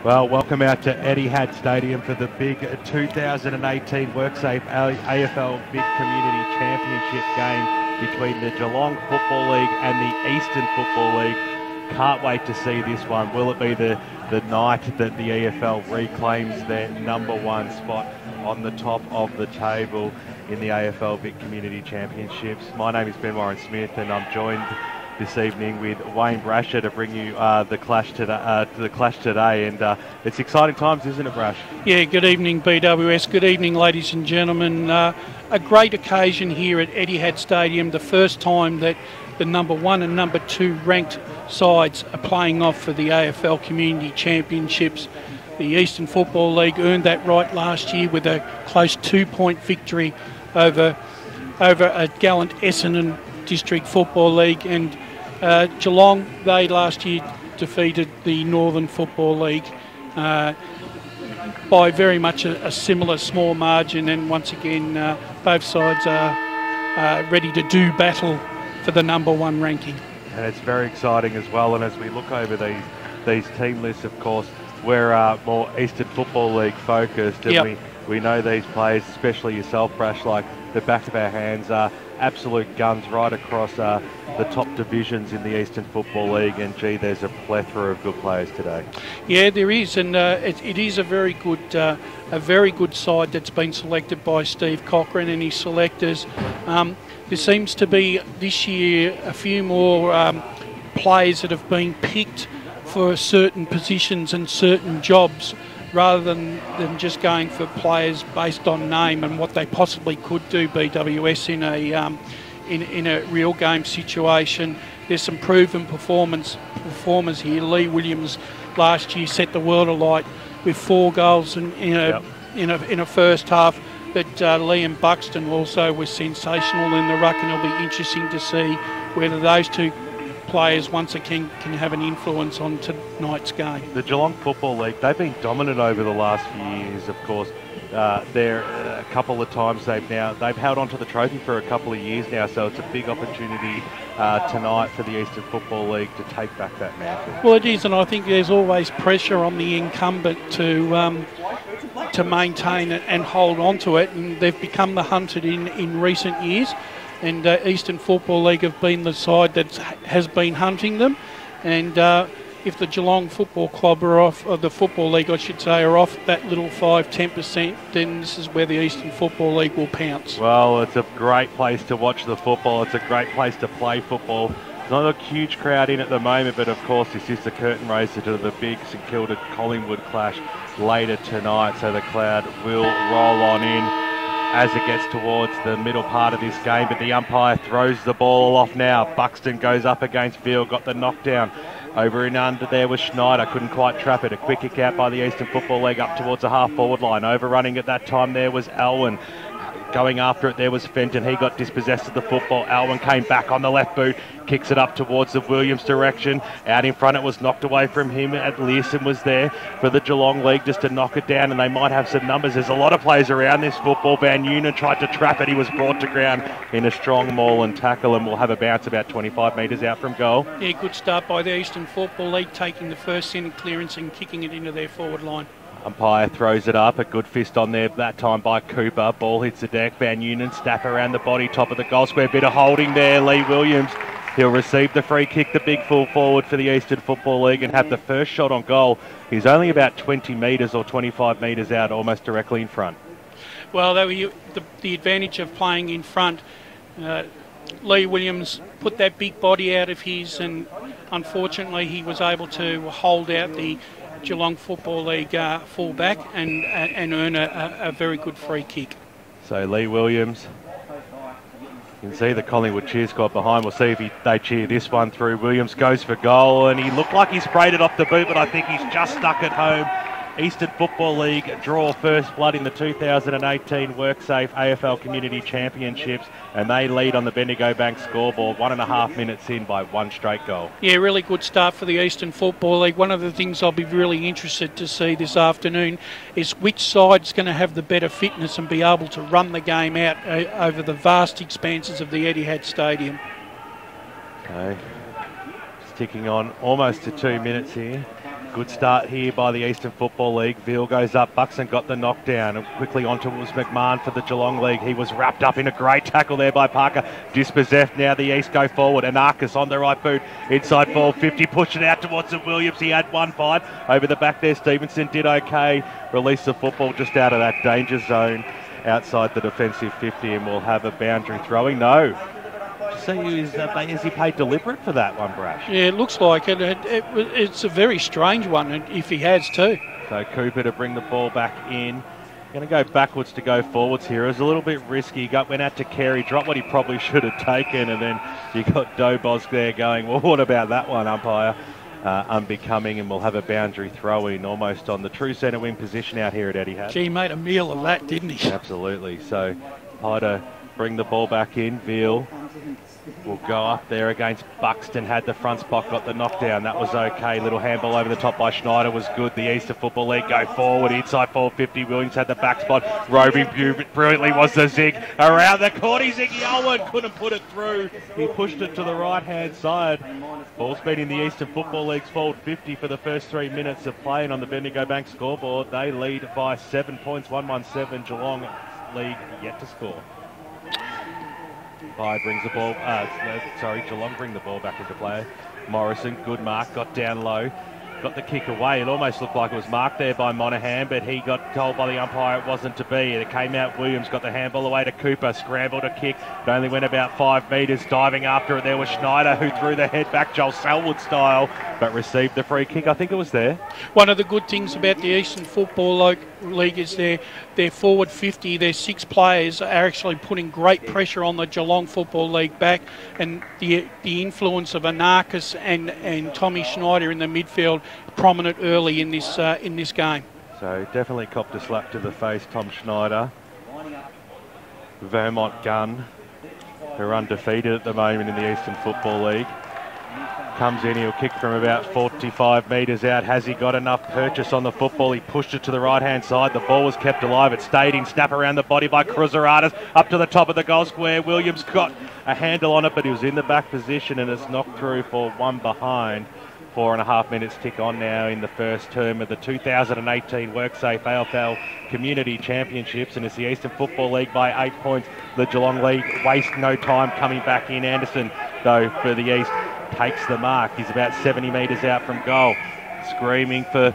Well, welcome out to Etihad Stadium for the big 2018 WorkSafe AFL Vic Community Championship game between the Geelong Football League and the Eastern Football League. Can't wait to see this one. Will it be the night that the EFL reclaims their #1 spot on the top of the table in the AFL Vic Community Championships? My name is Ben Warren Smith, and I'm joined this evening with Wayne Brasher to bring you the clash today, and it's exciting times, isn't it, Brash? Yeah, good evening, BWS. Good evening, ladies and gentlemen. A great occasion here at Etihad Stadium. The first time that the #1 and #2 ranked sides are playing off for the AFL Community Championships. The Eastern Football League earned that right last year with a close 2-point victory over a gallant Essendon District Football League, and Geelong, they last year defeated the Northern Football League by very much a similar small margin, and once again both sides are ready to do battle for the #1 ranking. And it's very exciting as well, and as we look over these team lists, of course, we're more Eastern Football League focused, and Yep. we know these players, especially yourself, Brash, like the back of our hands, are absolute guns right across the top divisions in the Eastern Football League, and gee, there's a plethora of good players today. Yeah, there is, and it is a very good side that's been selected by Steve Cochran and his selectors. There seems to be this year a few more players that have been picked for certain positions and certain jobs, rather than just going for players based on name and what they possibly could do, BWS, in a real game situation. There's some proven performers here. Lee Williams last year set the world alight with 4 goals in a first half. But Liam Buxton also was sensational in the ruck, and it'll be interesting to see whether those two players once again can have an influence on tonight's game. The Geelong Football League, they've been dominant over the last few years, of course. There a couple of times they've held on to the trophy for a couple of years now, so it's a big opportunity tonight for the Eastern Football League to take back that mantle. Well, it is, and I think there's always pressure on the incumbent to maintain it and hold on to it, and they've become the hunted in recent years. And Eastern Football League have been the side that has been hunting them. And if the Geelong Football Club are off, or the Football League, I should say, are off that little 5-10%, then this is where the Eastern Football League will pounce. Well, it's a great place to watch the football. It's a great place to play football. There's not a huge crowd in at the moment, but of course this is the curtain raiser to the big St Kilda Collingwood clash later tonight, so the crowd will roll on in as it gets towards the middle part of this game. But the umpire throws the ball off now. Buxton goes up against Field, got the knockdown. Over and under there was Schneider, couldn't quite trap it. A quick kick out by the Eastern Football League up towards the half-forward line. Overrunning at that time there was Alwyn. Going after it there was Fenton. He got dispossessed of the football. Alwyn came back on the left boot, kicks it up towards the Williams direction. Out in front it was knocked away from him. Learson was there for the Geelong League just to knock it down, and they might have some numbers. There's a lot of players around this football. Van Noonan tried to trap it. He was brought to ground in a strong maul and tackle, and will have a bounce about 25 metres out from goal. Yeah, good start by the Eastern Football League, taking the first centre clearance and kicking it into their forward line. Umpire throws it up, a good fist on there that time by Cooper. Ball hits the deck. Van Noonan snap around the body, top of the goal square. Bit of holding there. Lee Williams, he'll receive the free kick, the big full forward for the Eastern Football League, and have the first shot on goal. He's only about 20 metres or 25 metres out, almost directly in front. Well, that was the advantage of playing in front. Lee Williams put that big body out of his, and unfortunately he was able to hold out the Geelong Football League full-back and earn a very good free kick. So Lee Williams, you can see the Collingwood cheer squad behind. We'll see if they cheer this one through. Williams goes for goal, and he looked like he sprayed it off the boot, but I think he's just stuck at home. Eastern Football League draw first blood in the 2018 WorkSafe AFL Community Championships, and they lead on the Bendigo Bank scoreboard 1.5 minutes in by 1 straight goal. Yeah, really good start for the Eastern Football League. One of the things I'll be really interested to see this afternoon is which side's going to have the better fitness and be able to run the game out over the vast expanses of the Etihad Stadium. Okay, just ticking on almost to 2 minutes here. Good start here by the Eastern Football League. Veal goes up. Buxton got the knockdown. And quickly onto was McMahon for the Geelong League. He was wrapped up in a great tackle there by Parker. Dispossessed. Now the East go forward. Anarchus on the right boot. Inside ball 50. Push it out towards the Williams. He had one fight. Over the back there, Stevenson did okay. Release the football just out of that danger zone outside the defensive 50, and we'll have a boundary throwing. No. So is he paid deliberate for that one, Brash? Yeah, it looks like it. It's a very strange one, if he has too. So Cooper to bring the ball back in. Going to go backwards to go forwards here. It was a little bit risky. Went out to Carey, dropped what he probably should have taken, and then you got Dobos there going, well, what about that one, umpire? Unbecoming, and we'll have a boundary throw-in almost on the true centre wing position out here at Etihad. Gee, he made a meal of that, didn't he? Absolutely. So Hyder bring the ball back in. Veal will go up there against Buxton. Had the front spot, got the knockdown. That was okay. Little handball over the top by Schneider was good. The Eastern Football League go forward. Inside 450. Williams had the back spot. Roving brilliantly was the zig. Around the corner, Ziggy Owen couldn't put it through. He pushed it to the right-hand side. Ball's been in the Eastern Football League's forward 50 for the first 3 minutes of playing on the Bendigo Bank scoreboard. They lead by 7 points, 1-1-7. Geelong League yet to score. Brings the ball, Geelong bring the ball back into play. Morrison, good mark, got down low, got the kick away. It almost looked like it was marked there by Monaghan, but he got told by the umpire it wasn't to be. It came out. Williams got the handball away to Cooper, scrambled a kick. It only went about 5 metres. Diving after it, there was Schneider, who threw the head back, Joel Selwood style, but received the free kick. I think it was there. One of the good things about the Eastern Football League is their forward 50, their 6 players are actually putting great pressure on the Geelong Football League back, and the influence of Anarchus and Tommy Schneider in the midfield prominent early in this game. So definitely copped a slap to the face, Tom Schneider. Vermont Gun, who are undefeated at the moment in the Eastern Football League. Comes in, he'll kick from about 45 metres out. Has he got enough purchase on the football? He pushed it to the right-hand side. The ball was kept alive. It stayed in. Snap around the body by Cruzaradas. Up to the top of the goal square. Williams got a handle on it, but he was in the back position, and it's knocked through for one behind. 4.5 minutes tick on now in the first term of the 2018 WorkSafe AFL Community Championships, and it's the Eastern Football League by 8 points. The Geelong League waste no time coming back in. Anderson, though, for the East, takes the mark. He's about 70 metres out from goal. Screaming to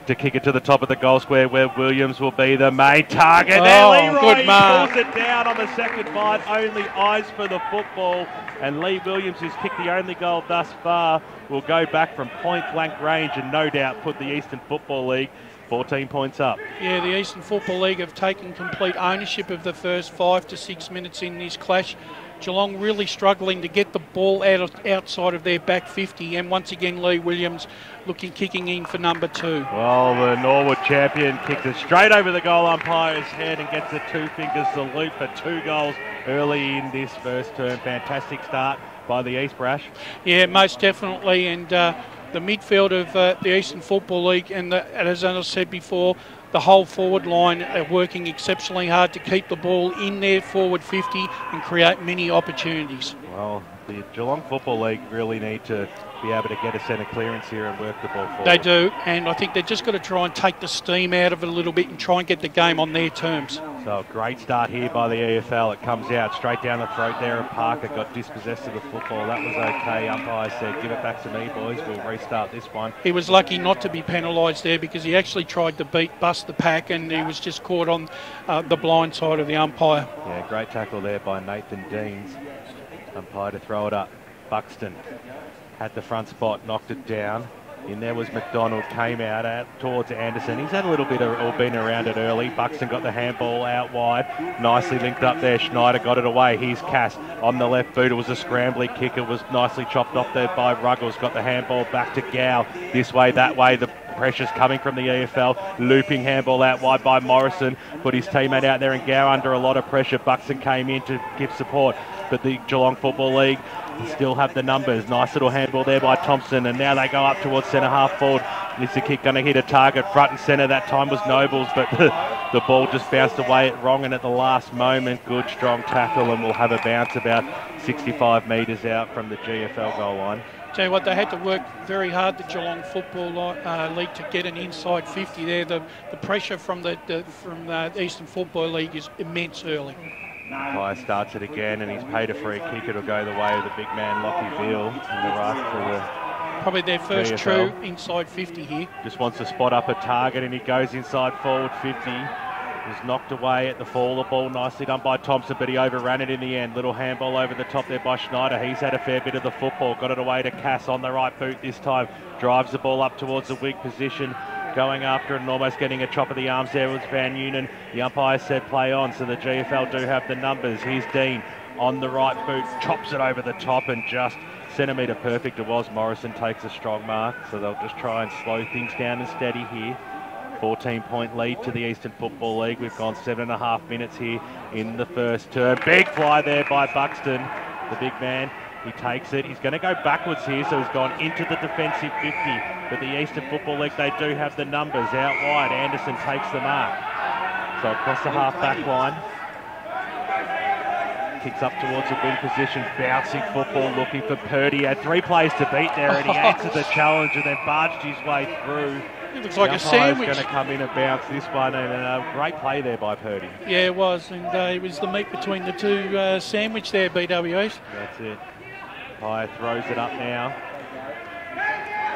kick it to the top of the goal square, where Williams will be the main target. There, Leroy good mark. pulls it down on the second bite. Only eyes for the football. And Lee Williams, who's kicked the only goal thus far, will go back from point-blank range and no doubt put the Eastern Football League 14 points up. Yeah, the Eastern Football League have taken complete ownership of the first 5 to 6 minutes in this clash. Geelong really struggling to get the ball outside of their back 50, and once again Lee Williams kicking in for number 2. Well, the Norwood champion kicked it straight over the goal umpire's head and gets a 2-finger salute for 2 goals early in this first term. Fantastic start by the East, Brash. Yeah, most definitely, and the midfield of the Eastern Football League, and as I said before, the whole forward line are working exceptionally hard to keep the ball in their forward 50 and create many opportunities. Well, the Geelong Football League really need to be able to get a centre clearance here and work the ball forward. They do, and I think they've just got to try and take the steam out of it a little bit and try and get the game on their terms. So a great start here by the EFL. It comes out straight down the throat there, and Parker got dispossessed of the football. That was okay. Umpire said, give it back to me, boys. We'll restart this one. He was lucky not to be penalised there, because he actually tried to bust the pack, and he was just caught on the blind side of the umpire. Yeah, great tackle there by Nathan Deans. Umpire to throw it up. Buxton had the front spot, knocked it down. In there was McDonald, came out towards Anderson. He's had a little bit of been around it early. Buxton got the handball out wide. Nicely linked up there. Schneider got it away. Here's Cass on the left boot. It was a scrambly kick. It was nicely chopped off there by Ruggles. Got the handball back to Gow. This way, that way. The pressure's coming from the EFL. Looping handball out wide by Morrison. Put his teammate out there, and Gow under a lot of pressure. Buxton came in to give support. But the Geelong Football League still have the numbers. Nice little handball there by Thompson, and now they go up towards centre half forward. It's a kick going to hit a target front and centre. That time was Nobles, but The ball just bounced away at wrong, and at the last moment, good strong tackle, and we'll have a bounce about 65 metres out from the GFL goal line. Tell you what, they had to work very hard, the Geelong Football League, to get an inside 50 there. The pressure from the Eastern Football League is immense early. Umpire starts it again, and he's paid a free kick. It'll go the way of the big man, Lockie Veal, in the ruck for the probably their first VFL. true inside 50 here. Just wants to spot up a target, and he goes inside forward 50. Was knocked away at the fall. The ball nicely done by Thompson, but he overran it in the end. Little handball over the top there by Schneider. He's had a fair bit of the football. Got it away to Cass on the right boot this time. Drives the ball up towards the weak position. Going after it and almost getting a chop of the arms there was Van Noonan. The umpire said play on, so the GFL do have the numbers. Here's Dean on the right boot. Chops it over the top and just centimetre perfect it was. Morrison takes a strong mark, so they'll just try and slow things down and steady here. 14-point lead to the Eastern Football League. We've gone 7.5 minutes here in the first term. Big fly there by Buxton, the big man. He takes it. He's going to go backwards here, so he's gone into the defensive 50. But the Eastern Football League, they do have the numbers. Out wide, Anderson takes the mark. So across the half-back line. Kicks up towards the wing position. Bouncing football, looking for Purdy. Had 3 plays to beat there, and he answered the challenge and then barged his way through. It looks like a sandwich. Going to come in and bounce this one, and a great play there by Purdy. Yeah, it was, and it was the meat between the two sandwich there, BWS. That's it. Pye throws it up now.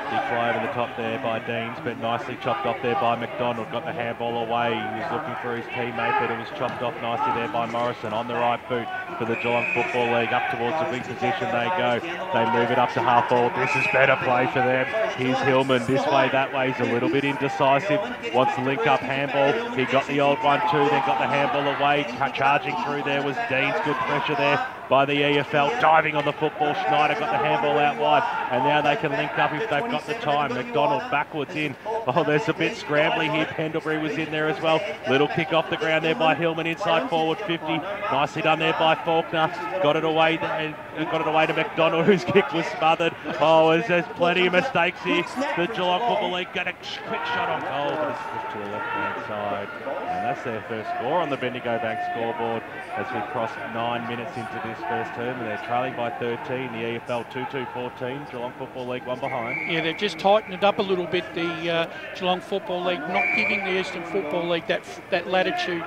Big fly over the top there by Deans, but nicely chopped off there by McDonald. Got the handball away. He was looking for his teammate, but it was chopped off nicely there by Morrison on the right boot for the Geelong Football League. Up towards the wing position they go. They move it up to half forward. This is better play for them. Here's Hillman. This way, that way. He's a little bit indecisive. Wants to link up handball. He got the old 1-2, then got the handball away. Charging through there was Deans. Good pressure there by the EFL, diving on the football. Schneider got the handball out wide, and now they can link up if they've got the time. McDonald backwards in. Oh, there's a bit scrambly here. Pendlebury was in there as well. Little kick off the ground there by Hillman, inside forward 50. Nicely done there by Faulkner. Got it away to McDonald, whose kick was smothered. Oh, there's plenty of mistakes here. The Geelong Football League got a quick shot on goal, but it's pushed to the left-hand side. And that's their first score on the Bendigo Bank scoreboard as we cross 9 minutes into this first term, and they're trailing by 13. The EFL 2-2-14, Geelong Football League 1 behind. Yeah, they've just tightened it up a little bit, the Geelong Football League, not giving the Eastern Football League that latitude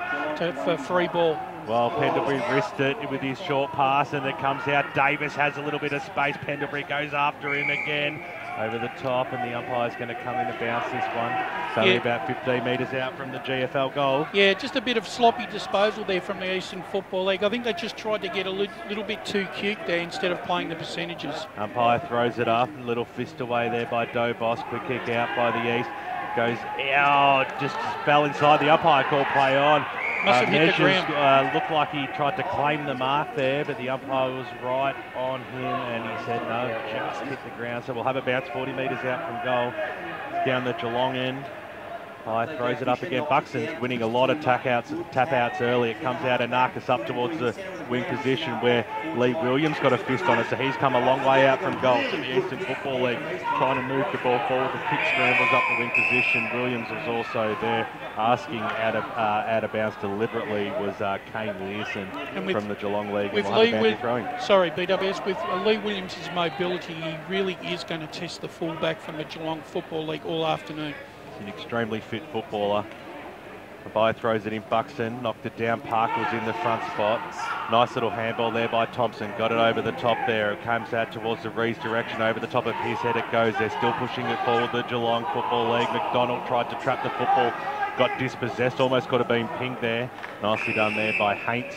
for free ball. Well, Pendlebury risked it with his short pass, and it comes out. Davis has a little bit of space. Pendlebury goes after him again. Over the top, and the umpire's going to come in and bounce this one. It's only about 15 metres out from the GFL goal. Yeah, just a bit of sloppy disposal there from the Eastern Football League. I think they just tried to get a little bit too cute there instead of playing the percentages. Umpire throws it up, a little fist away there by Dobos. Quick kick out by the East. Goes out, just fell inside. The umpire called play on. Must have hit the ground. Looked like he tried to claim the mark there, but the umpire was right on him, and he said no, just hit the ground. So we'll have a bounce 40 metres out from goal. Down the Geelong end. Pye throws it up again. Buxton's winning a lot of tap outs early. It comes out and Narcus up towards the wing position where Lee Williams got a fist on it, so he's come a long way out from goal to the Eastern Football League, trying to move the ball forward. The kick scrambles up the wing position. Williams was also there asking out of bounds deliberately was Kane Learson from the Geelong League. With BWS, with Lee Williams' mobility, he really is going to test the fullback from the Geelong Football League all afternoon. An extremely fit footballer. Pye throws it in. Buxton knocked it down. Parker was in the front spot. Nice little handball there by Thompson. Got it over the top there. It comes out towards the Rees direction. Over the top of his head it goes. They're still pushing it forward, the Geelong Football League. McDonald tried to trap the football. Got dispossessed. Almost could have been pinged there. Nicely done there by Haints.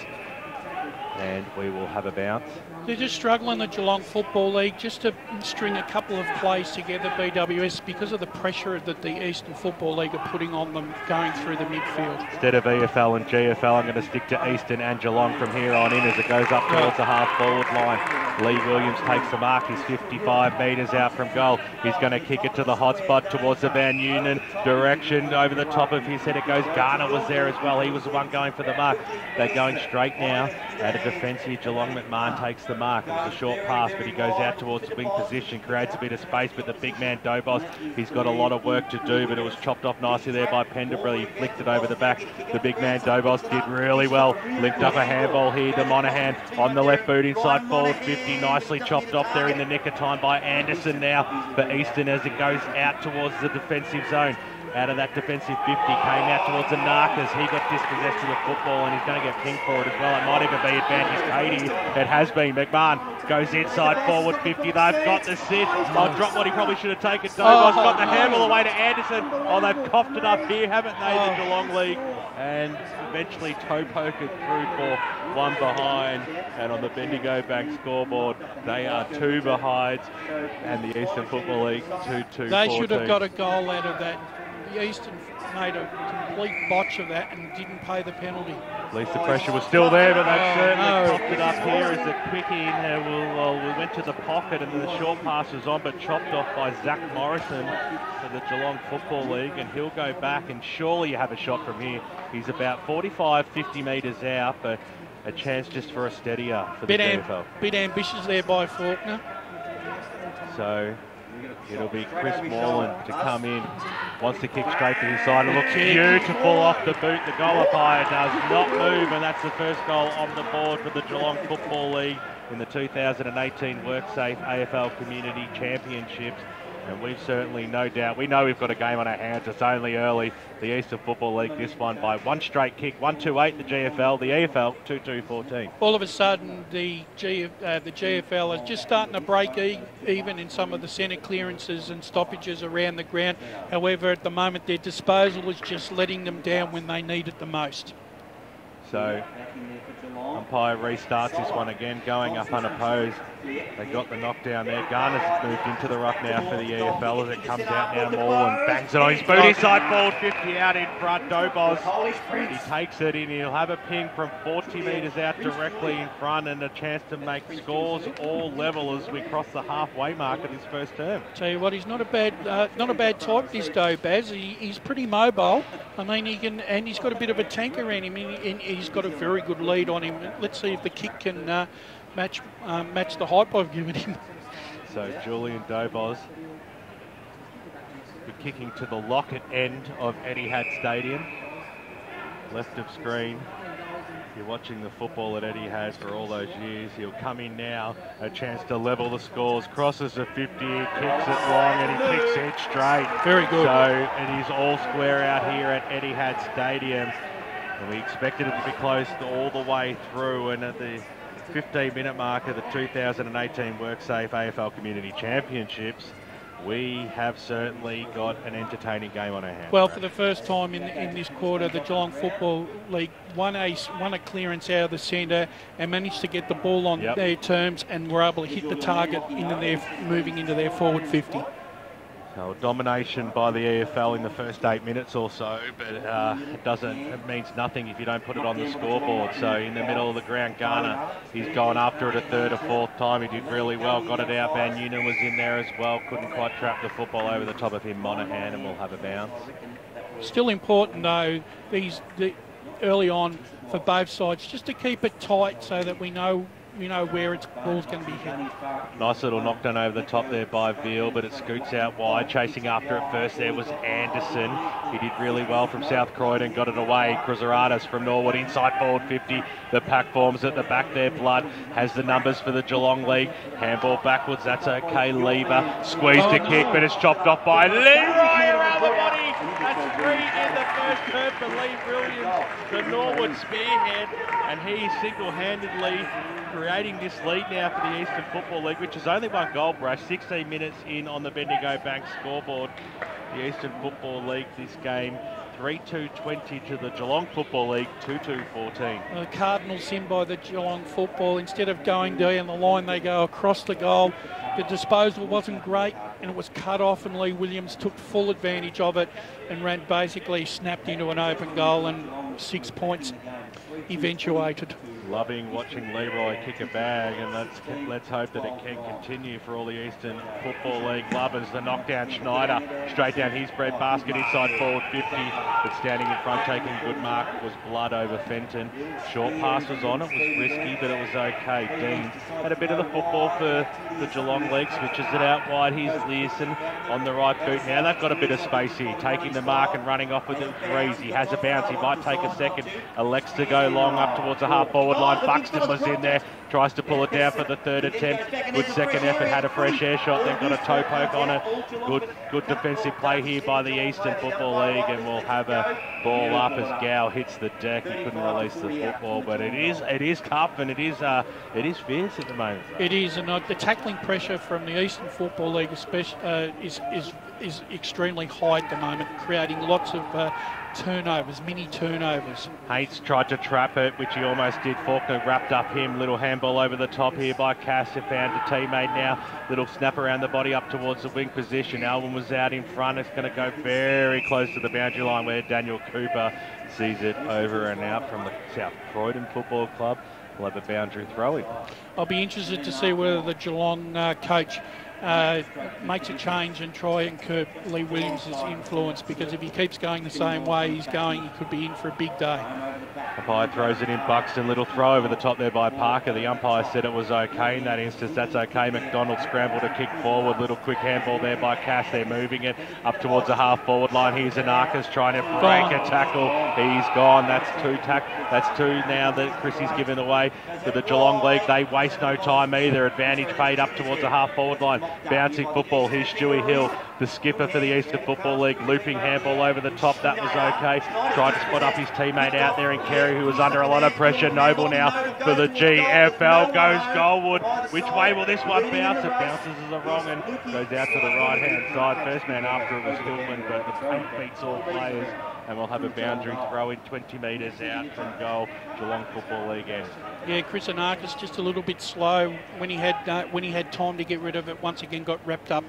And we will have a bounce. They're just struggling, the Geelong Football League, just to string a couple of plays together, BWS, because of the pressure that the Eastern Football League are putting on them going through the midfield. Instead of EFL and GFL, I'm going to stick to Eastern and Geelong from here on in as it goes up towards the half-forward line. Lee Williams takes the mark. He's 55 metres out from goal. He's going to kick it to the hot spot towards the Van Noonan direction. Over the top of his head it goes. Garner was there as well. He was the one going for the mark. They're going straight now. Out of defence here, Geelong. McMahon takes the the mark. It was a short pass, but he goes out towards wing position, creates a bit of space, but the big man Dobos, he's got a lot of work to do, but it was chopped off nicely there by Penderbury. He flicked it over the back. The big man Dobos did really well. Linked up a handball here to Monaghan on the left boot inside forward 50. Nicely chopped off there in the nick of time by Anderson now for Easton as it goes out towards the defensive zone. Out of that defensive 50, came out towards the Narcas. He got dispossessed of the football and he's going to get pinged for it as well. It might even be advantage Katie. It has been. McMahon goes inside forward 50. They've got the sit. I'll drop what he probably should have taken. Dobos got the handball away to Anderson. Oh, they've coughed it up here, haven't they, the Geelong League? And eventually toe poke it through for one behind. And on the Bendigo Bank scoreboard, they are 2 behind. And the Eastern Football League 2-2. They should have got a goal out of that. The Eastern made a complete botch of that and didn't pay the penalty. At least the pressure was still there, but they've certainly popped it up here as a quick in. We went to the pocket and the short pass was on, but chopped off by Zach Morrison for the Geelong Football League, and he'll go back and surely you have a shot from here. He's about 45, 50 metres out, but a chance just for a steadier for the AFL. Bit ambitious there by Faulkner. So it'll be Chris Moreland to come in. Wants to kick straight to his side. It looks beautiful off the boot. The goal umpire does not move, and that's the first goal on the board for the Geelong Football League in the 2018 WorkSafe AFL Community Championships. And we've certainly, no doubt, we know we've got a game on our hands. It's only early. The Eastern Football League, this one by one straight kick, 1-2-8 the GFL, the EFL 2-2-14. All of a sudden, the GFL is just starting to break even in some of the centre clearances and stoppages around the ground. However, at the moment, their disposal is just letting them down when they need it the most. So, umpire restarts this one again, going up unopposed. They got the knockdown there. Garner's moved into the ruck now for the EFL as it comes out now. Moreland bangs it on his boot inside forward 50 out in front. Dobos, he takes it in. He'll have a ping from 40 metres out directly in front and a chance to make scores all level as we cross the halfway mark of this first term. Tell you what, he's not a bad type, this Dobos. He's pretty mobile. I mean, he can, and he's got a bit of a tanker in him. He's got a very good lead on him. Let's see if the kick can match the hype I've given him. So Julian Dobos kicking to the Lockett end of Etihad Stadium, left of screen. You're watching the football at Etihad for all those years. He'll come in now, a chance to level the scores. Crosses the 50, kicks it long, and he kicks it straight. Very good. So it is all square out here at Etihad Stadium. And we expected it to be close all the way through, and at the 15-minute mark of the 2018 WorkSafe AFL Community Championships, we have certainly got an entertaining game on our hands. Well, for the first time in this quarter, the Geelong Football League won a clearance out of the centre and managed to get the ball on their terms and were able to hit the target moving into their forward 50. So domination by the EFL in the first 8 minutes or so, but it means nothing if you don't put it on the scoreboard. So in the middle of the ground, Garner, he's gone after it a third or fourth time. He did really well, got it out. Van Nuenen was in there as well, couldn't quite trap the football over the top of him. Monaghan, and we'll have a bounce. Still important though, early on for both sides, just to keep it tight so that we know where its ball's going to be hit. Nice little knockdown over the top there by Veal, but it scoots out wide. Chasing after it first there was Anderson. He did really well from South Croydon, got it away. Cruzaradas from Norwood inside forward 50. The pack forms at the back there. Blood has the numbers for the Geelong League. Handball backwards, that's okay. Lever squeezed a kick, but it's chopped off by Lee around the body. That's 3 in the first term for Lee Williams, the Norwood spearhead, and he single-handedly creating this lead now for the Eastern Football League, which is only one goal, Brash. 16 minutes in on the Bendigo Bank scoreboard. The Eastern Football League, this game, 3-2-20 to the Geelong Football League, 2-2-14. The Cardinals in by the Geelong Football. Instead of going down the line, they go across the goal. The disposal wasn't great, and it was cut off, and Lee Williams took full advantage of it and snapped into an open goal, and 6 points eventuated. Loving watching Leroy kick a bag, and let's hope that it can continue for all the Eastern Football League lovers. The knockdown Schneider, straight down his breadbasket, inside forward 50, but standing in front, taking a good mark, was blood over Fenton. Short pass was on, it was risky, but it was okay. Dean had a bit of the football for the Geelong League, switches it out wide. Here's Learson on the right boot. Now they've got a bit of space here, taking the mark and running off with it. Rees, he has a bounce, he might take a second, elects to go long up towards the half forward line. Buxton was in there, tries to pull it down for the third attempt. Good second effort, had a fresh air shot, then got a toe poke on it. Good defensive play here by the Eastern Football League, and we'll have a ball up as Gow hits the deck. He couldn't release the football, but it is tough and it is fierce at the moment. It is, and the tackling pressure from the Eastern Football League especially is extremely high at the moment, creating lots of turnovers, mini turnovers. Hates tried to trap it, which he almost did. Faulkner wrapped up him. Little handball over the top here by Cass. He found a teammate now. Little snap around the body up towards the wing position. Alvin was out in front. It's going to go very close to the boundary line where Daniel Cooper sees it over and out from the South Croydon Football Club. We'll have a boundary throw-in. I'll be interested to see whether the Geelong coach makes a change and try and curb Lee Williams' influence, because if he keeps going the same way he's going, he could be in for a big day. Umpire throws it in. Buxton, little throw over the top there by Parker. The umpire said it was okay in that instance. That's okay. McDonald scrambled to kick forward. Little quick handball there by Cass. They're moving it up towards the half forward line. Here's Anarkas trying to break a tackle. He's gone. That's two now that Chrissy's given away to the Geelong League. They waste no time either. Advantage paid up towards the half forward line. Bouncing football. Here's Stewie Hill, the skipper for the Eastern Football League. Looping handball over the top. That was okay. Tried to spot up his teammate out there in Carey, who was under a lot of pressure. Noble now for the GFL. Goes goalward. Which way will this one bounce? It bounces as a wrong and goes out to the right-hand side. First man after it was Hillman, but the paint beats all players. And we'll have a boundary throw in 20 metres out from goal. Geelong Football League end. Yeah, Chris Anarkas just a little bit slow when he had time to get rid of it. Once again, got wrapped up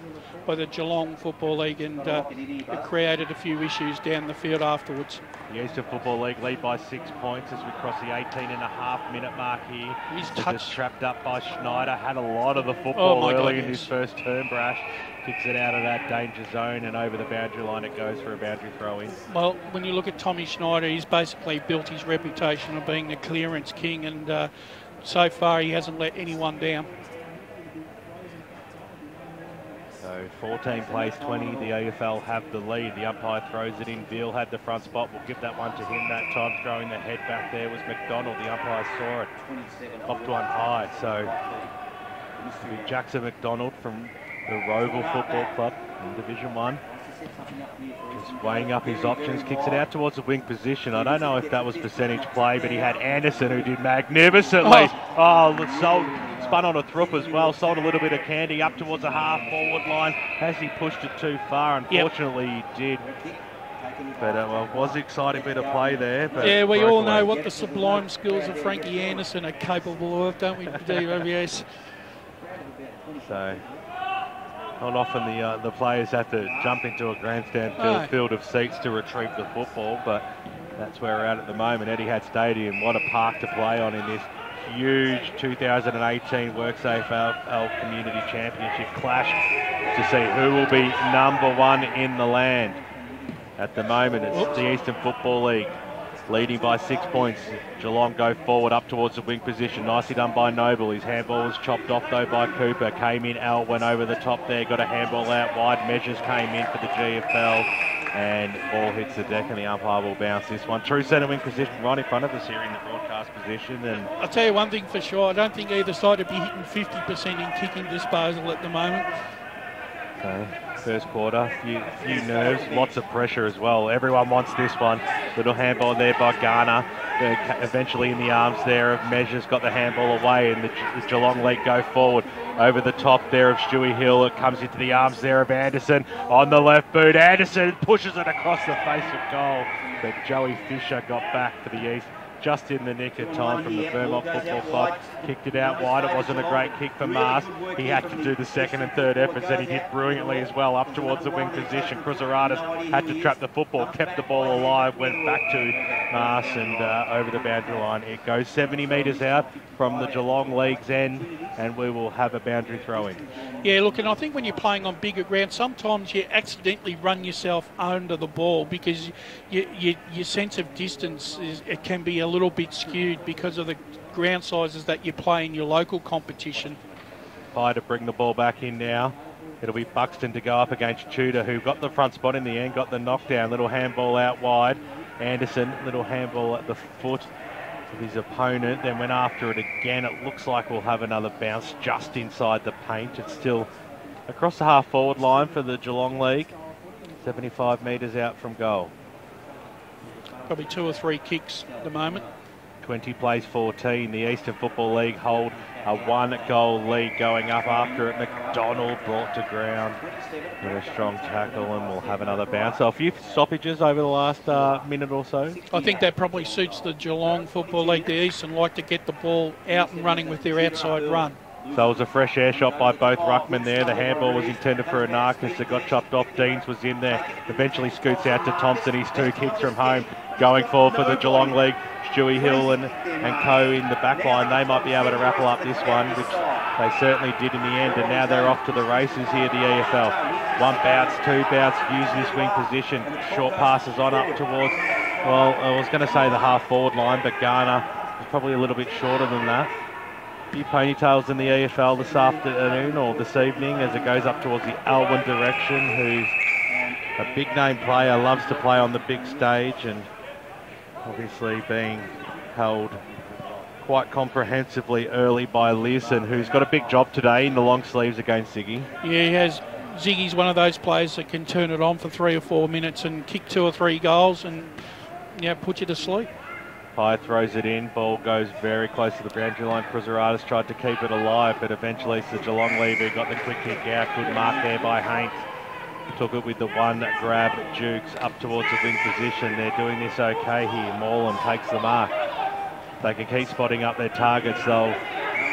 by the Geelong Football League, and it created a few issues down the field afterwards. The Eastern Football League lead by 6 points as we cross the 18.5-minute mark here. He's just trapped up by Schneider. Had a lot of the football early in his first term, Brash. Kicks it out of that danger zone and over the boundary line it goes for a boundary throw in. Well, when you look at Tommy Schneider, he's basically built his reputation of being the clearance king, and so far he hasn't let anyone down. So 14 plays 20, the AFL have the lead. The umpire throws it in. Veal had the front spot. We'll give that one to him that time. Throwing the head back there was McDonald. The umpire saw it. Popped one high. So Jackson McDonald from the Roval Football Club in Division 1. Just weighing up his options, kicks it out towards the wing position. I don't know if that was percentage play, but he had Anderson who did magnificently. Spun on a thrup as well, sold a little bit of candy up towards the half forward line. Has he pushed it too far? Unfortunately, he did. But it was an exciting bit of play there. But yeah, we all know what the sublime skills of Frankie Anderson are capable of, don't we, DWS? So not often the players have to jump into a grandstand field of seats to retrieve the football, but that's where we're at the moment. Etihad Stadium, what a park to play on in this huge 2018 WorkSafe AFL Community Championship clash to see who will be #1 in the land. At the moment, it's the Eastern Football League leading by 6 points. Geelong go forward up towards the wing position. Nicely done by Noble. His handball was chopped off though by Cooper. Came in, Al went over the top there. Got a handball out wide. Measures came in for the GFL. And ball hits the deck and the umpire will bounce this one. True centre wing position right in front of us here in the broadcast position. And I'll tell you one thing for sure. I don't think either side would be hitting 50% in kicking disposal at the moment. So, first quarter, few nerves, lots of pressure as well. Everyone wants this one. Little handball there by Garner. Eventually in the arms there of Measures, got the handball away, and the Geelong League go forward. Over the top there of Stewie Hill. It comes into the arms there of Anderson on the left boot. Anderson pushes it across the face of goal. But Joey Fisher got back for the East just in the nick of time from the Vermont Football Club. Kicked it out wide. It wasn't a great kick for Mars. He had to do the second and third efforts, and he did brilliantly as well up towards the wing position. Cruzaradis had to trap the football, kept the ball alive, went back to mass and over the boundary line. It goes 70 metres out from the Geelong League's end, and we will have a boundary throw in. Yeah, look, and I think when you're playing on bigger ground, sometimes you accidentally run yourself under the ball because your sense of distance it can be a little bit skewed because of the ground sizes that you play in your local competition. Try to bring the ball back in now. It'll be Buxton to go up against Tudor, who got the front spot in the end, got the knockdown. Little handball out wide. Anderson, little handball at the foot of his opponent, then went after it again. It looks like we'll have another bounce just inside the paint. It's still across the half-forward line for the Geelong League. 75 metres out from goal. Probably 2 or 3 kicks at the moment. 20 plays 14. The Eastern Football League hold a 1-goal lead going up after it. McDonald brought to ground with a strong tackle, and we'll have another bounce. So a few stoppages over the last minute or so. I think that probably suits the Geelong Football League. The Eastern like to get the ball out and running with their outside run. So it was a fresh air shot by both ruckmen there. The handball was intended for Anarchis. It got chopped off. Deans was in there. Eventually scoots out to Thompson. His 2 kicks from home. Going forward for the Geelong League, Stewie Hill and co in the back line. They might be able to raffle up this one, which they certainly did in the end. And now they're off to the races here, the EFL. 1 bounce, 2 bounce, use this wing position. Short passes on up towards, well, I was going to say the half-forward line, but Garner is probably a little bit shorter than that. Few ponytails in the EFL this afternoon or this evening as it goes up towards the Alwyn direction, who's a big name player, loves to play on the big stage, and obviously being held quite comprehensively early by Learson, who's got a big job today in the long sleeves against Ziggy. Yeah, he has. Ziggy's one of those players that can turn it on for 3 or 4 minutes and kick 2 or 3 goals and put you to sleep. Pye throws it in, ball goes very close to the boundary line. Cruzaradis tried to keep it alive, but eventually it's the Geelong leader who got the quick kick out. Good mark there by Haynes. Took it with the 1 grab. Jukes up towards the wing position. They're doing this okay here. Morland takes the mark. They can keep spotting up their targets. They'll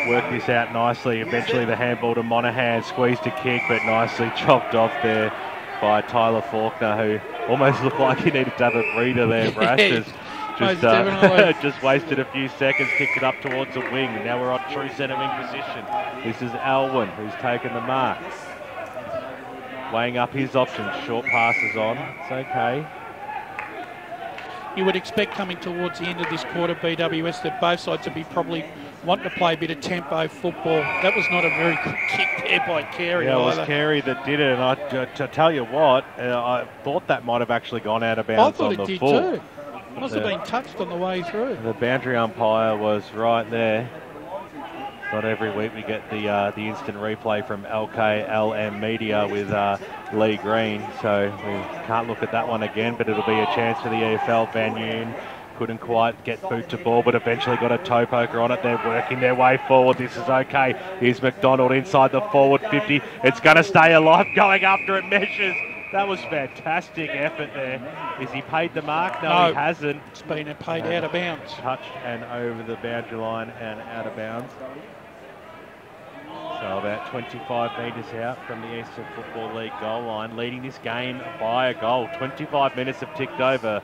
work this out nicely. Eventually the handball to Monaghan. Squeezed a kick, but nicely chopped off there by Tyler Faulkner, who almost looked like he needed to have a breather there, Brash. Just wasted a few seconds, kicked it up towards the wing. Now we're on true centre wing position. This is Alwyn, who's taken the mark. Weighing up his options, short passes on. It's okay. You would expect coming towards the end of this quarter, BWS, that both sides would be probably wanting to play a bit of tempo football. That was not a very good kick there by Carey. Yeah, it was Carey that did it, and to tell you what, I thought that might have actually gone out of bounds on the full. I thought it did too. Must have been touched on the way through. The boundary umpire was right there. Not every week we get the instant replay from LKLM Media with Lee Green, so we can't look at that one again, but it'll be a chance for the EFL. Van Yoon couldn't quite get boot to ball, but eventually got a toe poker on it. They're working their way forward. This is okay. Here's McDonald inside the forward 50. It's going to stay alive, going after it, measures. That was fantastic effort there. Is he paid the mark? No, he hasn't. It's been paid out of bounds. Touched and over the boundary line and out of bounds. So about 25 metres out from the Eastern Football League goal line, leading this game by a goal. 25 minutes have ticked over.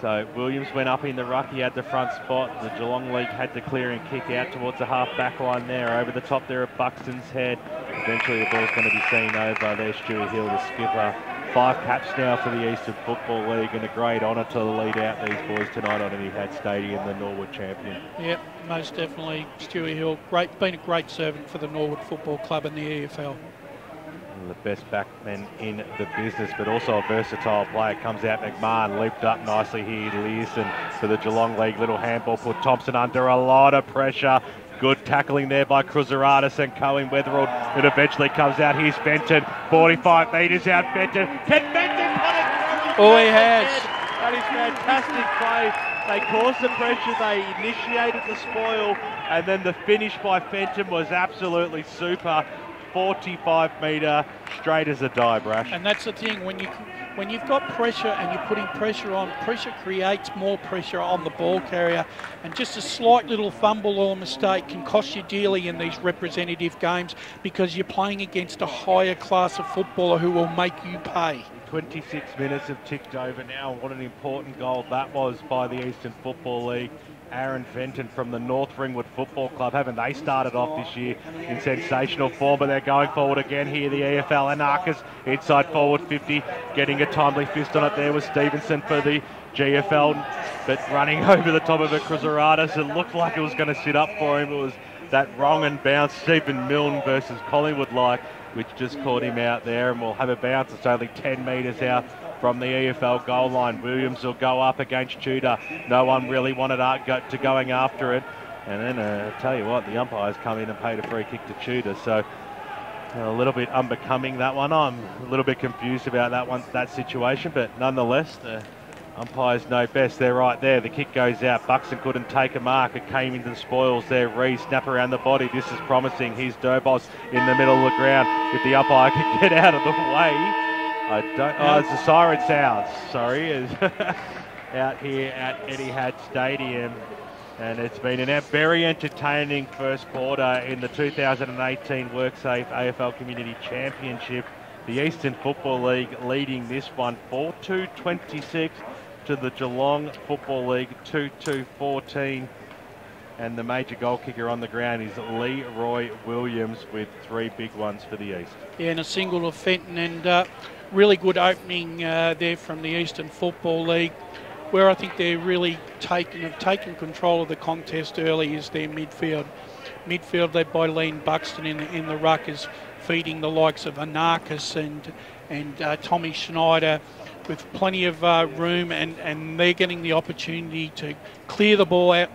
So Williams went up in the ruck, he had the front spot. The Geelong League had to clear and kick out towards the half-back line there. Over the top there of Buxton's head. Eventually the ball's going to be seen over. There's Stewie Hill, the skipper. 5 caps now for the Eastern Football League, and a great honour to lead out these boys tonight on Etihad Stadium, the Norwood champion. Yep, most definitely Stewie Hill. Been a great servant for the Norwood Football Club and the EFL. One of the best backmen in the business, but also a versatile player. Comes out McMahon, looped up nicely here. Learson for the Geelong League. Little handball put Thompson under a lot of pressure. Good tackling there by Cruzaradis and Cohen Weatherall. It eventually comes out. Here's Fenton, 45 metres out. Fenton, can Fenton put it through? Oh, he has. That is fantastic play. They caused the pressure, they initiated the spoil, and then the finish by Fenton was absolutely super. 45 metre, straight as a die, Brash. And that's the thing, when you've got pressure and you're putting pressure on, pressure creates more pressure on the ball carrier, and just a slight little fumble or mistake can cost you dearly in these representative games because you're playing against a higher class of footballer who will make you pay. 26 minutes have ticked over now. What an important goal that was by the Eastern Football League. Aaron Fenton from the North Ringwood Football Club. Haven't they started off this year in sensational form, but they're going forward again here. The EFL Anarchas inside forward 50, getting a timely fist on it there was Stevenson for the GFL, but running over the top of it, Cruzaradis. It looked like it was going to sit up for him. It was that wrong and bounce, Stephen Milne versus Collingwood-like, which just caught him out there, and we'll have a bounce. It's only 10 metres out from the EFL goal line. Williams will go up against Tudor. No one really wanted to going after it. And then, I'll tell you what, the umpires come in and paid a free kick to Tudor. So a little bit unbecoming, that one. I'm a little bit confused about that situation, but nonetheless, the umpires know best. They're right there. The kick goes out. Buxton couldn't take a mark. It came into the spoils there. Reese, snap around the body. This is promising. Here's Dobos in the middle of the ground. If the umpire can get out of the way. It's the siren sounds, sorry, out here at Etihad Stadium. And it's been a very entertaining first quarter in the 2018 WorkSafe AFL Community Championship. The Eastern Football League leading this one 4-2-26 to the Geelong Football League 2-2-14. And the major goal kicker on the ground is Leroy Williams with 3 big ones for the East. Yeah, and a single of Fenton, and really good opening there from the Eastern Football League, where I think they're really taken control of the contest early is their midfield. Midfield led by Liam Buxton in the ruck is feeding the likes of Anarchis and Tommy Schneider with plenty of room, and they're getting the opportunity to clear the ball out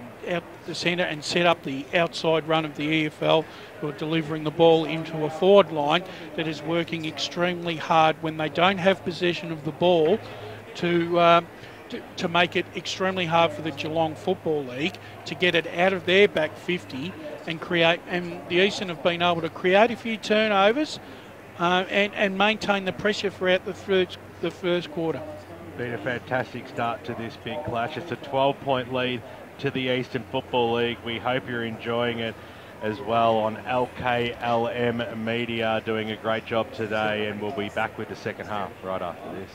the centre and set up the outside run of the EFL, who are delivering the ball into a forward line that is working extremely hard when they don't have possession of the ball to make it extremely hard for the Geelong Football League to get it out of their back 50 and create. And the Eastern have been able to create a few turnovers and maintain the pressure throughout the first quarter. Been a fantastic start to this big clash. It's a 12-point lead to the Eastern Football League. We hope you're enjoying it as well on LKLM Media, doing a great job today, and we'll be back with the second half right after this.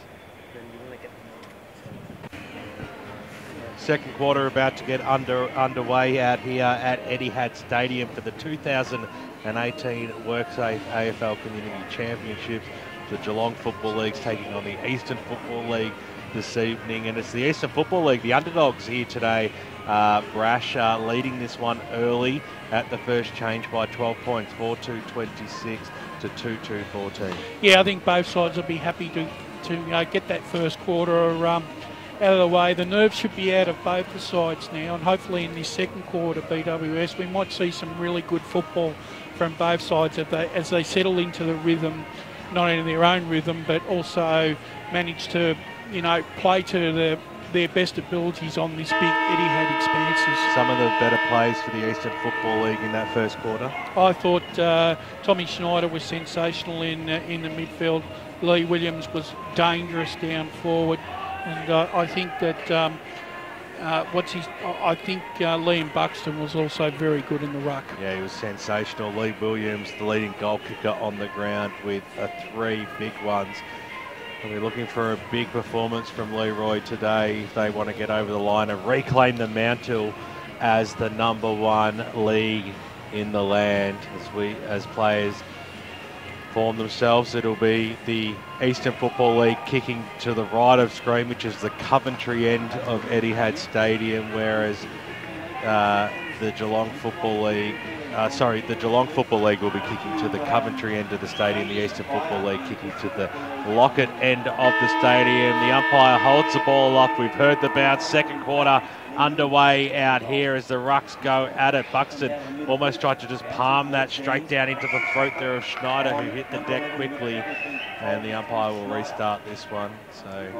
Second quarter about to get underway out here at Etihad Stadium for the 2018 WorkSafe AFL Community Championships. The Geelong Football League's taking on the Eastern Football League this evening, and it's the Eastern Football League, the underdogs here today. Brash leading this one early at the first change by 12 points, 4-2-26 to 2-2-14. Yeah, I think both sides will be happy to get that first quarter out of the way. The nerves should be out of both the sides now, and hopefully in this second quarter, BWS, we might see some really good football from both sides as they settle into the rhythm, not only their own rhythm, but also manage to play to their best abilities on this big Etihad expanses. Some of the better plays for the Eastern Football League in that first quarter. I thought Tommy Schneider was sensational in the midfield. Lee Williams was dangerous down forward, and I think that Liam Buxton was also very good in the ruck. Yeah, he was sensational. Lee Williams, the leading goal kicker on the ground with 3 big ones. We're looking for a big performance from Leroy today if they want to get over the line and reclaim the mantle as the #1 league in the land. As players form themselves, it'll be the Eastern Football League kicking to the right of screen, which is the Coventry end of Etihad Stadium, whereas the Geelong Football League the Geelong Football League will be kicking to the Coventry end of the stadium, the Eastern Football League kicking to the Lockett end of the stadium. The umpire holds the ball off. We've heard the bounce. Second quarter underway out here as the Rucks go at it. Buxton almost tried to just palm that straight down into the throat there of Schneider, who hit the deck quickly, and the umpire will restart this one. So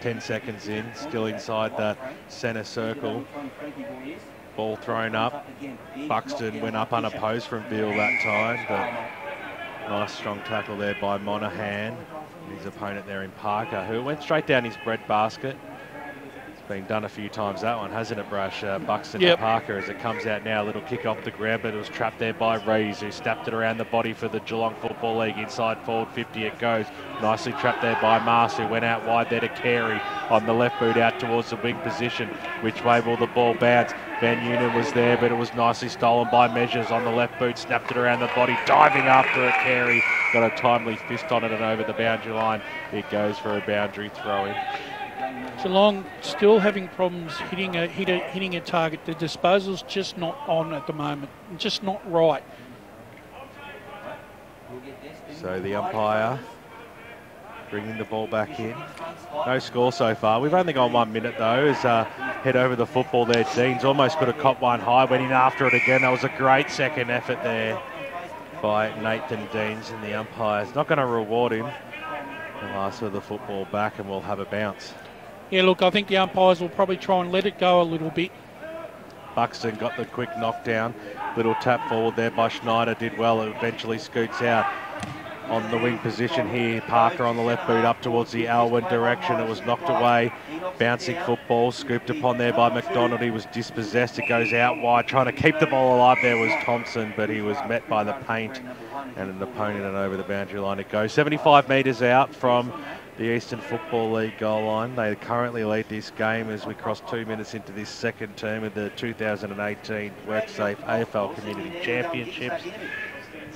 10 seconds in, still inside the centre circle. Ball thrown up. Buxton went up unopposed from Beale that time, but nice strong tackle there by Monaghan. His opponent there in Parker, who went straight down his breadbasket. Been done a few times, that one, hasn't it, Brash? Buxton Yep. to Parker as it comes out now. Little kick off the ground, but it was trapped there by Rees, who snapped it around the body for the Geelong Football League. Inside forward 50 it goes. Nicely trapped there by Mars, who went out wide there to Carey on the left boot out towards the wing position. Which way will the ball bounce? Van Unit was there, but it was nicely stolen by Measures on the left boot. Snapped it around the body, diving after it. Carey got a timely fist on it and over the boundary line. It goes for a boundary throw-in. Geelong still having problems hitting a target. The disposal's just not on at the moment, just not right. So the umpire bringing the ball back in. No score so far. We've only gone 1 minute though. As head over the football there. Deans almost could have caught one high. Went in after it again. That was a great second effort there by Nathan Deans, and the umpire's not going to reward him. The last of the football back, and we'll have a bounce. Yeah, look, I think the umpires will probably try and let it go a little bit. Buxton got the quick knockdown. Little tap forward there by Schneider. Did well. It eventually scoots out on the wing position here. Parker on the left boot up towards the Alwyn direction. It was knocked away. Bouncing football. Scooped upon there by McDonald. He was dispossessed. It goes out wide. Trying to keep the ball alive there was Thompson, but he was met by the paint and an opponent, and over the boundary line it goes. 75 metres out from the Eastern Football League goal line. They currently lead this game as we cross 2 minutes into this second term of the 2018 WorkSafe AFL Community Championships.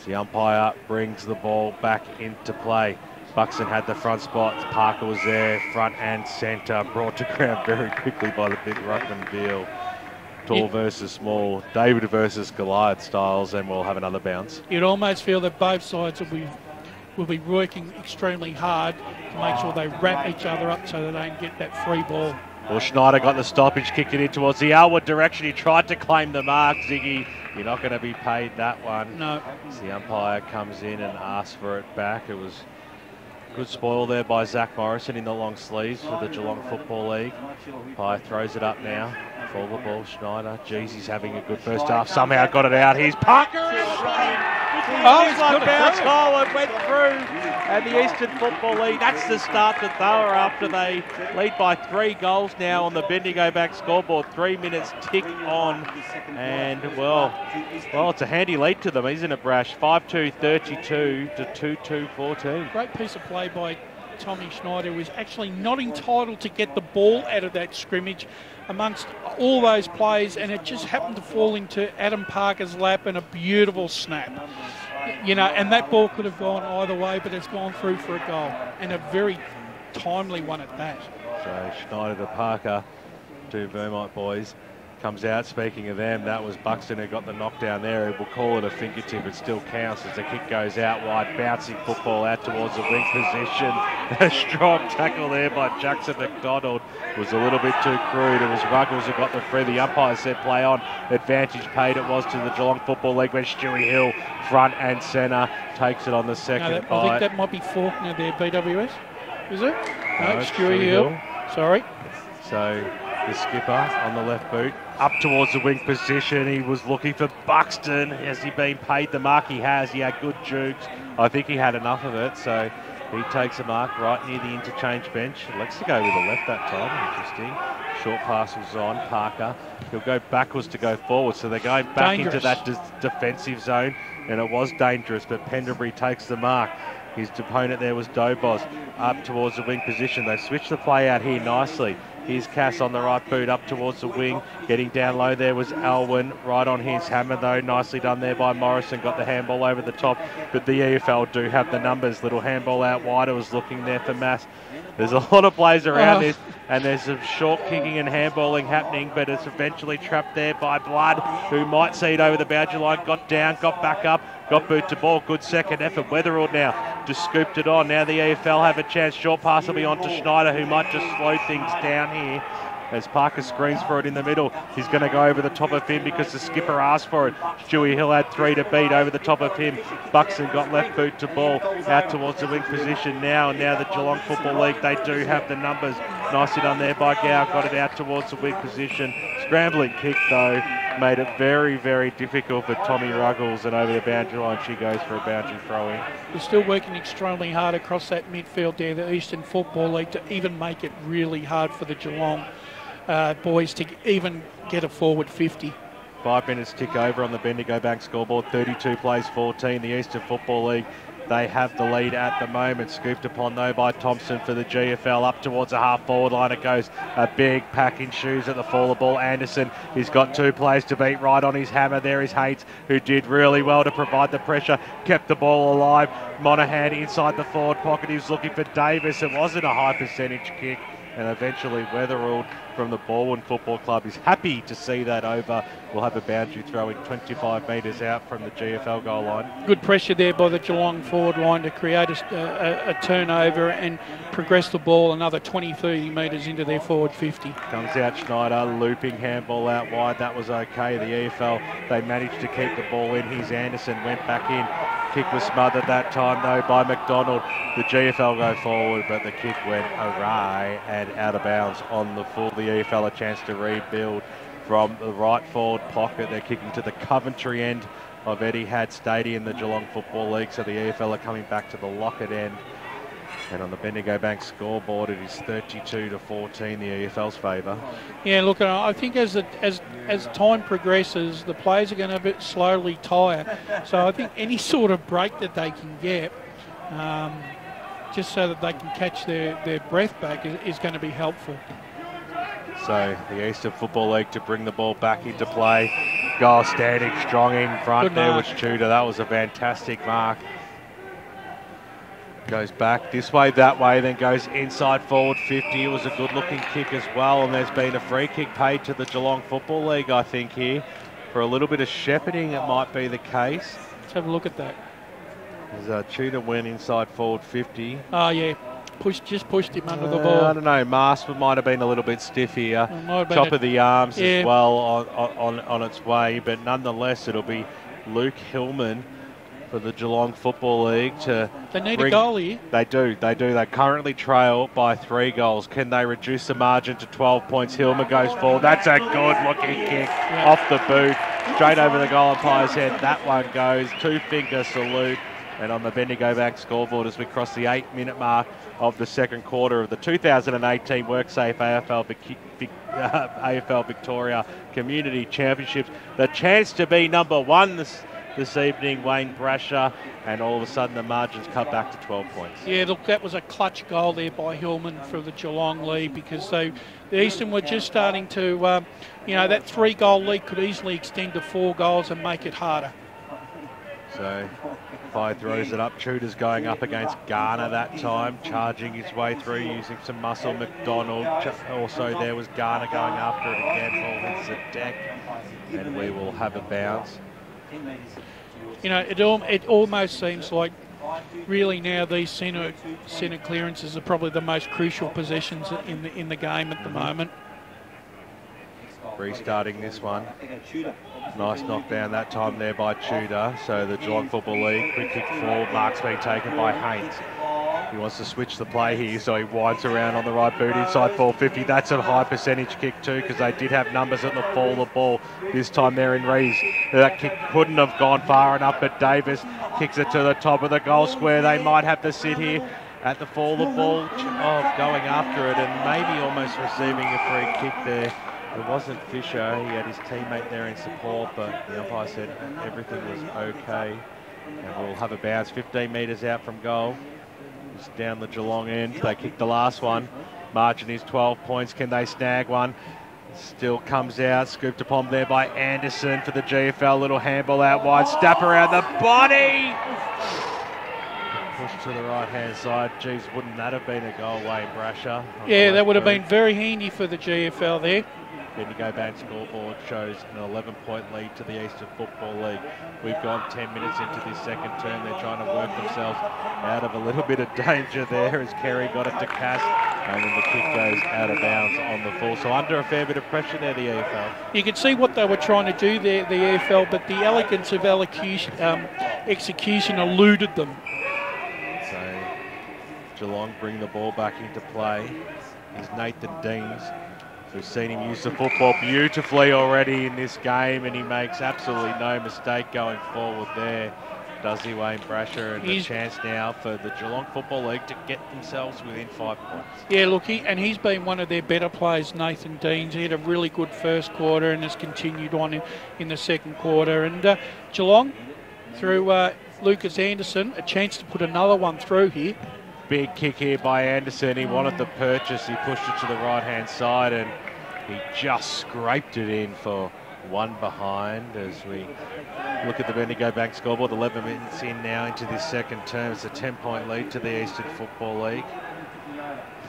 The umpire brings the ball back into play. Buxton had the front spot. Parker was there, front and centre. Brought to ground very quickly by the big ruckman Veal. Tall versus small. David versus Goliath styles, and we'll have another bounce. You'd almost feel that both sides will be working extremely hard to make sure they wrap each other up so they don't get that free ball. Well, Schneider got the stoppage, kicked it in towards the outward direction. He tried to claim the mark. Ziggy, you're not going to be paid that one. No. So the umpire comes in and asks for it back. It was good spoil there by Zach Morrison in the long sleeves for the Geelong Football League. Umpire throws it up now. For the ball, Schneider. Jeez, he's having a good first half. Somehow got it out. Here's Parker. Oh, he's got a bounce goal and went through. And the Eastern Football League, that's the start that they were after. They lead by 3 goals now on the Bendigo back scoreboard. 3 minutes tick on. And, well, it's a handy lead to them, isn't it, Brash? 5-2-32 to 2-2-14. Great piece of play by Tommy Schneider, was actually not entitled to get the ball out of that scrimmage amongst all those players, and it just happened to fall into Adam Parker's lap, and a beautiful snap. You know, and that ball could have gone either way, but it's gone through for a goal, and a very timely one at that. So Schneider to Parker, 2 Vermont boys. Comes out, speaking of them, that was Buxton who got the knockdown there. We'll call it a fingertip, it still counts as the kick goes out wide, bouncing football out towards the wing position. A strong tackle there by Jackson McDonald was a little bit too crude. It was Ruggles who got the free. The umpire said play on. Advantage paid it was to the Geelong Football League when Stewie Hill, front and centre, takes it on the second I think that might be Faulkner there, BWS. Is it? No, Stewie Hill. Sorry. So the skipper on the left boot up towards the wing position. He was looking for Buxton. Has he been paid the mark? He has. He had good jukes. I think he had enough of it, so he takes a mark right near the interchange bench. Elects to go with the left that time. Interesting. Short pass was on Parker. He'll go backwards to go forward, so they're going back into that defensive zone, and it was dangerous, but Pendlebury takes the mark. His opponent there was Dobos up towards the wing position. They switched the play out here nicely. Here's Cass on the right boot up towards the wing. Getting down low there was Alwyn. Right on his hammer though. Nicely done there by Morrison. Got the handball over the top. But the EFL do have the numbers. Little handball out wide. It was looking there for Mass. There's a lot of plays around this. And there's some short kicking and handballing happening. But it's eventually trapped there by Blood, who might see it over the boundary line. Got down. Got back up. Got boot to ball. Good second effort. Weatherall now just scooped it on. Now the EFL have a chance. Short pass will be on to Schneider, who might just slow things down here as Parker screens for it in the middle. He's going to go over the top of him because the skipper asked for it. Stewie Hill had 3 to beat over the top of him. Buxton got left boot to ball out towards the wing position now. And now the Geelong Football League, they do have the numbers. Nicely done there by Gow. Got it out towards the wing position. Scrambling kick though made it very, very difficult for Tommy Ruggles, and over the boundary line she goes for a boundary throw in. They're still working extremely hard across that midfield there, the Eastern Football League, to even make it really hard for the Geelong boys to even get a forward 50. 5 minutes tick over on the Bendigo Bank scoreboard. 32 plays 14. The Eastern Football League, they have the lead at the moment. Scooped upon though by Thompson for the GFL. Up towards the half forward line it goes. A big pack in shoes at the fall of ball. Anderson, he's got 2 plays to beat. Right on his hammer there is Hates, who did really well to provide the pressure. Kept the ball alive. Monahan inside the forward pocket. He was looking for Davis. It wasn't a high percentage kick. And eventually Weatherald from the Baldwin Football Club is happy to see that over. We'll have a boundary throw in 25 metres out from the GFL goal line. Good pressure there by the Geelong forward line to create a turnover and progress the ball another 20-30 metres into their forward 50. Comes out Schneider, looping handball out wide. That was okay. The EFL, they managed to keep the ball in. Here's Anderson, went back in. Kick was smothered that time though by McDonald. The GFL go forward, but the kick went awry and out of bounds on the full. The EFL a chance to rebuild from the right forward pocket. They're kicking to the Coventry end of Etihad Stadium, the Geelong Football League. So the EFL are coming back to the Lockett end. And on the Bendigo Bank scoreboard, it is 32-14, the EFL's favour. Yeah, look, I think as time progresses, the players are going to slowly tire. So I think any sort of break that they can get, just so that they can catch their breath back, is going to be helpful. So the Eastern Football League to bring the ball back into play. Goal standing strong in front. There was Tudor. That was a fantastic mark. Goes back this way, that way, then goes inside forward 50. It was a good looking kick as well, and there's been a free kick paid to the Geelong Football League, I think, here. For a little bit of shepherding, it might be the case. Let's have a look at that. As Tudor went inside forward 50. Oh yeah, just pushed him under the ball. I don't know, Mast might have been a little bit stiff here. Top of the arms as well on its way, but nonetheless it'll be Luke Hillman for the Geelong Football League to... They need a goal here. They do. They currently trail by 3 goals. Can they reduce the margin to 12 points? Hillman goes forward. That's a good-looking kick off the boot. Straight over the goal umpire's head. That one goes. 2-finger salute. And on the Bendigo Bank scoreboard as we cross the 8-minute mark of the second quarter of the 2018 WorkSafe AFL Victoria Community Championships. The chance to be number 1 this evening, Wayne Brasher, and all of a sudden the margin's cut back to 12 points. Yeah, look, that was a clutch goal there by Hillman for the Geelong lead, because the Eastern were just starting to, that 3-goal lead could easily extend to 4 goals and make it harder. So, Fai throws it up. Tudor's going up against Garner that time, charging his way through, using some muscle. McDonald, also there was Garner going after it again. Ball hits the deck, and we will have a bounce. It almost seems like really now these centre clearances are probably the most crucial possessions in the game at the moment. Restarting this one. Nice knockdown that time there by Tudor. So the Geelong Football League, quick kick forward. Mark's being taken by Haynes. He wants to switch the play here, so he winds around on the right boot inside 450. That's a high percentage kick too, because they did have numbers at the fall of the ball this time there in Rees. That kick couldn't have gone far enough, but Davis kicks it to the top of the goal square. They might have to sit here at the fall of the ball, going after it and maybe almost receiving a free kick there. It wasn't Fisher. He had his teammate there in support, but the umpire said everything was okay. And we'll have a bounce 15 metres out from goal. It's down the Geelong end. They kicked the last one. Margin is 12 points. Can they snag one? Still comes out. Scooped upon there by Anderson for the GFL. Little handball out wide. Step around the body. Push to the right-hand side. Geez, wouldn't that have been a goal, Wayne Brasher? Yeah, that would have been very handy for the GFL there. Bendigo Bank scoreboard shows an 11-point lead to the Eastern Football League. We've gone 10 minutes into this second term. They're trying to work themselves out of a little bit of danger there as Kerry got it to Cass, and then the kick goes out of bounds on the full. So under a fair bit of pressure there, the EFL. You could see what they were trying to do there, the EFL, but the elegance of execution eluded them. So Geelong bring the ball back into play. Here's Nathan Deans. We've seen him use the football beautifully already in this game, and he makes absolutely no mistake going forward there. Does he, Wayne Brasher? And a chance now for the Geelong Football League to get themselves within 5 points. Yeah, look, he's been one of their better players, Nathan Deans. He had a really good first quarter and has continued on in the second quarter. And Geelong, through Lucas Anderson, a chance to put another one through here. Big kick here by Anderson. He wanted the purchase. He pushed it to the right-hand side and he just scraped it in for one behind. As we look at the Bendigo Bank scoreboard, 11 minutes in now into this second term. It's a 10-point lead to the Eastern Football League.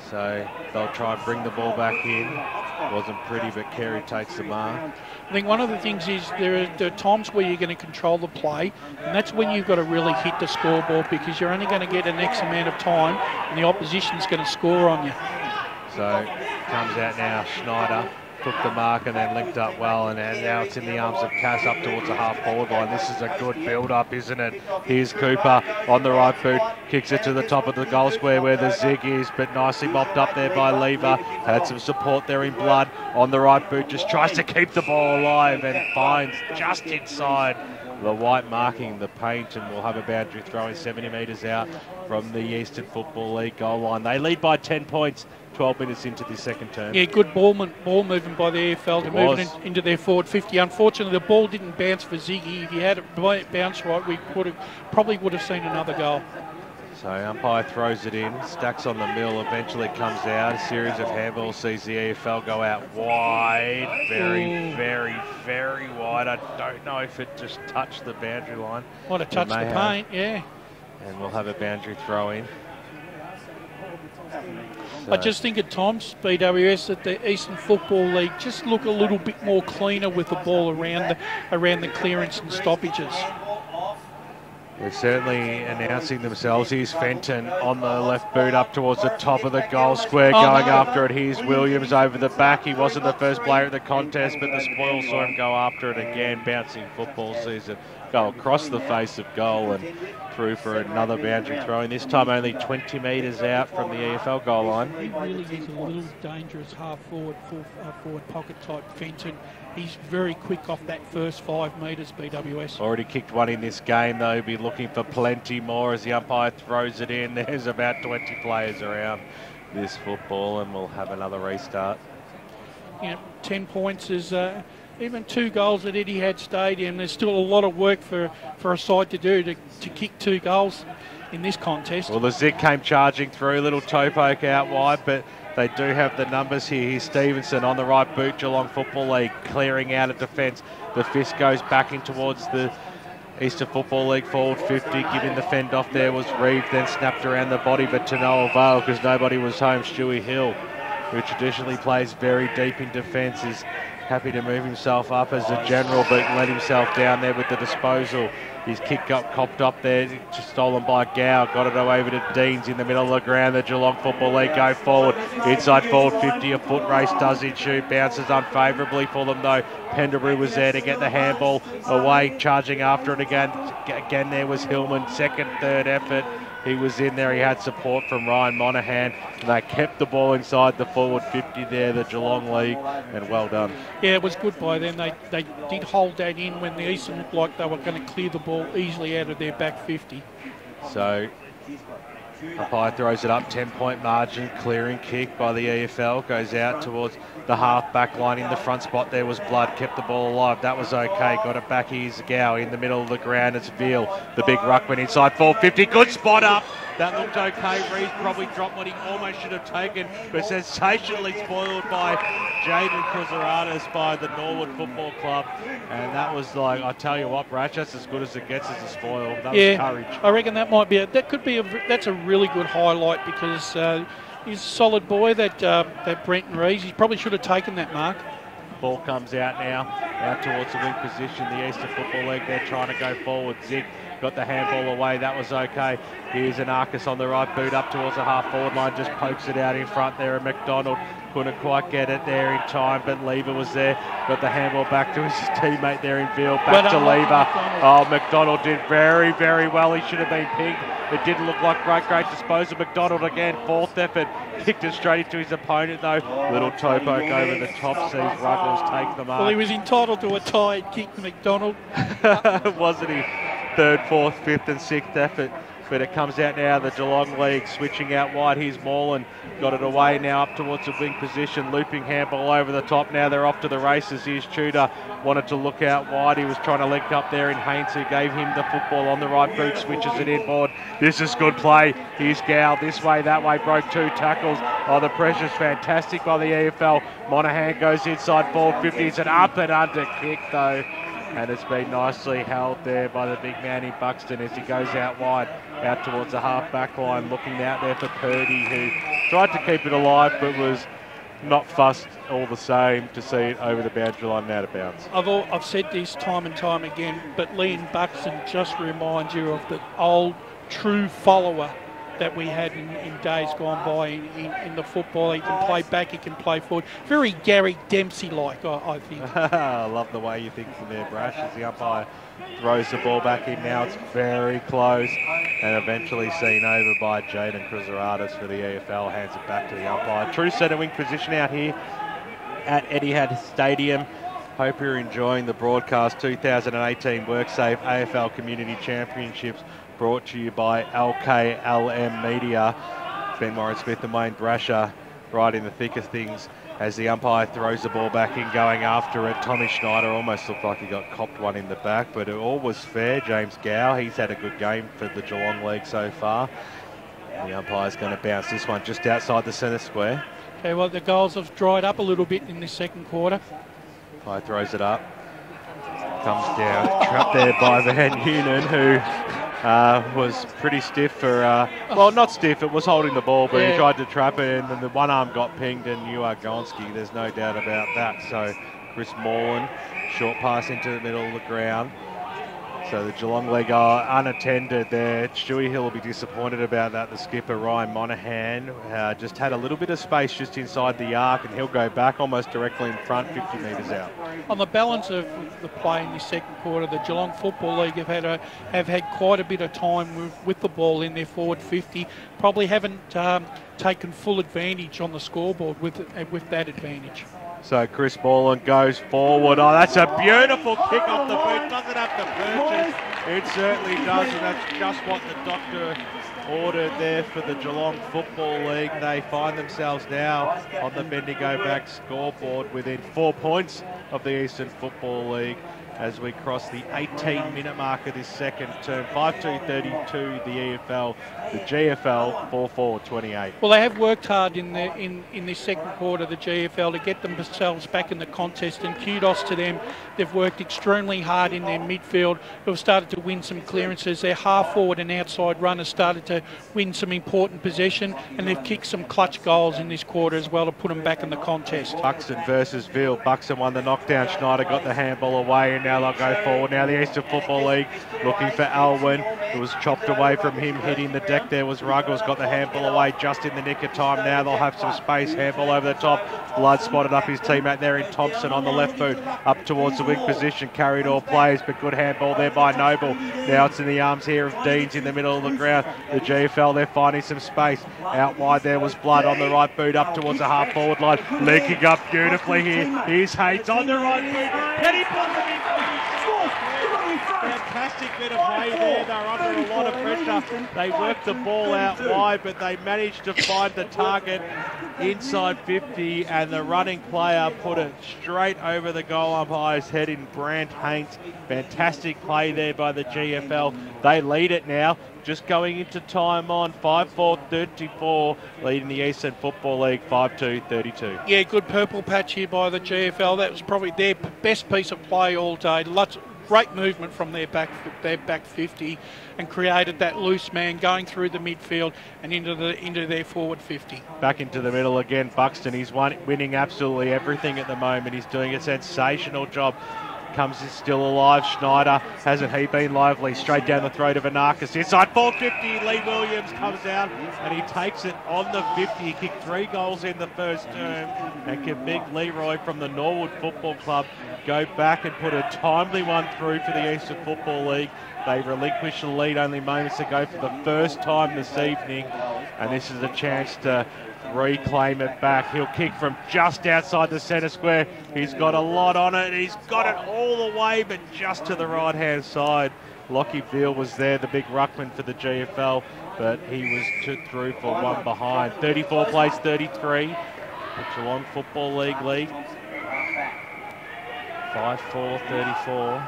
So they'll try and bring the ball back in. Wasn't pretty, but Carey takes the mark. I think one of the things is there are times where you're going to control the play, and that's when you've got to really hit the scoreboard, because you're only going to get an X amount of time and the opposition's going to score on you. So comes out now, Schneider took the mark and then linked up well, and now it's in the arms of Cass up towards the half-forward line. This is a good build-up, isn't it? Here's Cooper on the right boot, kicks it to the top of the goal square where the zig is, but nicely mopped up there by Lever. Had some support there in Blood on the right boot, just tries to keep the ball alive and finds just inside the white marking the paint, and will have a boundary throw in 70 metres out from the Eastern Football League goal line. They lead by 10 points. 12 minutes into the second term. Yeah, good ball movement by the AFL to move it into their forward 50. Unfortunately, the ball didn't bounce for Ziggy. If he had it bounced right, we probably would have seen another goal. So umpire throws it in, stacks on the mill, eventually comes out. A series of handballs sees the AFL go out wide, very wide. I don't know if it just touched the boundary line. Might have touched the paint, yeah. And we'll have a boundary throw in. I just think at times, BWS, that the Eastern Football League just look a little bit more cleaner with the ball around the clearance and stoppages. They're certainly announcing themselves. Here's Fenton on the left boot up towards the top of the goal square, going after it. Here's Williams over the back. He wasn't the first player at the contest, but the spoil saw him go after it again. Bouncing football season. Go across the face of goal and through for another boundary throw. And this time only 20 metres out from the EFL goal line. He really is a little dangerous half-forward, forward pocket type Fenton. He's very quick off that first 5 metres, BWS. Already kicked one in this game, though. He'll be looking for plenty more as the umpire throws it in. There's about 20 players around this football, and we'll have another restart. 10 points is even 2 goals at Etihad Stadium. There's still a lot of work for a side to do to kick 2 goals in this contest. Well, the Zig came charging through, little toe poke out wide, but they do have the numbers here. Here's Stevenson on the right boot, Geelong Football League, clearing out of defence. The fist goes back in towards the Eastern Football League forward 50, giving the fend off there was Reeve, then snapped around the body, but to no avail because nobody was home. Stewie Hill, who traditionally plays very deep in defence, is happy to move himself up as a general, but let himself down there with the disposal. His kick got copped up there, just stolen by Gow, got it over to Deans in the middle of the ground. The Geelong Football League go forward, inside forward 50, a foot race, does it shoot, bounces unfavourably for them though. Pendlebury was there to get the handball away, charging after it again. Again there was Hillman, second, third effort. He was in there, he had support from Ryan Monaghan. They kept the ball inside the forward 50 there, the Geelong League, and well done. Yeah, it was good by them. They did hold that in when the Eastern looked like they were going to clear the ball easily out of their back 50. So, umpire throws it up, 10-point margin, clearing kick by the EFL, goes out towards the half-back line. In the front spot there was Blood, kept the ball alive, that was okay, got it back, here's Gow in the middle of the ground, it's Veal, the big ruckman inside 450, good spot up, that looked okay. Reeves probably dropped what he almost should have taken, but sensationally spoiled by Jaden Kuzaranis by the Norwood Football Club, and that was like, I tell you what, Brash, that's as good as it gets as a spoil. That was courage. I reckon that might be that's a really good highlight, because he's a solid boy, that Brenton Reeves. He probably should have taken that mark. Ball comes out now, out towards the wing position. The Eastern Football League, they're trying to go forward. Zig got the handball away, that was okay. Here's Anarchis on the right boot up towards the half-forward line, just pokes it out in front there, and McDonald couldn't quite get it there in time, but Lever was there, got the handball back to his teammate there in field, back to Lever. McDonald did very well, he should have been pinged. It didn't look like great disposal. McDonald again, 4th effort, kicked it straight into his opponent though. Little toe poke over the top, sees Ruggles take the mark. Well, he was entitled to a tie kick, McDonald. Wasn't he? third, fourth, fifth and sixth effort. But it comes out now, the Geelong League switching out wide. Here's Moreland, got it away now up towards the wing position. Looping handball over the top. Now they're off to the races. Here's Tudor, wanted to look out wide. He was trying to link up there in Haynes, who gave him the football on the right boot, switches it inboard. This is good play. Here's Gow, this way, that way, broke 2 tackles. Oh, the pressure's fantastic by the EFL. Monahan goes inside forward 50. It's an up and under kick though. And it's been nicely held there by the big man in Buxton as he goes out wide, out towards the half-back line, looking out there for Purdy, who tried to keep it alive but was not fussed all the same to see it over the boundary line and out of bounds. I've said this time and time again, but Liam Buxton just reminds you of the old true follower that we had in days gone by in the football. He can play back, he can play forward. Very Gary Dempsey-like, I think. I love the way you think from there, Brash, as the umpire throws the ball back in now. It's very close and eventually seen over by Jaden Cruzaradis for the EFL. Hands it back to the umpire. True centre wing position out here at Etihad Stadium. Hope you're enjoying the broadcast. 2018 WorkSafe AFL Community Championships, brought to you by LKLM Media. Ben Warren Smith and Wayne Brasher right in the thick of things as the umpire throws the ball back in, going after it. Tommy Schneider almost looked like he got copped one in the back, but it all was fair. James Gow, he's had a good game for the Geelong League so far. The umpire's going to bounce this one just outside the centre square. Okay, well, the goals have dried up a little bit in this second quarter. Umpire throws it up. Comes down, trapped there by Van Heunen, who was pretty stiff for, well, not stiff, it was holding the ball, but he tried to trap it, and then the one arm got pinged, and Gonski, there's no doubt about that. So Chris Moreland, short pass into the middle of the ground. So the Geelong League are unattended there. Stewie Hill will be disappointed about that. The skipper, Ryan Monahan, just had a little bit of space just inside the arc, and he'll go back almost directly in front, 50 metres out. On the balance of the play in this second quarter, the Geelong Football League have had quite a bit of time with the ball in their forward 50. Probably haven't taken full advantage on the scoreboard with that advantage. So Chris Moreland goes forward. Oh, that's a beautiful kick off the boot. Doesn't have to purchase. It certainly does, and that's just what the doctor ordered there for the Geelong Football League. They find themselves now on the Bendigo back scoreboard within 4 points of the Eastern Football League as we cross the 18-minute mark of this second term. 5-2-32 the EFL, the GFL 4-4-28. Well, they have worked hard in this second quarter, the GFL, to get themselves back in the contest, and kudos to them. They've worked extremely hard in their midfield. They've started to win some clearances. Their half forward and outside runners started to win some important possession, and they've kicked some clutch goals in this quarter as well to put them back in the contest. Buxton versus Ville. Buxton won the knockdown. Schneider got the handball away, and now they'll go forward. Now the Eastern Football League looking for Alwyn. It was chopped away from him, hitting the deck there was Ruggles, got the handball away just in the nick of time. Now they'll have some space, handball over the top. Blood spotted up his teammate there in Thompson on the left boot, up towards the wing position, carried all plays, but good handball there by Noble. Now it's in the arms here of Deans in the middle of the ground. The GFL, they're finding some space. Out wide there was Blood on the right boot, up towards the half forward line, linking up beautifully here. Here's Hayes on the right boot. Can he put them in? Fantastic bit of play there. They're under a lot of pressure. They worked the ball out wide, but they managed to find the target inside 50, and the running player put it straight over the goal umpire's head in Brant Haynes. Fantastic play there by the GFL. They lead it now, just going into time on. 5-4-34, leading the Eastern Football League 5-2-32. Yeah, good purple patch here by the GFL. That was probably their best piece of play all day. Great movement from their back 50, and created that loose man going through the midfield and into their forward 50. Back into the middle again, Buxton. He's winning absolutely everything at the moment. He's doing a sensational job. Comes still alive. Schneider, hasn't he been lively? Straight down the throat of Anarchis. Inside 450, Lee Williams comes out and he takes it on the 50. He kicked 3 goals in the first term, and can big Leroy from the Norwood Football Club go back and put a timely one through for the Eastern Football League. They relinquished the lead only moments ago for the first time this evening, and this is a chance to reclaim it back. He'll kick from just outside the centre square. He's got a lot on it. He's got it all the way, but just to the right-hand side. Lockie Veal was there, the big ruckman for the GFL, but he was through for one behind. 34 plays 33, the Geelong Football League lead. 5-4, 34.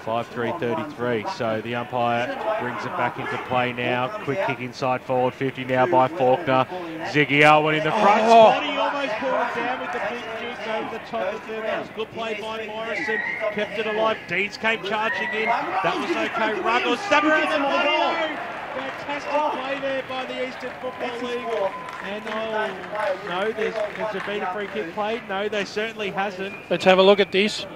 5-3, 33. So the umpire brings it back into play now. Quick kick inside forward 50 now by Faulkner. Ziggy Alwyn in the front spot. He almost pulled it down with the big juice over the top of them. That was good play by Morrison. Kept it alive. Deeds came charging in. That was okay. Ruggles snap around the body. Fantastic play there by the Eastern Football League. And no, has there been a free kick played? No, there certainly hasn't. Let's have a look at this.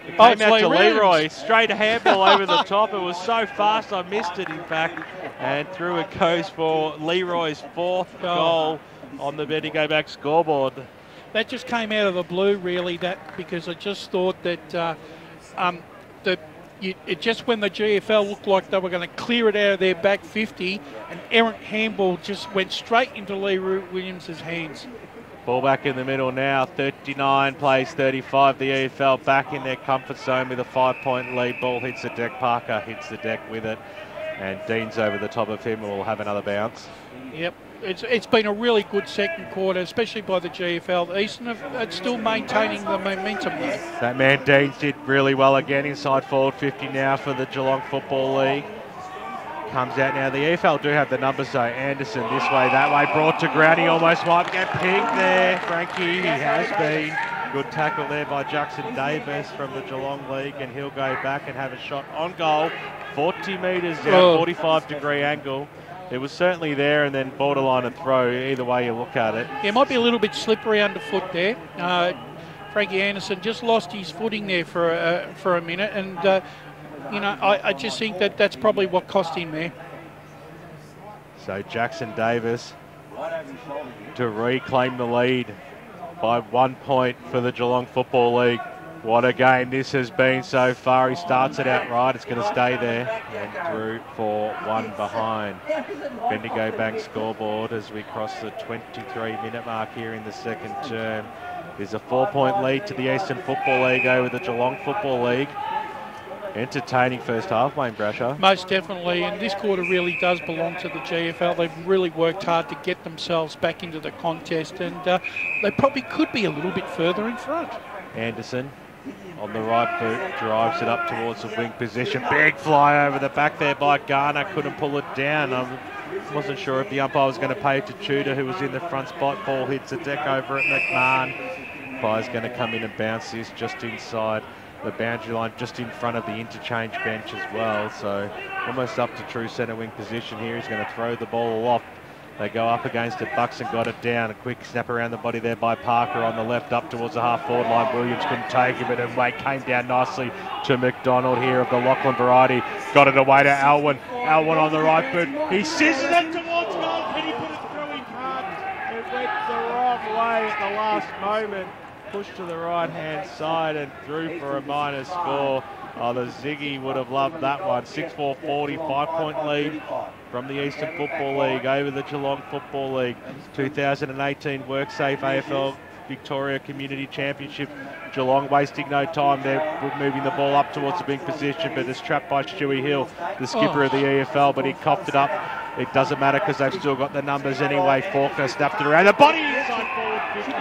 It came out to Leroy, straight a handball over the top. It was so fast I missed it, in fact. And through it goes for Leroy's 4th goal on the Bendigo back scoreboard. That just came out of the blue, really, because I just thought that it just when the GFL looked like they were going to clear it out of their back 50, an errant handball just went straight into Leroy Williams' hands. Ball back in the middle now, 39 plays 35. The EFL back in their comfort zone with a 5-point lead. Ball hits the deck. Parker hits the deck with it. And Dean's over the top of him and will have another bounce. Yep, it's been a really good second quarter, especially by the GFL. Eastern are still maintaining the momentum though. That man Deans did really well again. Inside forward 50 now for the Geelong Football League. Comes out now. The EFL do have the numbers though. Anderson this way, that way, brought to ground. He almost might get pinked there. Frankie, he has been. Good tackle there by Jackson Davis from the Geelong League, and he'll go back and have a shot on goal. 40 metres down, 45-degree angle. It was certainly there and then borderline a throw, either way you look at it. Yeah, it might be a little bit slippery underfoot there. Frankie Anderson just lost his footing there for a minute, and you know, I just think that's probably what cost him there. So Jackson Davis to reclaim the lead by 1 point for the Geelong Football League. What a game this has been so far. He starts it out right. It's going to stay there and through for one behind. Bendigo Bank scoreboard as we cross the 23-minute mark here in the second term. There's a 4-point lead to the Eastern Football League over the Geelong Football League. Entertaining first half, Wayne Brasher. Most definitely, and this quarter really does belong to the GFL. They've really worked hard to get themselves back into the contest, and they probably could be a little bit further in front. Anderson on the right boot, drives it up towards the wing position. Big fly over the back there by Garner, couldn't pull it down. I wasn't sure if the umpire was going to pay it to Tudor, who was in the front spot. Ball hits the deck over at McMahon. Umpire's going to come in and bounce this just inside the boundary line, just in front of the interchange bench as well. So almost up to true centre wing position here. He's going to throw the ball off. They go up against it. Buxton got it down. A quick snap around the body there by Parker on the left, up towards the half-forward line. Williams couldn't take it, but it came down nicely to McDonald here of the Lachlan variety. Got it away to Alwyn. Alwyn on the right boot. He scissors it towards goal. Can he put it through? He can't. It went the wrong way at the last moment. Pushed to the right-hand side and through for a minor score. Oh, the Ziggy would have loved that one. 6-4, 40, 5-point lead from the Eastern Football League over the Geelong Football League. 2018 WorkSafe AFL Victoria Community Championship. Geelong wasting no time. They're moving the ball up towards the big position, but it's trapped by Stewie Hill, the skipper of the EFL, but he coughed it up. It doesn't matter because they've still got the numbers anyway. Faulkner snapped it around the body inside forward 50.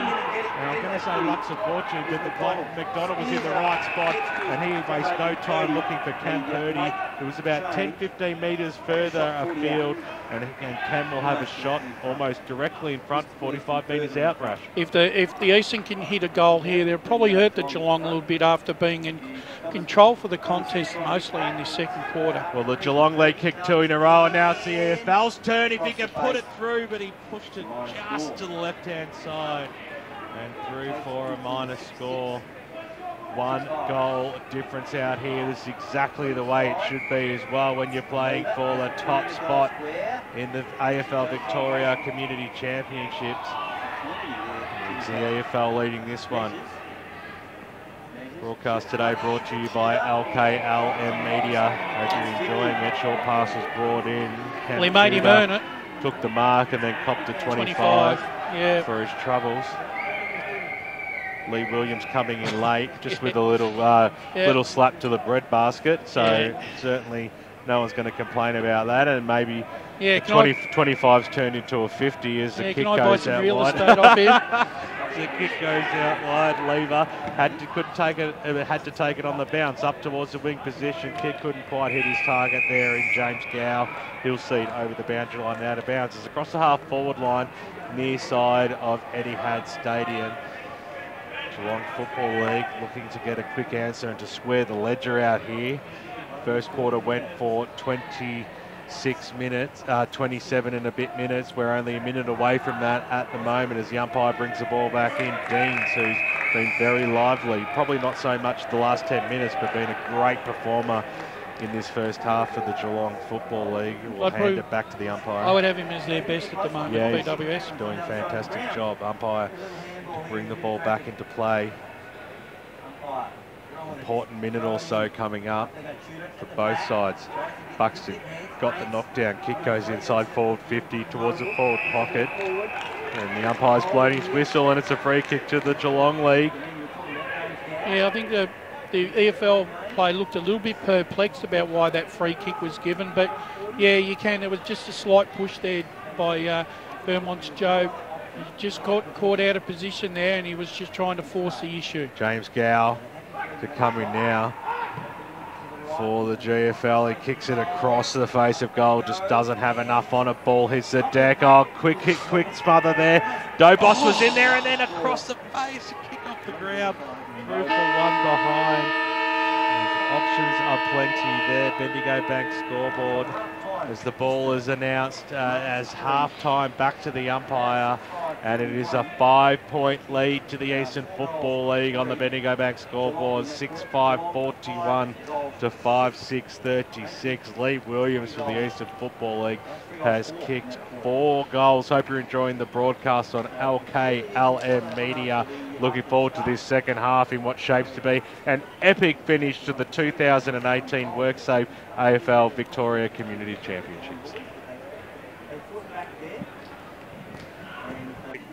And I'm going to say Lux of Fortune, but the McDonald was in the right spot and he wasted no time looking for Cam Purdy. It was about 10-15 metres further afield, and Cam will have a shot almost directly in front, 45 metres out, Rush. If the Eastern can hit a goal here, they'll probably hurt the Geelong a little bit after being in control for the contest mostly in this second quarter. Well, the Geelong lead kicked 2 in a row, and now it's the EFL's turn if he can put it through, but he pushed it just to the left-hand side and through for a minor score. 1 goal difference out here. This is exactly the way it should be as well when you're playing for the top spot in the AFL Victoria Community Championships. It's the AFL leading this one. Broadcast today brought to you by LKLM Media. Hope you're enjoying it. Short pass was brought in. Well, he made him earn it. Took the mark and then copped to 25 yeah, for his troubles. Lee Williams coming in late, just with a little little slap to the bread basket. So certainly no one's going to complain about that. And maybe 25's turned into a 50 as the kick goes out wide. The kick goes out wide. Lever had to take it on the bounce up towards the wing position. Kick couldn't quite hit his target there in James Gow. He'll see it over the boundary line, out of bounds. It's across the half forward line, near side of Etihad Stadium. Geelong Football League looking to get a quick answer and to square the ledger out here. First quarter went for 26 minutes, 27 and a bit minutes. We're only a minute away from that at the moment as the umpire brings the ball back in. Deans, who's been very lively, probably not so much the last 10 minutes, but been a great performer in this first half of the Geelong Football League. We'll hand it back to the umpire. I would have him as their best at the moment, BWS. He's doing a fantastic job. Umpire to bring the ball back into play. Important minute or so coming up for both sides. Buxton got the knockdown. Kick goes inside forward 50 towards the forward pocket. And the umpire's blowing his whistle and it's a free kick to the Geelong League. Yeah, I think the EFL play looked a little bit perplexed about why that free kick was given. But yeah, you can. There was just a slight push there by Vermont's Joe. He just caught out of position there and he was just trying to force the issue. James Gow to come in now for the GFL. He kicks it across the face of goal, just doesn't have enough on it. Ball hits the deck. Oh, quick hit, quick smother there. Dobos was in there and then across the face, a kick off the ground. Through for one behind. Options are plenty there. Bendigo Bank scoreboard as the ball is announced as half-time back to the umpire, and it is a 5-point lead to the Eastern Football League on the Bendigo Bank scoreboard, 6-5-41 to 5-6-36. Lee Williams for the Eastern Football League has kicked 4 goals. Hope you're enjoying the broadcast on LKLM Media. Looking forward to this second half in what shapes to be an epic finish to the 2018 WorkSafe AFL Victoria Community Championships.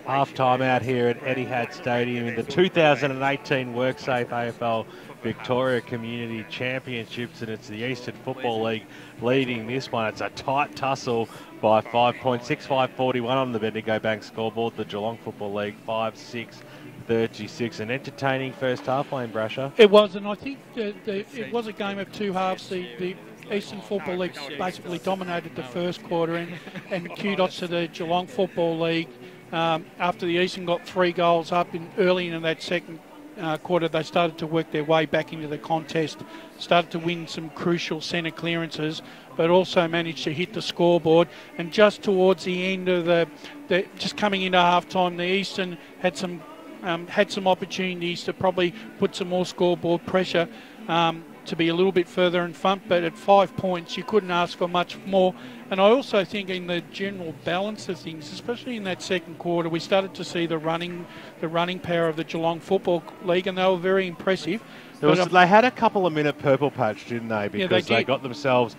Half time out here at Etihad Stadium in the 2018 WorkSafe AFL Victoria Community Championships, and it's the Eastern Football League leading this one. It's a tight tussle by 5 points, 6-5-41 on the Bendigo Bank scoreboard. The Geelong Football League 5-6-36. An entertaining first half, Wayne Brasher. It was, and I think it was a game of two halves. The Eastern Football League basically dominated the first quarter, and kudos to the Geelong Football League. After the Eastern got 3 goals up early in that second quarter, they started to work their way back into the contest, started to win some crucial centre clearances, but also managed to hit the scoreboard. And just towards the end of just coming into half-time, the Eastern had some opportunities to probably put some more scoreboard pressure to be a little bit further in front, but at 5 points you couldn't ask for much more. And I also think in the general balance of things, especially in that second quarter, we started to see the running power of the Geelong Football League, and they were very impressive. They had a couple of minute purple patch, didn't they? Because they got themselves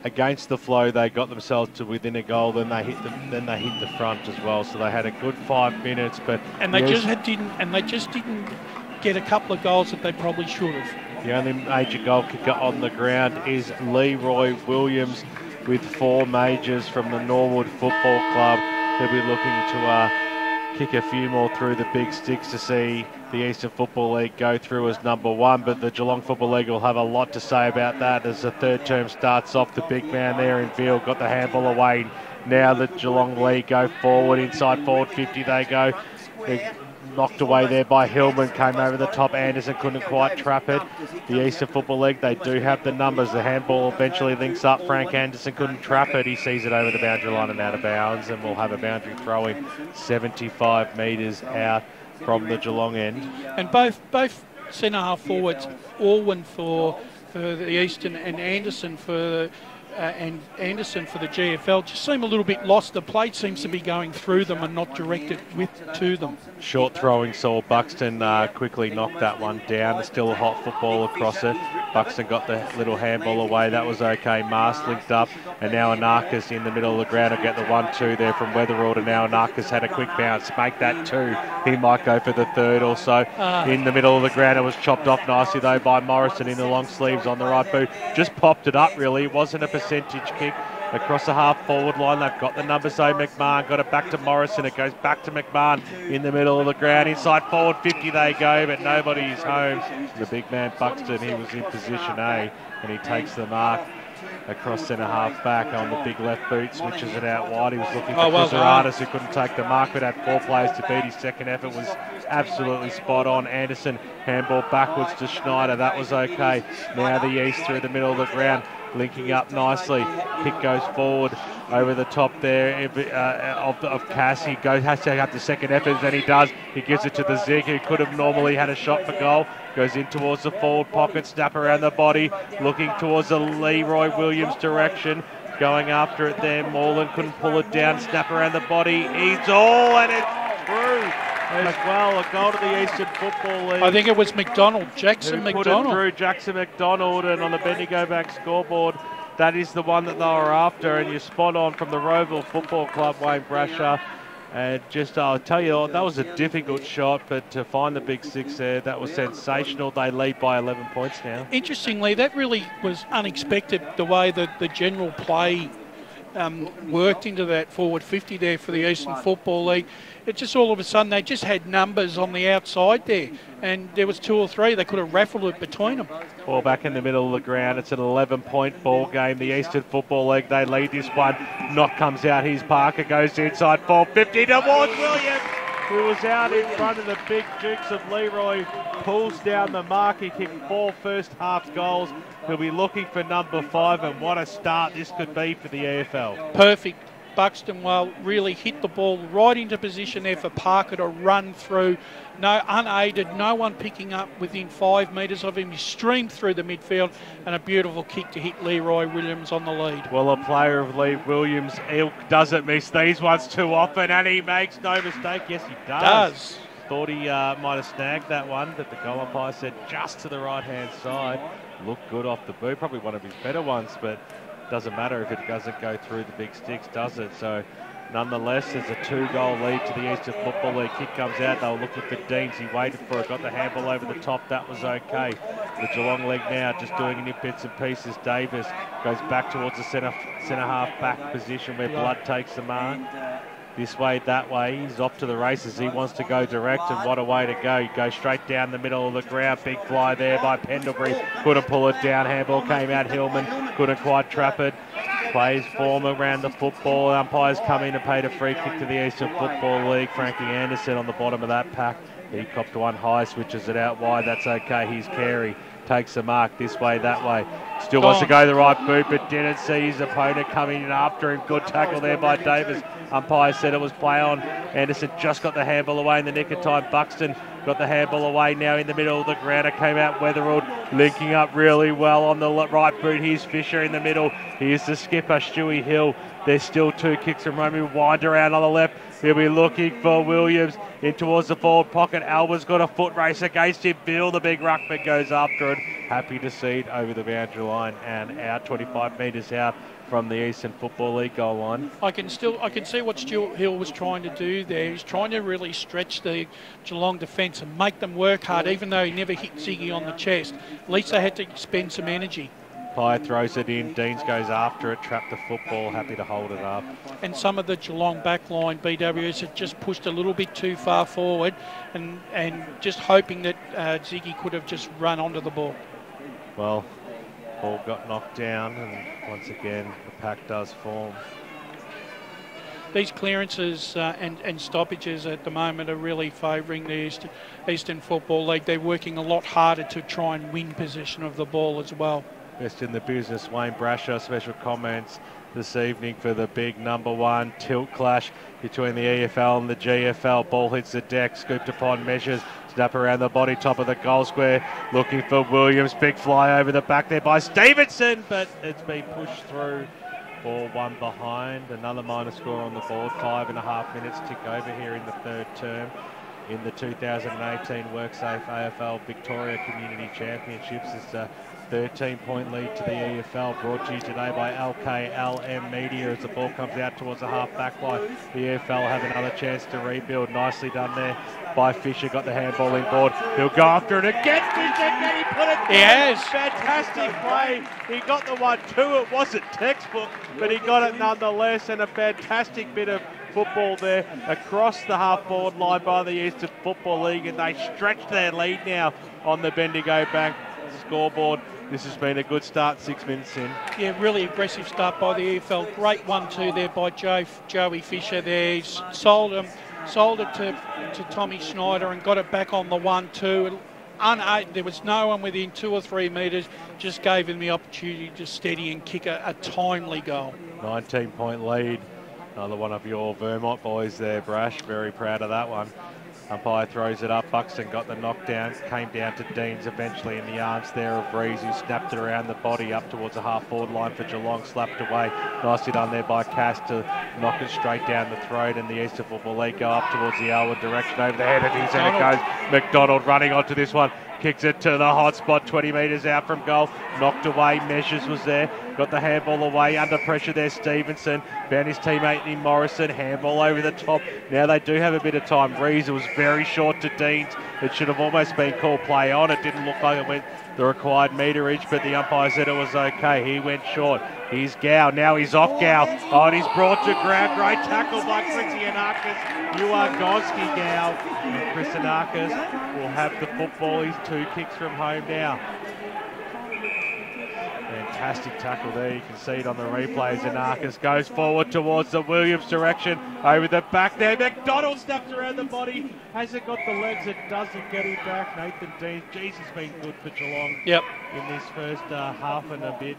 against the flow. They got themselves to within a goal. Then they hit the front as well. So they had a good 5 minutes, but they just didn't get a couple of goals that they probably should have. The only major goal kicker on the ground is Leroy Williams with 4 majors from the Norwood Football Club. He'll be looking to kick a few more through the big sticks to see the Eastern Football League go through as number 1, but the Geelong Football League will have a lot to say about that as the third term starts off. The big man there in field got the handball away. Now the Geelong League go forward, inside forward 50 they go. They're knocked away there by Hillman, came over the top. Anderson couldn't quite trap it. The Eastern Football League, they do have the numbers. The handball eventually links up. Frank Anderson couldn't trap it. He sees it over the boundary line and out of bounds, and we'll have a boundary throw in 75 metres out from the Geelong end. And both centre half forwards, Orwin for the Eastern and Anderson for the GFL, just seem a little bit lost. The plate seems to be going through them and not directed to them. Short throwing saw Buxton quickly knock that one down. There's still a hot football across it. Buxton got the little handball away. That was okay. Mars linked up, and now Anarkas in the middle of the ground will get the 1-2 there from Weatherald, and now Anarkas had a quick bounce. Make that 2. He might go for the 3rd also. In the middle of the ground, it was chopped off nicely though by Morrison in the long sleeves on the right boot. Just popped it up really. It wasn't a percentage kick. Across the half-forward line, they've got the numbers though. McMahon got it back to Morrison. It goes back to McMahon in the middle of the ground. Inside forward 50 they go, but nobody's home. The big man Buxton, he was in position A, and he takes the mark across centre half back on the big left boot, switches it out wide. He was looking for Kusaratis, who couldn't take the mark, but had 4 players to beat. His second effort was absolutely spot on. Anderson, handball backwards to Schneider. That was okay. Now the East through the middle of the ground, linking up nicely. Kick goes forward over the top there of Cass. He has to have the second effort, and he does. He gives it to the Zig, who could have normally had a shot for goal. Goes in towards the forward pocket, snap around the body, looking towards the Leroy Williams direction. Going after it there. Moreland couldn't pull it down. Snap around the body. He's all, and it's through as well. A goal to the Eastern Football League. I think it was McDonald, Jackson McDonald. Put it through Jackson McDonald, and on the Bendigo Bank scoreboard, that is the one that they were after, and you're spot on from the Rowville Football Club, Wayne Brasher. And just, I'll tell you, that was a difficult shot, but to find the big 6 there, that was sensational. They lead by 11 points now. Interestingly, that really was unexpected, the way that the general play worked into that forward 50 there for the Eastern Football League. It just all of a sudden, they just had numbers on the outside there, and there was 2 or 3. They could have raffled it between them. Ball back in the middle of the ground. It's an 11-point ball game. The Eastern Football League, they lead this one. Knock comes out. Here's Parker, goes inside 450 towards Williams, who was out in front of the big Dukes of Leroy. Pulls down the mark. He kicked 4 first half goals. He'll be looking for number 5, and what a start this could be for the AFL. Perfect. Buxton really hit the ball right into position there for Parker to run through. No, unaided, no one picking up within 5 metres of him. He streamed through the midfield, and a beautiful kick to hit Leroy Williams on the lead. Well, a player of Lee Williams' ilk doesn't miss these ones too often, and he makes no mistake. Yes, he does. Thought he might have snagged that one, but the goal umpire said just to the right-hand side. Looked good off the boot, probably one of his better ones, but doesn't matter if it doesn't go through the big sticks, does it? So nonetheless, there's a 2-goal lead to the Eastern Football League. Kick comes out. They were looking for Deans. He waited for it, got the handball over the top. That was okay. The Geelong leg now just doing it in bits and pieces. Davis goes back towards the centre half back position where Blood takes the mark. This way, that way, he's off to the races. He wants to go direct, and what a way to go. He goes straight down the middle of the ground. Big fly there by Pendlebury. Couldn't pull it down. Handball came out. Hillman couldn't quite trap it. Plays form around the football. Umpires come in and paid a free kick to the Eastern Football League. Frankie Anderson on the bottom of that pack. He copped one high, switches it out wide. That's okay. Here's Carey. Takes the mark this way, that way. Still wants to go the right boot, but didn't see his opponent coming in after him. Good tackle there by Davis. Umpire said it was play on. Anderson just got the handball away in the nick of time. Buxton got the handball away now in the middle of the ground. It came out Weatherald, linking up really well on the right boot. Here's Fisher in the middle. Here's the skipper, Stewie Hill. There's still 2 kicks from Romy. Wind around on the left. He'll be looking for Williams in towards the forward pocket. Alba's got a foot race against him. Bill, the big ruckman, goes after it. Happy to see it over the boundary line and out 25 metres out from the Eastern Football League goal line. I can see what Stuart Hill was trying to do there. He's trying to really stretch the Geelong defence and make them work hard, even though he never hit Ziggy on the chest. At least they had to expend some energy. Pye throws it in. Deans goes after it, trapped the football, happy to hold it up. And some of the Geelong backline BWS had just pushed a little bit too far forward and just hoping that Ziggy could have just run onto the ball. Well, ball got knocked down, and once again, the pack does form. These clearances and stoppages at the moment are really favouring the Eastern Football League. They're working a lot harder to try and win possession of the ball as well. Best in the business, Wayne Brasher, special comments this evening for the big #1 tilt clash between the EFL and the GFL. Ball hits the deck, scooped upon measures, snap around the body, top of the goal square, looking for Williams. Big fly over the back there by Stevenson, but it's been pushed through for 1 behind. Another minor score on the board, 5.5 minutes tick over here in the 3rd term in the 2018 WorkSafe AFL Victoria Community Championships. It's 13-point lead to the EFL, brought to you today by LKLM Media as the ball comes out towards the half-back line. The EFL have another chance to rebuild. Nicely done there by Fisher, got the handball inboard. He'll go after it again. Fisher, can he put it through? He has. Fantastic play. He got the 1-2. It wasn't textbook, but he got it nonetheless, and a fantastic bit of football there across the half-forward line by the Eastern Football League, and they stretch their lead now on the Bendigo Bank scoreboard. This has been a good start, 6 minutes in. Yeah, really aggressive start by the EFL. Great 1-2 there by Joey Fisher there. He's sold it to Tommy Schneider and got it back on the 1-2. There was no one within 2 or 3 metres, just gave him the opportunity to steady and kick a timely goal. 19-point lead. Another one of your Vermont boys there, Brash. Very proud of that one. Umpire throws it up. Buxton got the knockdown. Came down to Deans eventually in the arms there of Rees, who snapped it around the body up towards the half-forward line for Geelong. Slapped away. Nicely done there by Cass to knock it straight down the throat. And the Eastern Football League go up towards the Elwood direction over the head of his. And it goes McDonald running onto this one. Kicks it to the hot spot, 20 metres out from goal. Knocked away. Measures was there. Got the handball away. Under pressure there, Stevenson. Found his teammate in Morrison. Handball over the top. Now they do have a bit of time. Rees was very short to Deans. It should have almost been called play on. It didn't look like it went the required meterage, but the umpire said it was okay. He went short. Here's Gow. Now he's off Gow. Oh, and he's brought to ground. Great tackle by Chrissy Anarchis. You are Gonski, Gow. And Chris Anarchis will have the football. He's 2 kicks from home now. Fantastic tackle there. You can see it on the replays. Anarchis goes forward towards the Williams direction. Over the back there. McDonald snaps around the body. Hasn't got the legs. It doesn't get him back. Nathan Dean. Jeez, has been good for Geelong. Yep. In this first half and a bit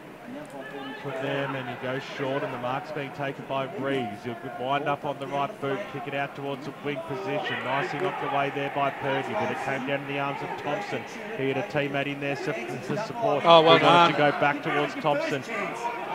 for them, and he goes short, and the mark's being taken by Reeves. He'll wind up on the right boot, kick it out towards the wing position. Nicely knocked away there by Purdy, but it came down in the arms of Thompson. He had a teammate in there to support. Oh, well he wanted to go back towards Thompson.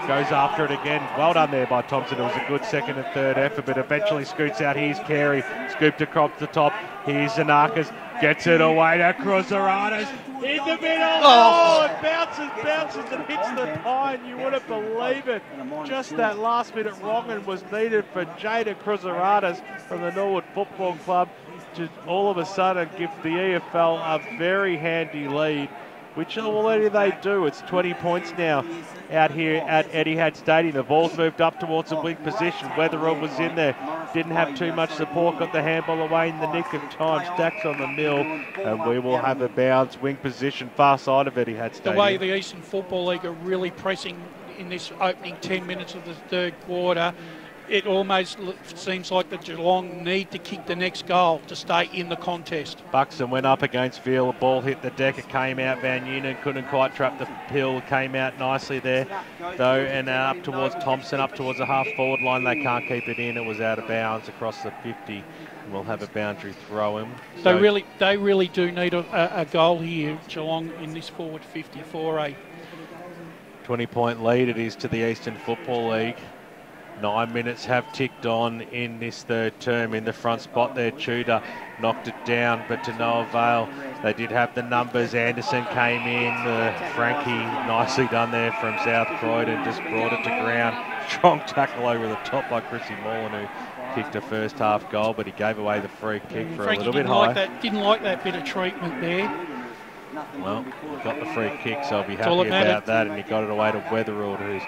Goes after it again. Well done there by Thompson. It was a good second and third effort, but eventually scoots out. Here's Carey. Scooped across the top. Here's Zanakis. Gets it away to Cruzaradas. In the middle. Oh, it bounces and hits the pine. You wouldn't believe it. Just that last minute wronging was needed for Jada Cruzaradas from the Norwood Football Club to all of a sudden give the EFL a very handy lead, which already they do. It's 20 points now out here at Etihad Stadium. The ball's moved up towards the wing position. Weatherall was in there. Didn't have too much support. Got the handball away in the nick of time. Stacks on the mill. And we will have a bounce wing position far side of Etihad Stadium. The way the Eastern Football League are really pressing in this opening 10 minutes of the third quarter, it almost seems like the Geelong need to kick the next goal to stay in the contest. Buxton went up against Veal. The ball hit the deck. It came out. Van Unen couldn't quite trap the pill. Came out nicely there, though, and up towards Thompson, up towards the half-forward line. They can't keep it in. It was out of bounds across the 50. And we'll have a boundary throw him. So they really do need a goal here, Geelong, in this forward 50 for a 20-point lead it is to the Eastern Football League. 9 minutes have ticked on in this third term. In the front spot there, Tudor knocked it down, but to no avail. They did have the numbers. Anderson came in. Frankie, nicely done there from South Croydon, just brought it to ground. Strong tackle over the top by Chrissy Morland, who kicked a first half goal, but he gave away the free kick for Frankie a little bit high. high. Didn't like that bit of treatment there. Well, he got the free kick, so I'll be happy about that, and he got it away to Weatherall, who's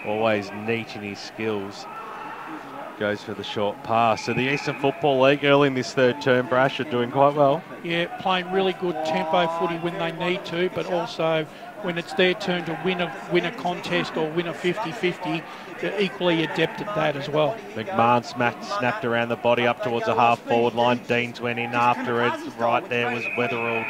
always neat in his skills. Goes for the short pass. So the Eastern Football League early in this third term, Brash, are doing quite well. Yeah, playing really good tempo footy when they need to, but also when it's their turn to win a contest or win a 50-50, they're equally adept at that as well. McMahon snapped around the body up towards the half-forward line. Deans went in after it. Right there was Weatherall,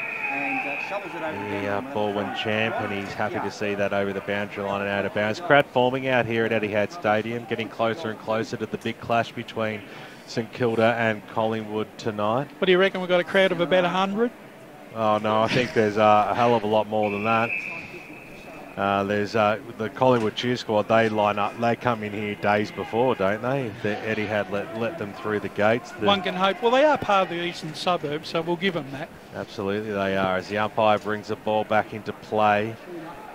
the Baldwin champ, and he's happy to see that over the boundary line and out of bounds. Crowd forming out here at Etihad Stadium, getting closer and closer to the big clash between St Kilda and Collingwood tonight. What do you reckon? We've got a crowd of about 100? Oh no, I think there's a hell of a lot more than that. There's the Collingwood cheer squad. They line up. They come in here days before, don't they? Etihad let them through the gates. One can hope. Well, they are part of the eastern suburbs, so we'll give them that. Absolutely, they are. As the umpire brings the ball back into play,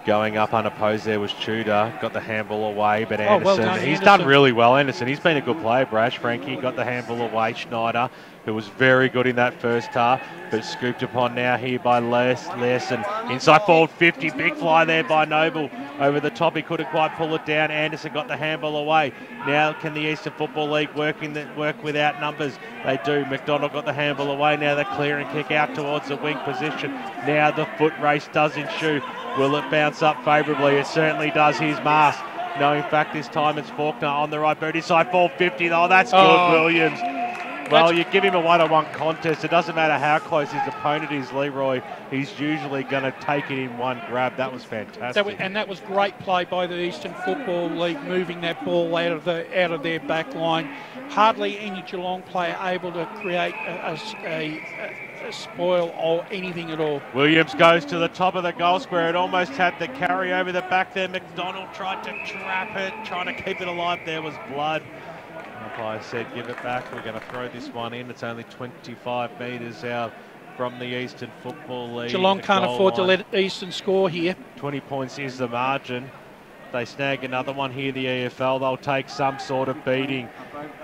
Going up unopposed there was Tudor, got the handball away, but Anderson, well done, he's Anderson. done really well, Anderson. He's been a good player, Brash. Frankie got the handball away. Schneider, who was very good in that first half, but scooped upon now here by Larson. Inside forward 50, big fly there by Noble. Over the top, he couldn't quite pull it down. Anderson got the handball away. Now can the Eastern Football League work without numbers? They do. McDonald got the handball away. Now the clear and kick out towards the wing position. Now the foot race does ensue. Will it bounce up favourably? It certainly does. Here's Mars. No, in fact, this time it's Faulkner on the right boot. Inside 450. Oh, that's good, Williams. Well, you give him a one-on-one contest. It doesn't matter how close his opponent is, Leroy. He's usually going to take it in one grab. That was fantastic. That was great play by the Eastern Football League, moving that ball out of their back line. Hardly any Geelong player able to create a spoil or anything at all. Williams goes to the top of the goal square. It almost had the carry over the back there. McDonald tried to trap it, trying to keep it alive. There was blood. Umpire said, give it back. We're going to throw this one in. It's only 25 metres out from the Eastern Football League. Geelong can't afford to let Eastern score here. 20 points is the margin. They snag another one here, the EFL. They'll take some sort of beating.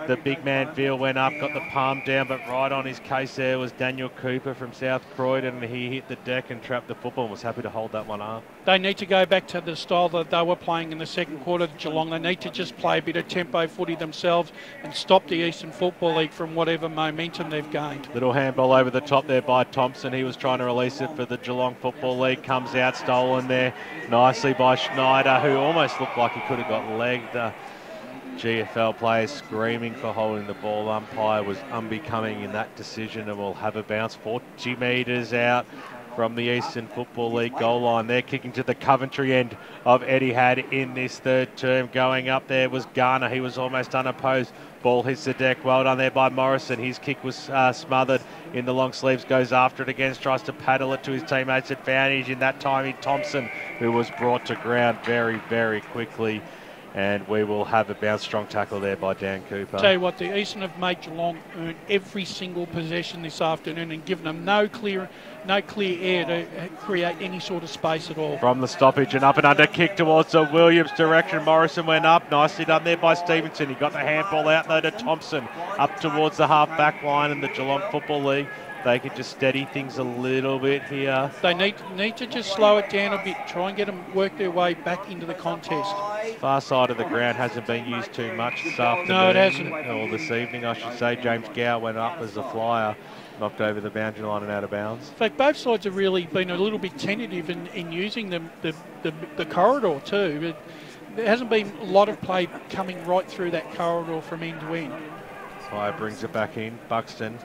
The big man Veal went up, got the palm down, but right on his case there was Daniel Cooper from South Croydon, and he hit the deck and trapped the football and was happy to hold that one up. They need to go back to the style that they were playing in the second quarter of Geelong. They need to just play a bit of tempo footy themselves and stop the Eastern Football League from whatever momentum they've gained. Little handball over the top there by Thompson. He was trying to release it for the Geelong Football League. Comes out, stolen there nicely by Schneider, who almost looked like he could have got legged. GFL players screaming for holding the ball. Umpire was unbecoming in that decision and will have a bounce 40 metres out from the Eastern Football League goal line. They're kicking to the Coventry end of Etihad in this third term. Going up there was Garner. He was almost unopposed. Ball hits the deck. Well done there by Morrison. His kick was smothered in the long sleeves. Goes after it again. Tries to paddle it to his teammates' advantage. In that time, Thompson, who was brought to ground very, very quickly. And we will have a bounce strong tackle there by Dan Cooper. Tell you what, the Eastern have made Geelong earn every single possession this afternoon and given them no clear air to create any sort of space at all. From the stoppage, and up and under kick towards the Williams direction. Morrison went up. Nicely done there by Stevenson. He got the handball out though to Thompson. Up towards the half back line in the Geelong Football League. They could just steady things a little bit here. They need to just slow it down a bit. Try and get them work their way back into the contest. Far side of the ground hasn't been used too much this afternoon. No, it hasn't. Or this evening, I should say. James Gow went up as a flyer, knocked over the boundary line and out of bounds. In fact, both sides have really been a little bit tentative in using the corridor too. There hasn't been a lot of play coming right through that corridor from end to end. Fire brings it back in. Buxton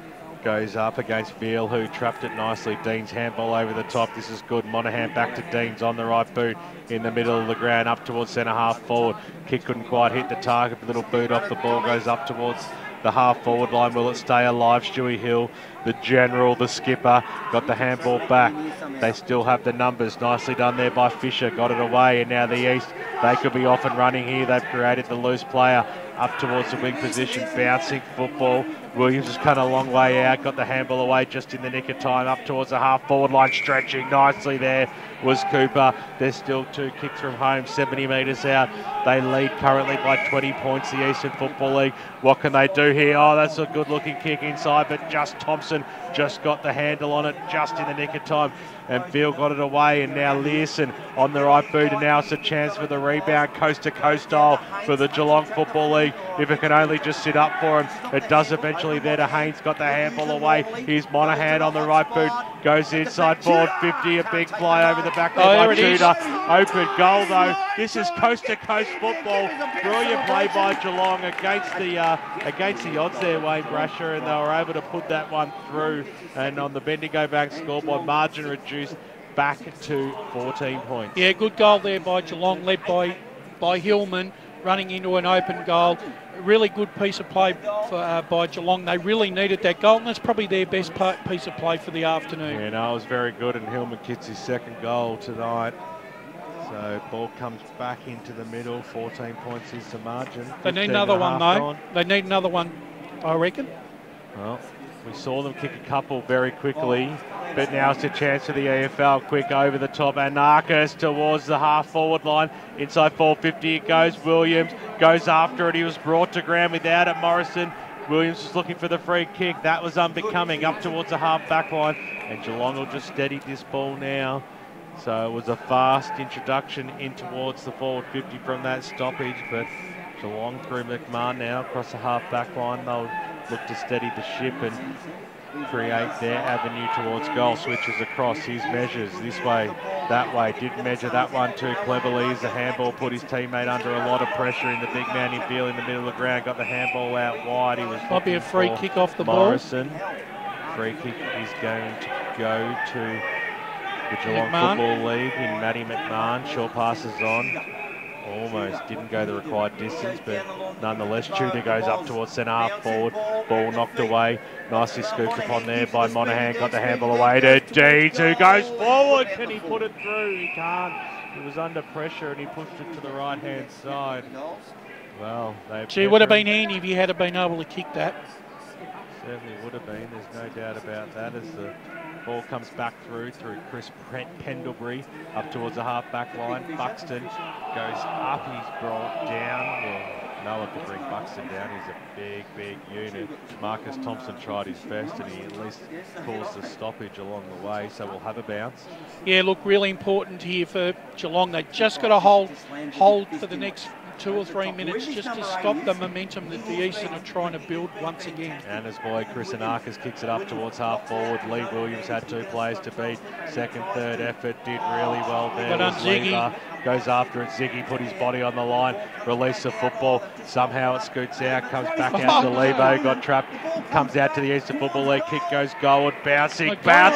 goes up against Veal, who trapped it nicely. Dean's handball over the top. This is good. Monaghan back to Deans on the right boot in the middle of the ground, up towards centre half forward. Kick couldn't quite hit the target. Little boot off the ball goes up towards the half forward line. Will it stay alive? Stewie Hill, the general, the skipper, got the handball back. They still have the numbers. Nicely done there by Fisher. Got it away, and now the East, they could be off and running here. They've created the loose player up towards the wing position. Bouncing football. Williams has cut a long way out. Got the handball away just in the nick of time. Up towards the half forward line. Stretching nicely there was Cooper. There's still two kicks from home, 70 metres out. They lead currently by 20 points, the Eastern Football League. What can they do here? Oh, that's a good looking kick inside, but just Thompson just got the handle on it just in the nick of time. And Veal got it away, and now Learson on the right boot, and now it's a chance for the rebound, coast to coast style for the Geelong Football League. If it can only just sit up for him, it does eventually there to Haynes, got the handball away. Here's Monaghan on the right boot, goes inside forward 50, a big fly over the back there by Tudor. Open goal though. This is coast to coast football. Brilliant play by Geelong against the odds there, Wayne Brasher, and they were able to put that one through. And on the Bendigo Bank scoreboard, margin reduced back to 14 points. Yeah, good goal there by Geelong, led by Hillman, running into an open goal. A really good piece of play by Geelong. They really needed that goal, and that's probably their best piece of play for the afternoon. Yeah, no, it was very good, and Hillman gets his second goal tonight. So ball comes back into the middle. 14 points is the margin. They need another one, though. They need another one, I reckon. Well, We saw them kick a couple very quickly, but now it's a chance for the EFL. Quick over the top, Anarchis towards the half-forward line. Inside 450 it goes. Williams goes after it. He was brought to ground without it. Morrison. Williams was looking for the free kick. That was unbecoming. Up towards the half-back line. And Geelong will just steady this ball now. So it was a fast introduction in towards the forward 50 from that stoppage, but Geelong through McMahon now across the half-back line. They'll look to steady the ship and create their avenue towards goal. Switches across his measures this way, that way. Didn't measure that one too cleverly as the handball put his teammate under a lot of pressure in the big man in field in the middle of the ground. Got the handball out wide. He was might be a free kick off the Morrison. Free kick is going to go to the Geelong Football League in Matty McMahon. Short passes on. Almost didn't go the required distance, but nonetheless, Tudor goes up towards centre half forward. Ball knocked away. Nicely scooped upon there by Monaghan. Got the handball away to Deeds, who goes forward. Can he put it through? He can't. He was under pressure and he pushed it to the right-hand side. Well, it would have been handy if he had been able to kick that. Certainly would have been. There's no doubt about that as the ball comes back through Chris Pendlebury up towards the half-back line. Buxton goes up. He's brought down. Well, no one could bring Buxton down. He's a big, big unit. Marcus Thompson tried his best and he at least caused a stoppage along the way, so we'll have a bounce. Yeah, look, really important here for Geelong. They just got to hold for the next 2 or 3 minutes just to stop the momentum that the Eastern are trying to build once again. Anna's boy Chris Anarchis kicks it up towards half forward. Lee Williams had 2 players to beat. Second, third effort, did really well there. But Ziggy goes after it. Ziggy put his body on the line, release the football. Somehow it scoots out, comes back out to Lebo, got trapped, comes out to the Eastern Football League. Kick goes goal, bouncing, goal by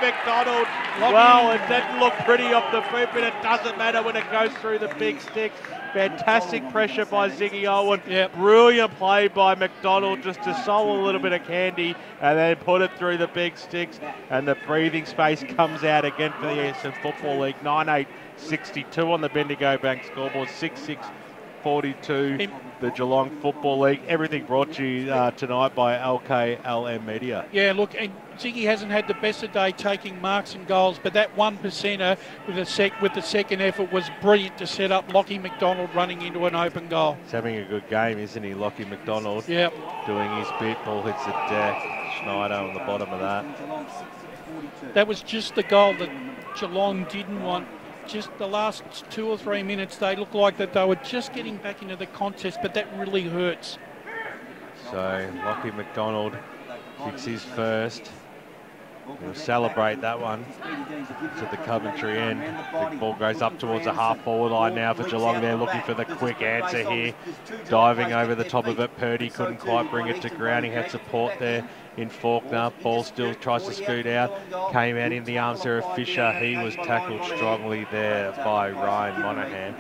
McDonald. Well, it didn't look pretty off the boot, but it doesn't matter when it goes through the big sticks. Fantastic pressure by Ziggy Owen. Yep. Brilliant play by McDonald just to sow a little bit of candy and then put it through the big sticks. And the breathing space comes out again for the Eastern Football League. 9-8-62 on the Bendigo Bank scoreboard. 6-6-42. The Geelong Football League. Everything brought to you tonight by LKLM Media. Yeah, look, and Ziggy hasn't had the best of day taking marks and goals, but that 1%er with the second effort was brilliant to set up Lockie McDonald running into an open goal. He's having a good game, isn't he, Lockie McDonald? Yep. Doing his bit. Ball hits the deck. Schneider on the bottom of that. That was just the goal that Geelong didn't want. Just the last 2 or 3 minutes, they looked like that they were just getting back into the contest, but that really hurts. So Lockie McDonald kicks his first. We'll celebrate that one. It's at the Coventry end. The ball goes up towards the half-forward line now for Geelong. They're looking for the quick answer here. Diving over the top of it. Purdy couldn't quite bring it to ground. He had support there in Faulkner. Ball still tries to scoot out. Came out in the arms there of Fisher. He was tackled strongly there by Ryan Monaghan.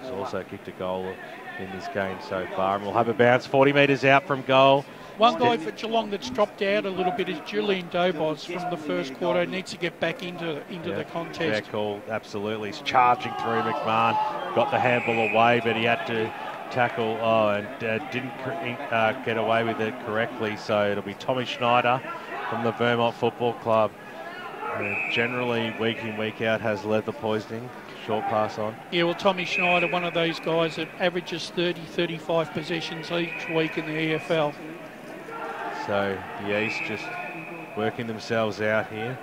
He's also kicked a goal in this game so far. And we'll have a bounce 40 metres out from goal. One guy for Geelong that's dropped out a little bit is Julian Dobos from the first quarter. Needs to get back into the contest. Yeah, cool. Absolutely. He's charging through McMahon. Got the handball away, but he had to tackle and didn't get away with it correctly. So it'll be Tommy Schneider from the Vermont Football Club. Generally, week in, week out, has leather poisoning. Short pass on. Yeah, well, Tommy Schneider, one of those guys that averages 30, 35 possessions each week in the EFL. So the East just working themselves out here.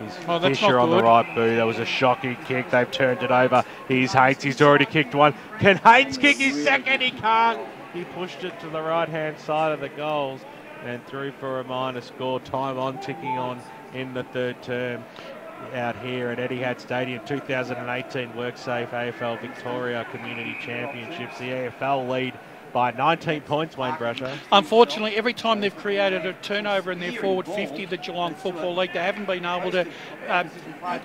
He's that's Fisher on the right boot. That was a shocking kick. They've turned it over. Here's Hates. He's already kicked one. Can Hates kick his second? He can't. He pushed it to the right-hand side of the goals and threw for a minor score. Time on, ticking on in the third term out here at Etihad Stadium. 2018 WorkSafe AFL Victoria Community Championships. The AFL lead by 19 points, Wayne Brasher. Unfortunately, every time they've created a turnover in their forward 50, the Geelong Football League, they haven't been able to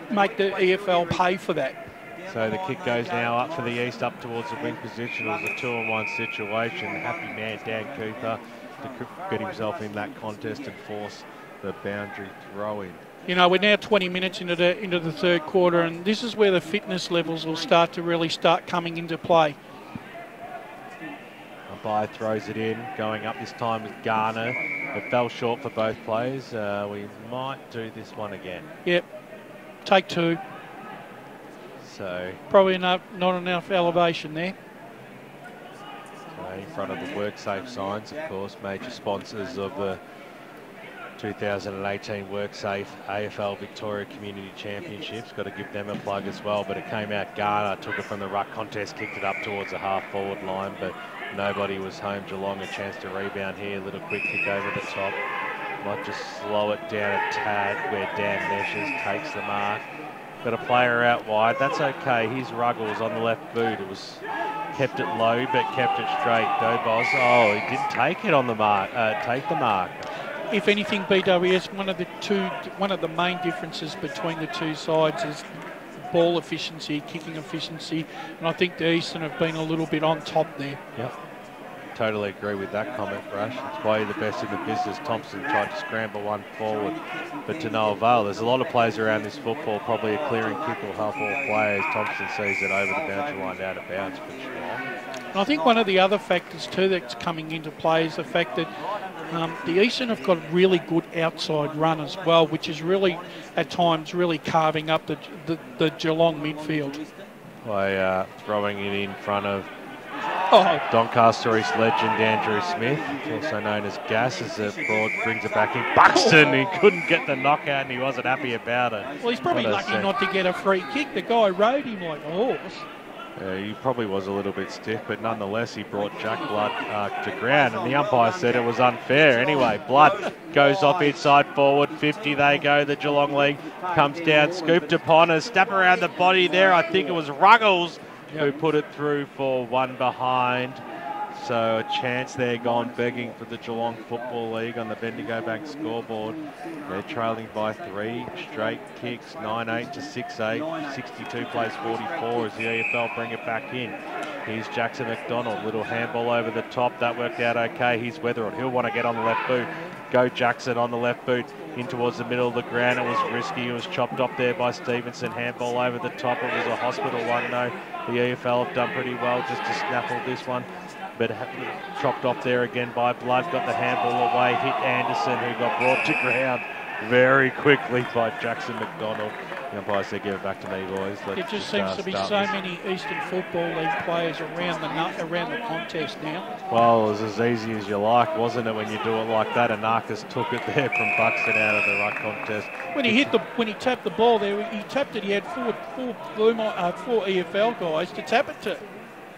make the EFL pay for that. So the kick goes now up for the East, up towards the wing position. It was a 2-on-1 situation. Happy man Dan Cooper to get himself in that contest and force the boundary throw in. You know, we're now 20 minutes into the third quarter, and this is where the fitness levels will start coming into play. Umpire throws it in, going up this time with Garner. It fell short for both players. We might do this one again. Yep. Take 2. So probably not enough elevation there. So in front of the WorkSafe signs, of course, major sponsors of the 2018 WorkSafe AFL Victoria Community Championships. Got to give them a plug as well, but it came out Garner, took it from the ruck contest, kicked it up towards the half-forward line, but nobody was home. Geelong a chance to rebound here, a little quick kick over the top. Might just slow it down a tad where Dan Meshes takes the mark. Got a player out wide, that's okay. His Ruggles on the left boot. It was kept it low, but kept it straight. Dobos, oh, he didn't take it on the mark, take the mark. If anything, BWS, one of the main differences between the two sides is ball efficiency, kicking efficiency, and I think the Eastern have been a little bit on top there. Yep, totally agree with that comment, Brash. It's why you're the best in the business. Thompson tried to scramble one forward, but to no avail. There's a lot of players around this football, probably a clearing kick or half-ball players. Thompson sees it over the boundary line, out of bounds for Geelong. And I think one of the other factors too that's coming into play is the fact that the Eastern have got really good outside run as well, which is really, at times, really carving up the Geelong midfield. By throwing it in front of Doncaster East legend Andrew Smith, also known as Gas, as the Broad brings it back in. Buxton, he couldn't get the knockout and he wasn't happy about it. Well, he's probably lucky not to get a free kick. The guy rode him like a horse. He probably was a little bit stiff, but nonetheless he brought Jack Blood to ground, and the umpire said it was unfair. Anyway, Blood goes off inside forward, 50 they go, the Geelong League comes down, scooped upon, a step around the body there. I think it was Ruggles who put it through for one behind. So a chance there gone begging for the Geelong Football League on the Bendigo Bank scoreboard. They're trailing by 3 straight kicks, 9-8 to 6-8. 62 plays 44 as the EFL bring it back in. Here's Jackson McDonald, little handball over the top. That worked out okay. Here's Weatherall. He'll want to get on the left boot. Go Jackson on the left boot in towards the middle of the ground. It was risky. It was chopped off there by Stevenson. Handball over the top. It was a hospital one though. The EFL have done pretty well just to snaffle this one. But chopped off there again by Blood, got the handball away, hit Anderson, who got brought to ground very quickly by Jackson McDonald. The umpire said, give it back to me, boys. It just seems to be so many Eastern Football League players around the contest now. Well, it was as easy as you like, wasn't it, when you do it like that? Anarchus took it there from Buxton out of the ruck contest. When he tapped the ball there, he tapped it, he had four EFL guys to tap it to.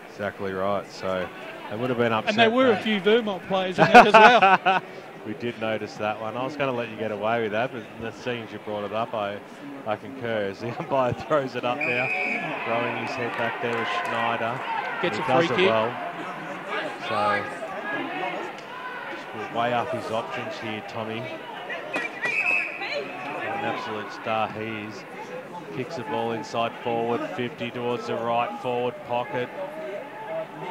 Exactly right, so they would have been upset. And there were a few Vermont players in there as well. We did notice that one. I was going to let you get away with that, but seeing as you brought it up, I concur. As the umpire throws it up now, throwing his head back there with Schneider. Gets a free kick. Well. So, just weigh up his options here, Tommy. An absolute star he is. Kicks the ball inside forward, 50 towards the right forward pocket.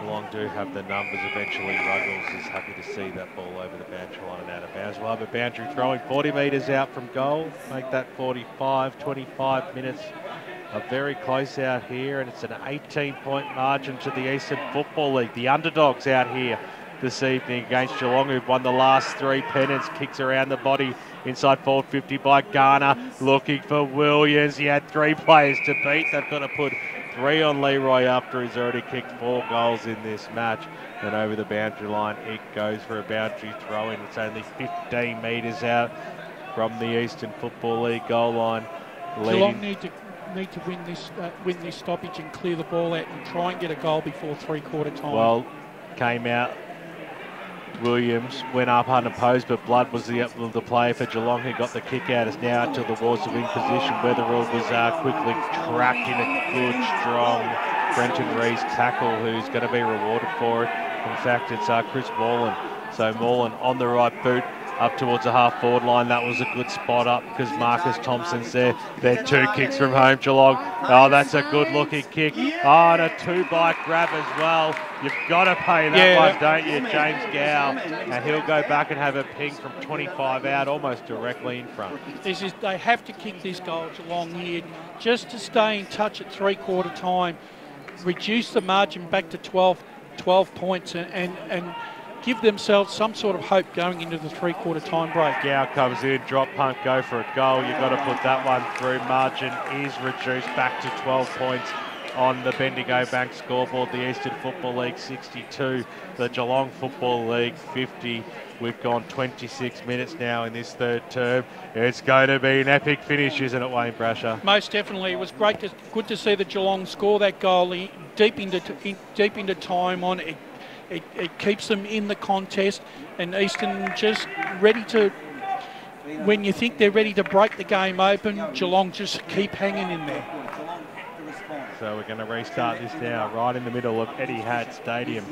Geelong do have the numbers. Eventually Ruggles is happy to see that ball over the boundary line and out of bounds. We'll have a boundary throwing 40 metres out from goal. Make that 45, 25 minutes are very close out here, and it's an 18-point margin to the Eastern Football League. The underdogs out here this evening against Geelong, who've won the last 3 pennants. Kicks around the body inside forward 50 by Garner, looking for Williams. He had 3 players to beat. They've got to put 3 on Leroy after he's already kicked 4 goals in this match. And over the boundary line, it goes for a boundary throw-in. It's only 15 metres out from the Eastern Football League goal line. Geelong need to win this stoppage and clear the ball out and try and get a goal before 3/4 time. Well, came out. Williams went up unopposed, but Blood was the player for Geelong who got the kick out. Is now out towards the wing position. Weatherall was quickly trapped in a good, strong Brenton Rees tackle, who's going to be rewarded for it. In fact, it's Chris Morland. So Morland on the right boot, up towards the half-forward line. That was a good spot up because Marcus Thompson's there. They're 2 kicks from home, Geelong. Oh, that's a good-looking kick. Oh, and a 2-bike grab as well. You've got to pay that one, don't you, James Gow? And he'll go back and have a ping from 25 out, almost directly in front. They have to kick this goal, Geelong here, just to stay in touch at 3/4 time, reduce the margin back to 12 points, and give themselves some sort of hope going into the three-quarter time break. Gow comes in, drop punt, go for a goal. You've got to put that one through. Margin is reduced back to 12 points on the Bendigo Bank scoreboard. The Eastern Football League 62, the Geelong Football League 50. We've gone 26 minutes now in this third term. It's going to be an epic finish, isn't it, Wayne Brasher? Most definitely. It was good to see the Geelong score that goal deep into time on it. It keeps them in the contest, and Eastern just ready to, when you think they're ready to break the game open, Geelong just keep hanging in there. So we're going to restart this now, right in the middle of Etihad Stadium.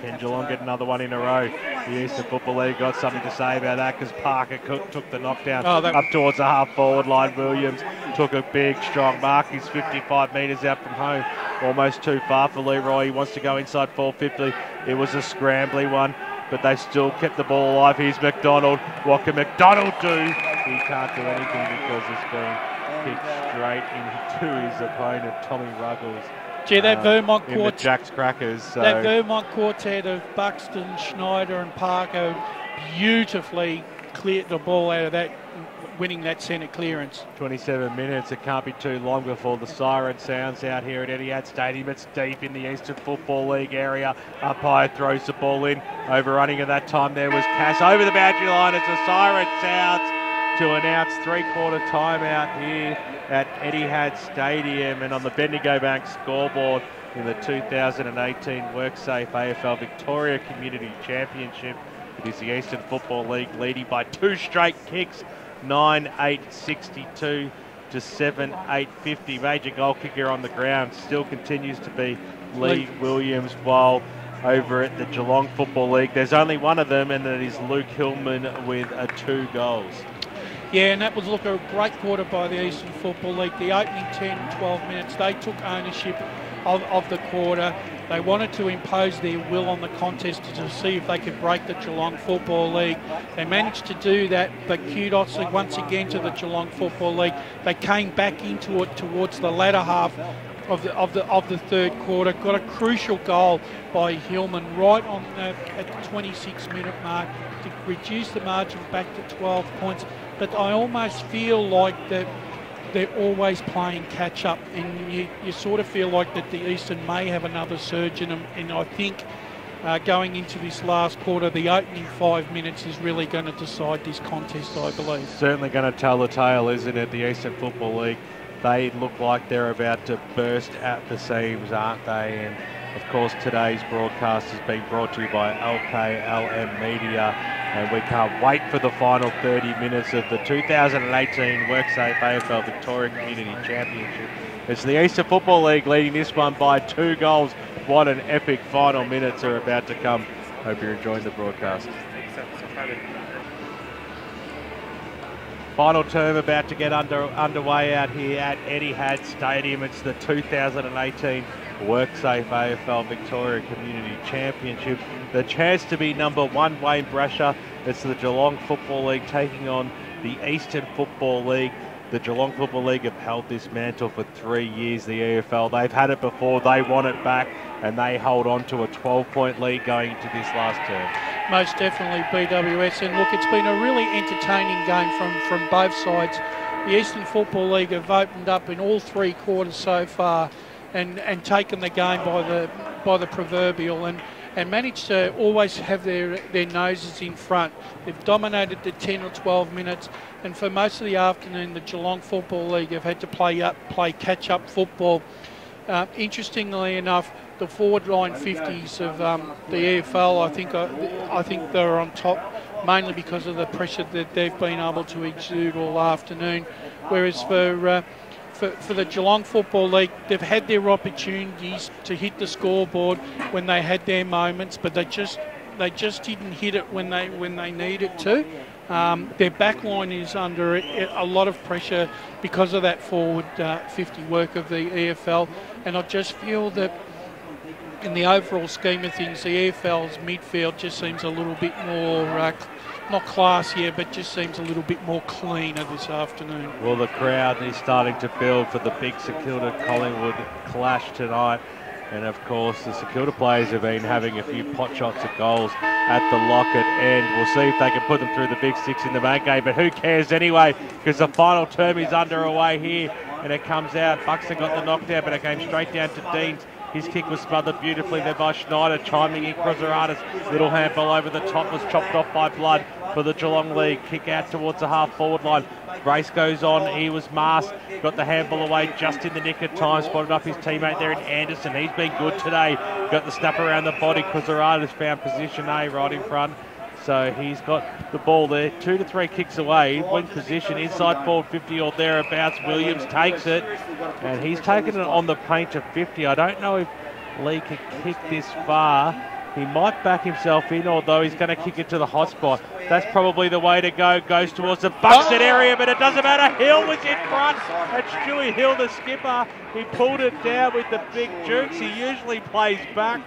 Can Geelong get another one in a row? The Eastern Football League got something to say about that, because Parker took the knockdown up towards the half-forward line. Williams took a big, strong mark. He's 55 metres out from home, almost too far for Leroy. He wants to go inside 450. It was a scrambly one, but they still kept the ball alive. Here's McDonald. What can McDonald do? He can't do anything because it's been kicked straight into his opponent, Tommy Ruggles. Gee, that Vermont quartet, Jack's Crackers. So. That Vermont quartet of Buxton, Schneider and Parker beautifully cleared the ball out of that, winning that centre clearance. 27 minutes, it can't be too long before the siren sounds out here at Etihad Stadium. It's deep in the Eastern Football League area. Umpire throws the ball in. Overrunning at that time there was Cass over the boundary line as the siren sounds to announce three-quarter timeout here at Etihad Stadium. And on the Bendigo Bank scoreboard in the 2018 WorkSafe AFL Victoria Community Championship, it is the Eastern Football League leading by 2 straight kicks, 9-8-62 to 7-8-50. Major goal kicker on the ground still continues to be Lee Williams, while over at the Geelong Football League there's only one of them, and it is Luke Hillman with 2 goals. Yeah, and that was a great quarter by the Eastern Football League. The opening 10, 12 minutes, they took ownership of the quarter. They wanted to impose their will on the contest to see if they could break the Geelong Football League. They managed to do that, but kudos once again to the Geelong Football League. They came back into it towards the latter half of the third quarter. Got a crucial goal by Hillman right on at the 26-minute mark to reduce the margin back to 12 points. But I almost feel like that they're always playing catch up, and you sort of feel like that the Eastern may have another surge in them. And I think going into this last quarter, the opening 5 minutes is really going to decide this contest, I believe. Certainly going to tell the tale, isn't it? The Eastern Football League, they look like they're about to burst at the seams, aren't they? And of course, today's broadcast has been brought to you by LKLM Media, and we can't wait for the final 30 minutes of the 2018 WorkSafe AFL Victoria Community Championship. It's the Eastern Football League leading this one by 2 goals. What an epic final minutes are about to come. Hope you're enjoying the broadcast. Final term about to get underway out here at Etihad Stadium. It's the 2018 WorkSafe AFL Victoria Community Championship. The chance to be number 1, Wayne Brasher. It's the Geelong Football League taking on the Eastern Football League. The Geelong Football League have held this mantle for 3 years, the EFL. They've had it before, they want it back, and they hold on to a 12-point lead going into this last term. Most definitely, BWS. And look, it's been a really entertaining game from both sides. The Eastern Football League have opened up in all 3 quarters so far and taken the game by the proverbial and managed to always have their noses in front. They've dominated the 10 or 12 minutes, and for most of the afternoon, the Geelong Football League have had to play catch-up football. Interestingly enough, the forward line 50s of the EFL, I think they're on top, mainly because of the pressure that they've been able to exude all afternoon. Whereas for the Geelong Football League, they've had their opportunities to hit the scoreboard when they had their moments, but they just didn't hit it when they needed to. Their back line is under a lot of pressure because of that forward 50 work of the EFL, and I just feel that in the overall scheme of things, the EFL's midfield just seems a little bit more, not classier, but just seems a little bit more cleaner this afternoon. Well, the crowd is starting to build for the big St Kilda Collingwood clash tonight. And of course, the St Kilda players have been having a few pot shots at goals at the Lockett end. We'll see if they can put them through the big six in the main game, but who cares anyway, because the final term is underway here, and it comes out. Buxton got the knockdown, but it came straight down to Deans. His kick was smothered beautifully there by Schneider, chiming in. Cruzarada's little handball over the top was chopped off by Blood for the Geelong League. Kick out towards the half-forward line. Race goes on. He was masked. Got the handball away just in the nick of time. Spotted up his teammate there in Anderson. He's been good today. Got the snap around the body. Cruzarada's found position A right in front. So he's got the ball there, 2 to 3 kicks away, win position, inside forward 50 or thereabouts. Williams takes it, and he's taken it on the paint to 50. I don't know if Lee can kick this far. He might back himself in, although he's going to kick it to the hot spot. That's probably the way to go. Goes towards the Buxton area, but it doesn't matter. Hill was in front. That's Stewie Hill, the skipper. He pulled it down with the big jukes. He usually plays back,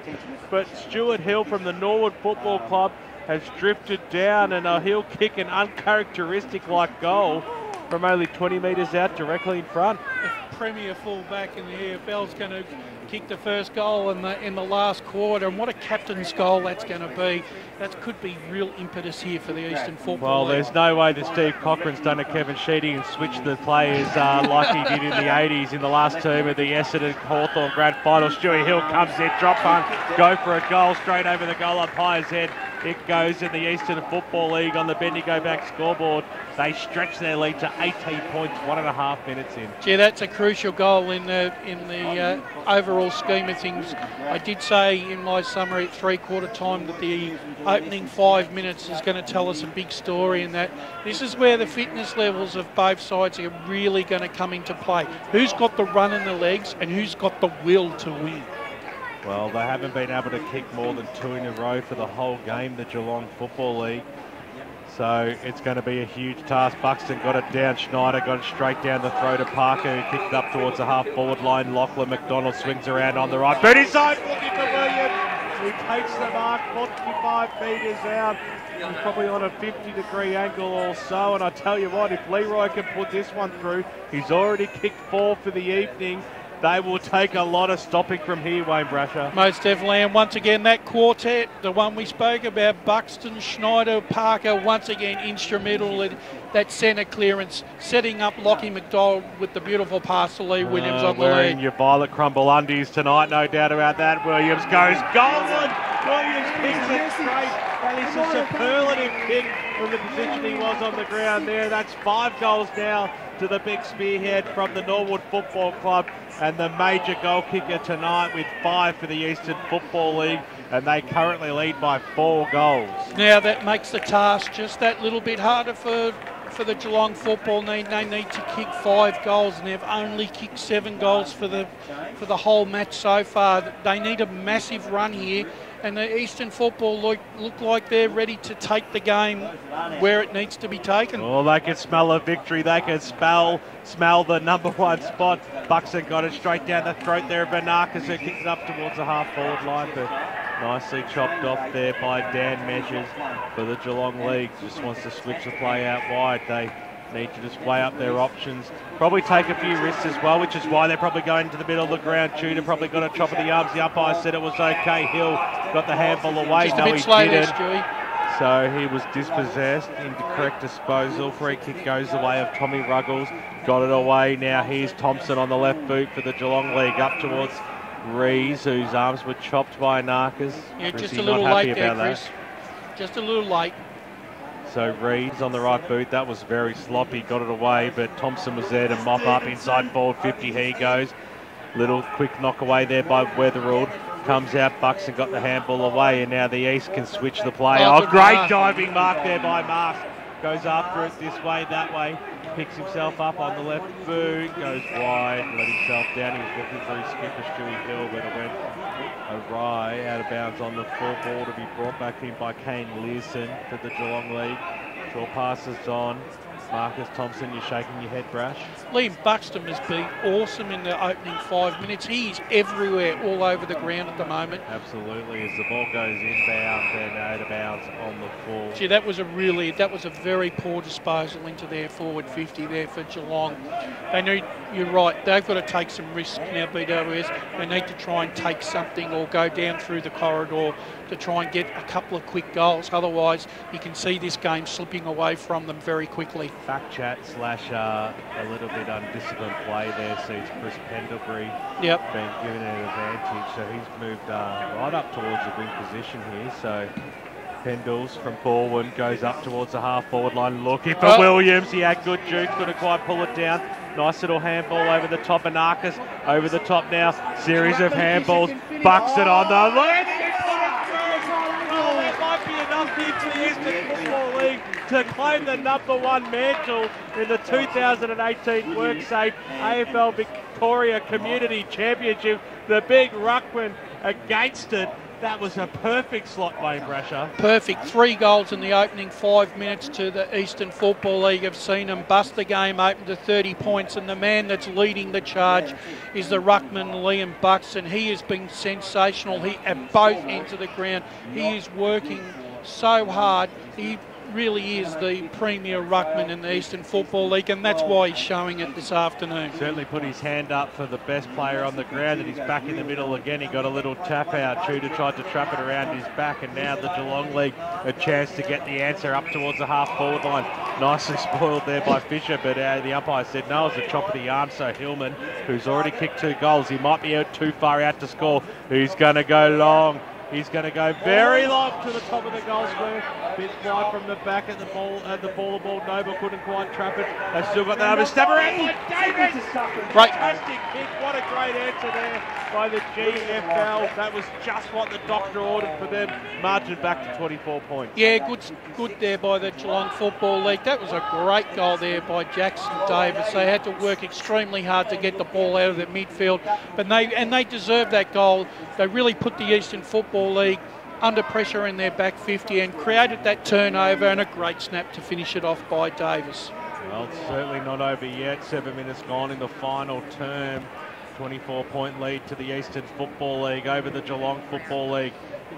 but Stuart Hill from the Norwood Football Club has drifted down, and he'll kick an uncharacteristic-like goal from only 20 metres out directly in front. The premier fullback in the EFL is going to kick the first goal in the last quarter, and what a captain's goal that's going to be. That could be real impetus here for the Eastern Football League. There's no way that Steve Cochrane's done a Kevin Sheedy and switched the players like he did in the 80s in the last term of the Essendon Hawthorn Grand Final. Stewie Hill comes in, drop punt, go for a goal straight over the goal umpire's head. It goes in the Eastern Football League on the Bendigo back scoreboard. They stretch their lead to 18 points, 1.5 minutes in. Gee, that's a crucial goal in the overall scheme of things. I did say in my summary at three-quarter time that the opening 5 minutes is going to tell us a big story, and that this is where the fitness levels of both sides are really going to come into play. Who's got the run in the legs and who's got the will to win? Well, they haven't been able to kick more than 2 in a row for the whole game, the Geelong Football League. So it's going to be a huge task. Buxton got it down. Schneider got it straight down the throw to Parker, who kicked up towards the half-forward line. Lachlan McDonald swings around on the right. Boot inside, looking for Williams. He takes the mark 45 metres out. He's probably on a 50-degree angle or so. And I tell you what, if Leroy can put this one through, he's already kicked 4 for the evening. They will take a lot of stopping from here, Wayne Brasher. Most definitely, and once again, that quartet, the one we spoke about, Buxton, Schneider, Parker, once again instrumental in that centre clearance, setting up Lockie McDonald with the beautiful pass to Lee Williams on the lead. Wearing your violet crumble undies tonight, no doubt about that. Williams goes golden. Williams kicks it straight. That is a superlative kick from the position he was on the ground there. That's 5 goals now to the big spearhead from the Norwood Football Club, and the major goal kicker tonight with 5 for the Eastern Football League, and they currently lead by 4 goals. Now that makes the task just that little bit harder for the Geelong Football League. They need to kick 5 goals, and they've only kicked 7 goals for the whole match so far. They need a massive run here, and the Eastern Football look like they're ready to take the game where it needs to be taken. Oh, they can smell a victory. They can smell the number 1 spot. Buxton got it straight down the throat there of Banarkas, who kicked it up towards the half-forward line, but nicely chopped off there by Dan Measures for the Geelong League. Just wants to switch the play out wide. They need to just weigh up their options. Probably take a few risks as well, which is why they're probably going to the middle of the ground. Tudor probably got a chop of the arms. The umpire said it was okay. Hill got the handball away. Just no, a bit he slow didn't. there, Stewie. So he was dispossessed. Incorrect disposal. Free kick goes the way of Tommy Ruggles. Got it away. Now here's Thompson on the left boot for the Geelong League up towards Rees, whose arms were chopped by Narcas. Yeah, just a little late there, Chris. Just a little late. So Reed's on the right boot. That was very sloppy. Got it away, but Thompson was there to mop up. Inside forward 50 he goes. Little quick knock away there by Weatherald. Comes out, Buxton got the handball away, and now the East can switch the play. Oh, great diving mark there by Mark. Goes after it this way, that way. Picks himself up on the left boot. Goes wide, let himself down. He was looking for his skipper, Stewie Hill, but it went awry, out of bounds on the full ball to be brought back in by Kane Learson for the Geelong League. Short passes on. Marcus Thompson, you're shaking your head, Brash. Liam Buxton has been awesome in the opening 5 minutes. He's everywhere, all over the ground at the moment. Absolutely, as the ball goes inbound and out of bounds on the full. Gee, that was a very poor disposal into their forward 50 there for Geelong. They need, you're right, they've got to take some risks now, BWS. They need to try and take something or go down through the corridor to try and get a couple of quick goals. Otherwise, you can see this game slipping away from them very quickly. Back chat / a little bit undisciplined play there. Sees Chris Pendlebury being given an advantage. So he's moved right up towards the wing position here. So Pendles from Borwin goes up towards the half-forward line, looking for Williams. He had good juke, couldn't quite pull it down. Nice little handball over the top. Anarchis over the top now. Series of handballs. Bucks it on the left. Oh, that might be enough here for the Eastern Football League to claim the #1 mantle in the 2018 WorkSafe AFL Victoria Community Championship. The big ruckman against it. That was a perfect slot, Wayne Brasher. Perfect. 3 goals in the opening 5 minutes to the Eastern Football League. Have seen them bust the game open to 30 points, and the man that's leading the charge is the ruckman Liam Buxton. He has been sensational. He at both ends of the ground. He is working so hard. He really is the premier ruckman in the Eastern Football League, and that's why he's showing it this afternoon. Certainly put his hand up for the best player on the ground, and he's back in the middle again. He got a little tap out. Tudor tried to trap it around his back, and now the Geelong League a chance to get the answer up towards the half-forward line. Nicely spoiled there by Fisher, but the umpire said no, it was a chop of the arm. So Hillman, who's already kicked 2 goals, he might be out too far out to score. He's going to go long. He's going to go very long to the top of the goal square. Bit wide from the back at the ball. Noble couldn't quite trap it. They've still got the number. Step around by Davis. Fantastic kick. What a great answer there by the GFL. That was just what the doctor ordered for them. Margin back to 24 points. Yeah, good there by the Geelong Football League. That was a great goal there by Jackson Davis. They had to work extremely hard to get the ball out of the midfield, but they deserved that goal. They really put the Eastern Football League under pressure in their back 50 and created that turnover, and a great snap to finish it off by Davis. Well, it's certainly not over yet. 7 minutes gone in the final term. 24-point lead to the Eastern Football League over the Geelong Football League.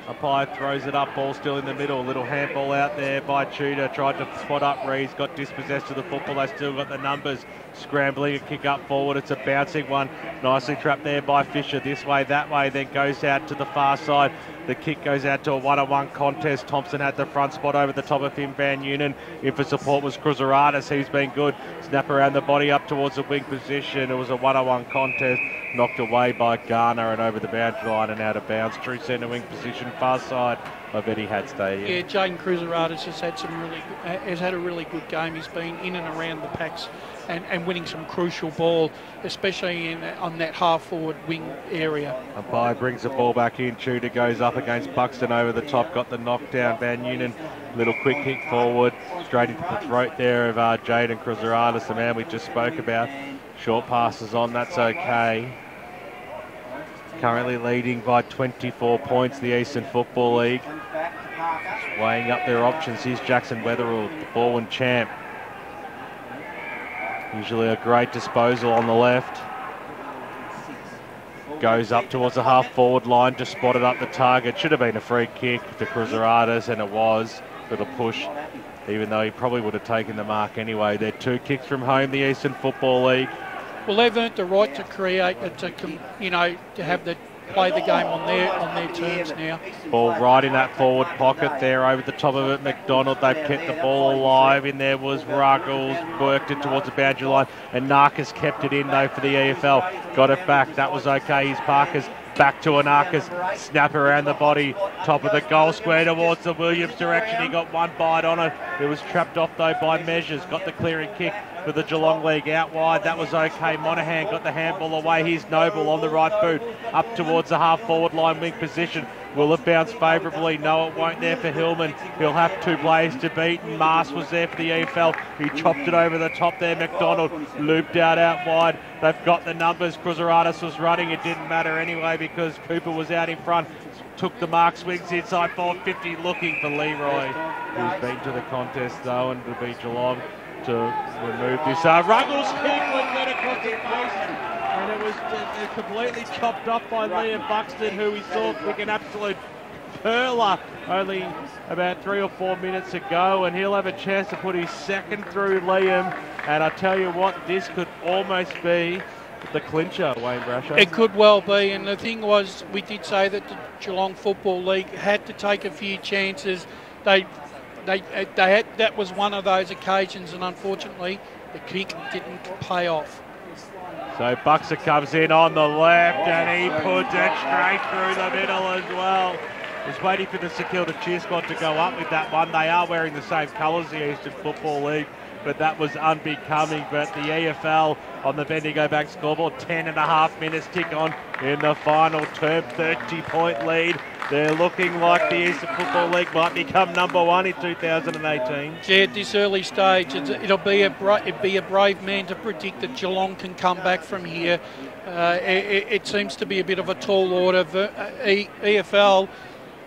Umpire throws it up, ball still in the middle. Little handball out there by Tudor. Tried to spot up Reeves, got dispossessed of the football. They still got the numbers. Scrambling a kick up forward. It's a bouncing one. Nicely trapped there by Fisher. This way, that way, then goes out to the far side. The kick goes out to a 1-on-1 contest. Thompson had the front spot over the top of him, Van Unen. In for support was Cruzaradis. He's been good. Snap around the body up towards the wing position. It was a 1-on-1 contest. Knocked away by Garner and over the boundary line and out of bounds. True centre wing position, far side of Etihad Stadium. Yeah, Jaden Cruzaradis has had a really good game. He's been in and around the packs and winning some crucial ball, especially on that half-forward wing area. Umpire brings the ball back in. Tudor goes up against Buxton over the top. Got the knockdown. Van Unen, little quick kick forward. Straight into the throat there of Jaden Cruzaradis, the man we just spoke about. Short passes on, that's okay. Currently leading by 24 points, the Eastern Football League. Just weighing up their options. Here's Jackson Weatherall, the Borwin champ. Usually a great disposal on the left. Goes up towards the half-forward line, just spotted up the target. Should have been a free kick to Cruzaradis, and it was. Little push, even though he probably would have taken the mark anyway. They're 2 kicks from home, the Eastern Football League. Well, they've earned the right to create, to have play the game on their terms now. Ball right in that forward pocket there, over the top of it. McDonald, they've kept the ball alive. In there was Ruggles, worked it towards the boundary line, and Narcus kept it in though for the EFL. Got it back. That was okay. Here's Parker's. Back to Anarchis, snap around the body, top of the goal square towards the Williams direction. He got one bite on it. It was trapped off though by Measures. Got the clearing kick for the Geelong League out wide. That was okay. Monaghan got the handball away. Here's Noble on the right boot, up towards the half-forward line wing position. Will it bounce favourably? No, it won't there for Hillman. He'll have 2 players to beat, and Mars was there for the EFL. He chopped it over the top there. McDonald looped out wide. They've got the numbers. Cruzaradis was running. It didn't matter anyway because Cooper was out in front. Took the mark, swings inside forward 50, looking for Leroy, who's been to the contest though, and it'll be Geelong to remove this. Ruggles' kick went right across the face, and it was completely chopped off by Liam Buxton, who we saw kick an absolute perler only about 3 or 4 minutes ago, and he'll have a chance to put his second through Liam. And I tell you what, this could almost be the clincher, Wayne Brasher. It could well be, and the thing was, we did say that the Geelong Football League had to take a few chances. They had, that was one of those occasions, and unfortunately, the kick didn't pay off. So Buxer comes in on the left, and he puts it straight through the middle as well. Was waiting for the St Kilda cheer squad to go up with that one. They are wearing the same colours, the Eastern Football League, but that was unbecoming. But the EFL on the Bendigo Bank scoreboard, 10.5 minutes tick on in the final term, 30-point lead. They're looking like the Eastern Football League might become number one in 2018. Yeah, at this early stage, it'd be a brave man to predict that Geelong can come back from here. It seems to be a bit of a tall order. EFL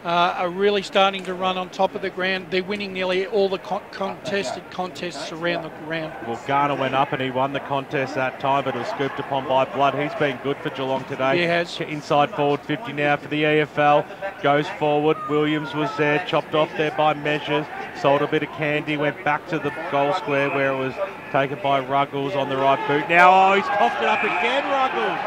are really starting to run on top of the ground. They're winning nearly all the contested contests around the ground. Well, Garner went up and he won the contest that time, but it was scooped upon by Blood. He's been good for Geelong today. He has. Inside forward 50 now for the EFL. Goes forward. Williams was there, chopped off there by Measures. Sold a bit of candy, went back to the goal square where it was taken by Ruggles on the right boot. Now, he's coughed it up again, Ruggles.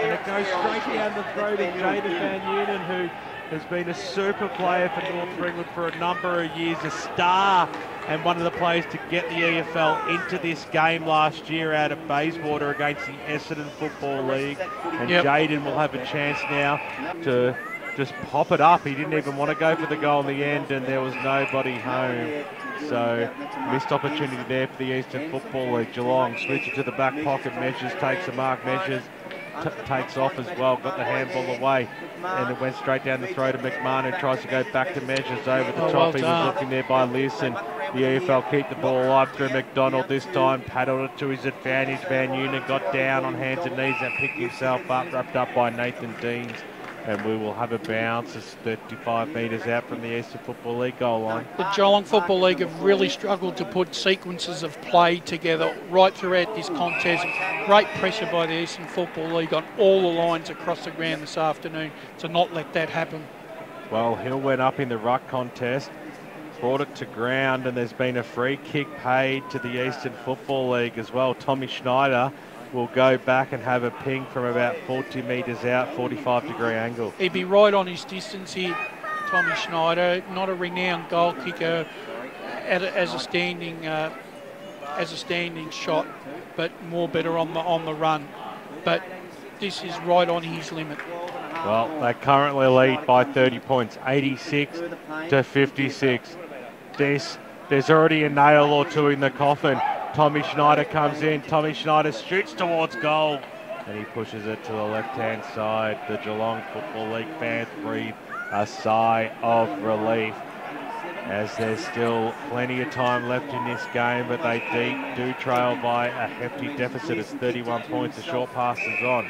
And it goes straight down the throat of Jaden Van Unen, who has been a super player for North Ringwood for a number of years, a star, and one of the players to get the EFL into this game last year out of Bayswater against the Essendon Football League. And Jaden will have a chance now to just pop it up. He didn't even want to go for the goal in the end, and there was nobody home. So, missed opportunity there for the Eastern Football League. Geelong switches to the back pocket. Measures takes a mark. Measures takes off as well, got the handball away, and it went straight down the throat of McMahon, who tries to go back to Measures over the top. Well, he was looking there by Liss, and the EFL keep the ball alive through McDonald this time, paddled it to his advantage. Van Unen got down on hands and knees and picked himself up, wrapped up by Nathan Deans. And we will have a bounce. It's 35 metres out from the Eastern Football League goal line. The Geelong Football League have really struggled to put sequences of play together right throughout this contest. Great pressure by the Eastern Football League on all the lines across the ground this afternoon to not let that happen. Well, Hill went up in the ruck contest, brought it to ground, and there's been a free kick paid to the Eastern Football League as well. Tommy Schneider will go back and have a ping from about 40 metres out, 45-degree angle. He'd be right on his distance here, Tommy Schneider. Not a renowned goal kicker as a standing shot, but more better on the run. But this is right on his limit. Well, they currently lead by 30 points, 86 to 56. There's already a nail or two in the coffin. Tommy Schneider comes in. Tommy Schneider shoots towards goal, and he pushes it to the left-hand side. The Geelong Football League fans breathe a sigh of relief, as there's still plenty of time left in this game, but they do trail by a hefty deficit. It's 31 points. The short pass is on.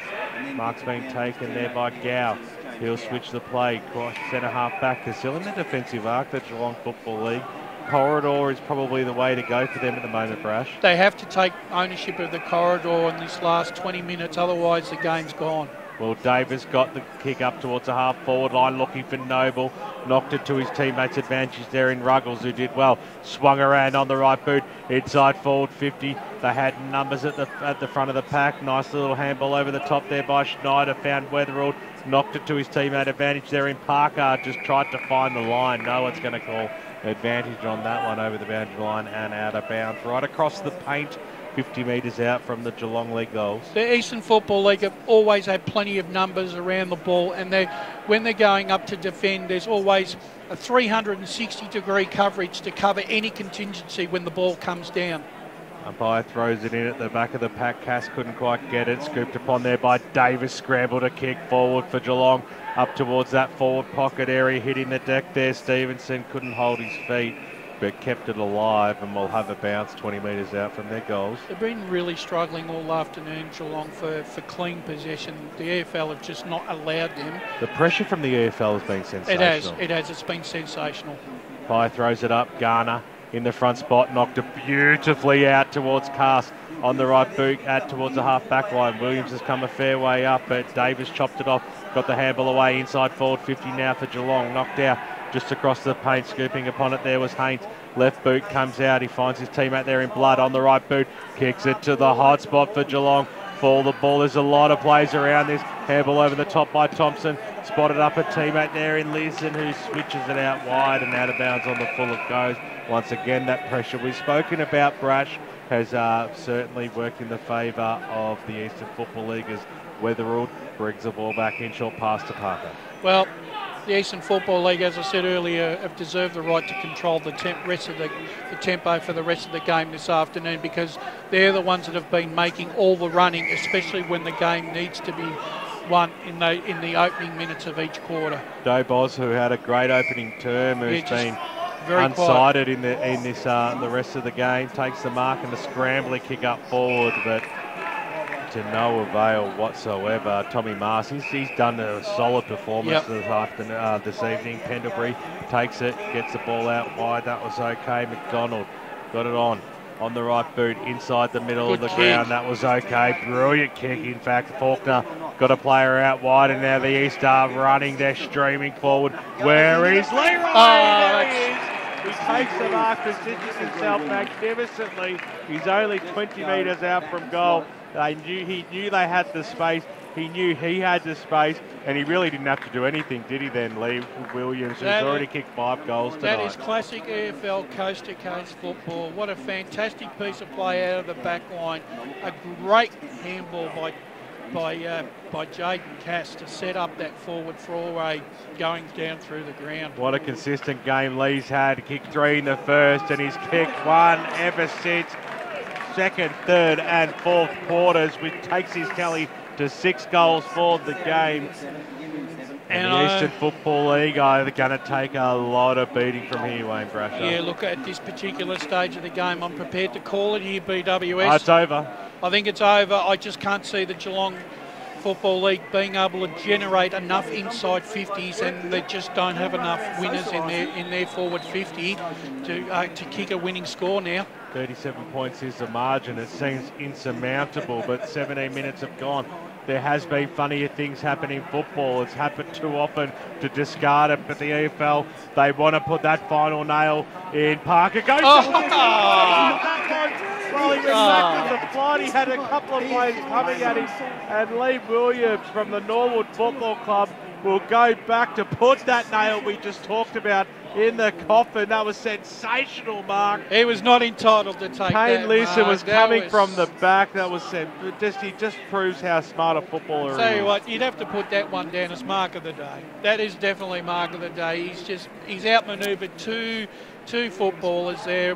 Mark's been taken there by Gow. He'll switch the play. Cross centre half back. They're still in the defensive arc, the Geelong Football League. Corridor is probably the way to go for them at the moment, Brash. They have to take ownership of the corridor in this last 20 minutes, otherwise the game's gone. Well, Davis got the kick up towards the half-forward line, looking for Noble. Knocked it to his teammates' advantage there in Ruggles, who did well. Swung around on the right boot, inside forward 50. They had numbers at the front of the pack. Nice little handball over the top there by Schneider. Found Weatherald, knocked it to his teammate advantage there in Parker. Just tried to find the line. No one's going to call advantage on that one over the boundary line and out of bounds. Right across the paint, 50 metres out from the Geelong League goals. The Eastern Football League have always had plenty of numbers around the ball, and when they're going up to defend, there's always a 360-degree coverage to cover any contingency when the ball comes down. Umpire throws it in at the back of the pack. Cass couldn't quite get it. Scooped upon there by Davis. Scrambled a kick forward for Geelong up towards that forward pocket area. Hitting the deck there. Stevenson couldn't hold his feet, but kept it alive, and will have a bounce 20 metres out from their goals. They've been really struggling all afternoon, Geelong, for clean possession. The EFL have just not allowed them. The pressure from the EFL has been sensational. It has. It's been sensational. Pye throws it up. Garner in the front spot, knocked it beautifully out towards Cast on the right boot, out towards the half back line. Williams has come a fair way up, but Davis chopped it off, got the handball away, inside forward 50 now for Geelong, knocked out just across the paint, scooping upon it there was Haynes. Left boot comes out, he finds his teammate there in blood on the right boot, kicks it to the hot spot for Geelong. For the ball, there's a lot of plays around this. Handball over the top by Thompson, spotted up a teammate there in Leeson, who switches it out wide and out of bounds on the full it goes. Once again, that pressure we've spoken about, Brash, has certainly worked in the favour of the Eastern Football League as Weatherald brings the ball back in, short pass to Parker. Well, the Eastern Football League, as I said earlier, have deserved the right to control the rest of the tempo for the rest of the game this afternoon, because they're the ones that have been making all the running, especially when the game needs to be won in the opening minutes of each quarter. Dobos, who had a great opening term, who's been very unsighted in the rest of the game, takes the mark and a scrambling kick up forward, but to no avail whatsoever. Tommy Mars, he's done a solid performance this evening. Pendlebury takes it, gets the ball out wide. That was okay. McDonald got it on the right boot, inside the middle of the ground. That was okay. Brilliant kick, in fact. Faulkner got a player out wide, and now the East are running. They're streaming forward. Where is Leroy? There he is. He takes the mark, positions himself magnificently. He's only 20 metres out from goal. He knew they had the space. He knew he had the space, and he really didn't have to do anything, did he then, Lee Williams, who's already kicked 5 goals tonight. That is classic EFL coast-to-coast football. What a fantastic piece of play out of the back line. A great handball by Jaden Cass to set up that forward foray going down through the ground. What a consistent game Lee's had. Kicked 3 in the first, and he's kicked 1 ever since second, third and fourth quarters, which takes his tally to 6 goals for the game. And the Eastern Football League are going to take a lot of beating from here, Wayne Brasher. Yeah, look, at this particular stage of the game, I'm prepared to call it here, BWS. It's over. I think it's over. I just can't see the Geelong Football League being able to generate enough inside 50s, and they just don't have enough winners in their forward 50 to kick a winning score now. 37 points is the margin. It seems insurmountable, but 17 minutes have gone. There has been funnier things happen in football. It's happened too often to discard it, but the EFL, they want to put that final nail in. Parker goes well, he went back with the flight. He had a couple of players coming at him, and Lee Williams from the Norwood Football Club will go back to put that nail we just talked about in the coffin. That was sensational, Mark. He was not entitled to take Kane that. Leeson was coming from the back. That was he just proves how smart a footballer he is. Tell you what, you'd have to put that one down as mark of the day. That is definitely mark of the day. He's outmanoeuvred two footballers there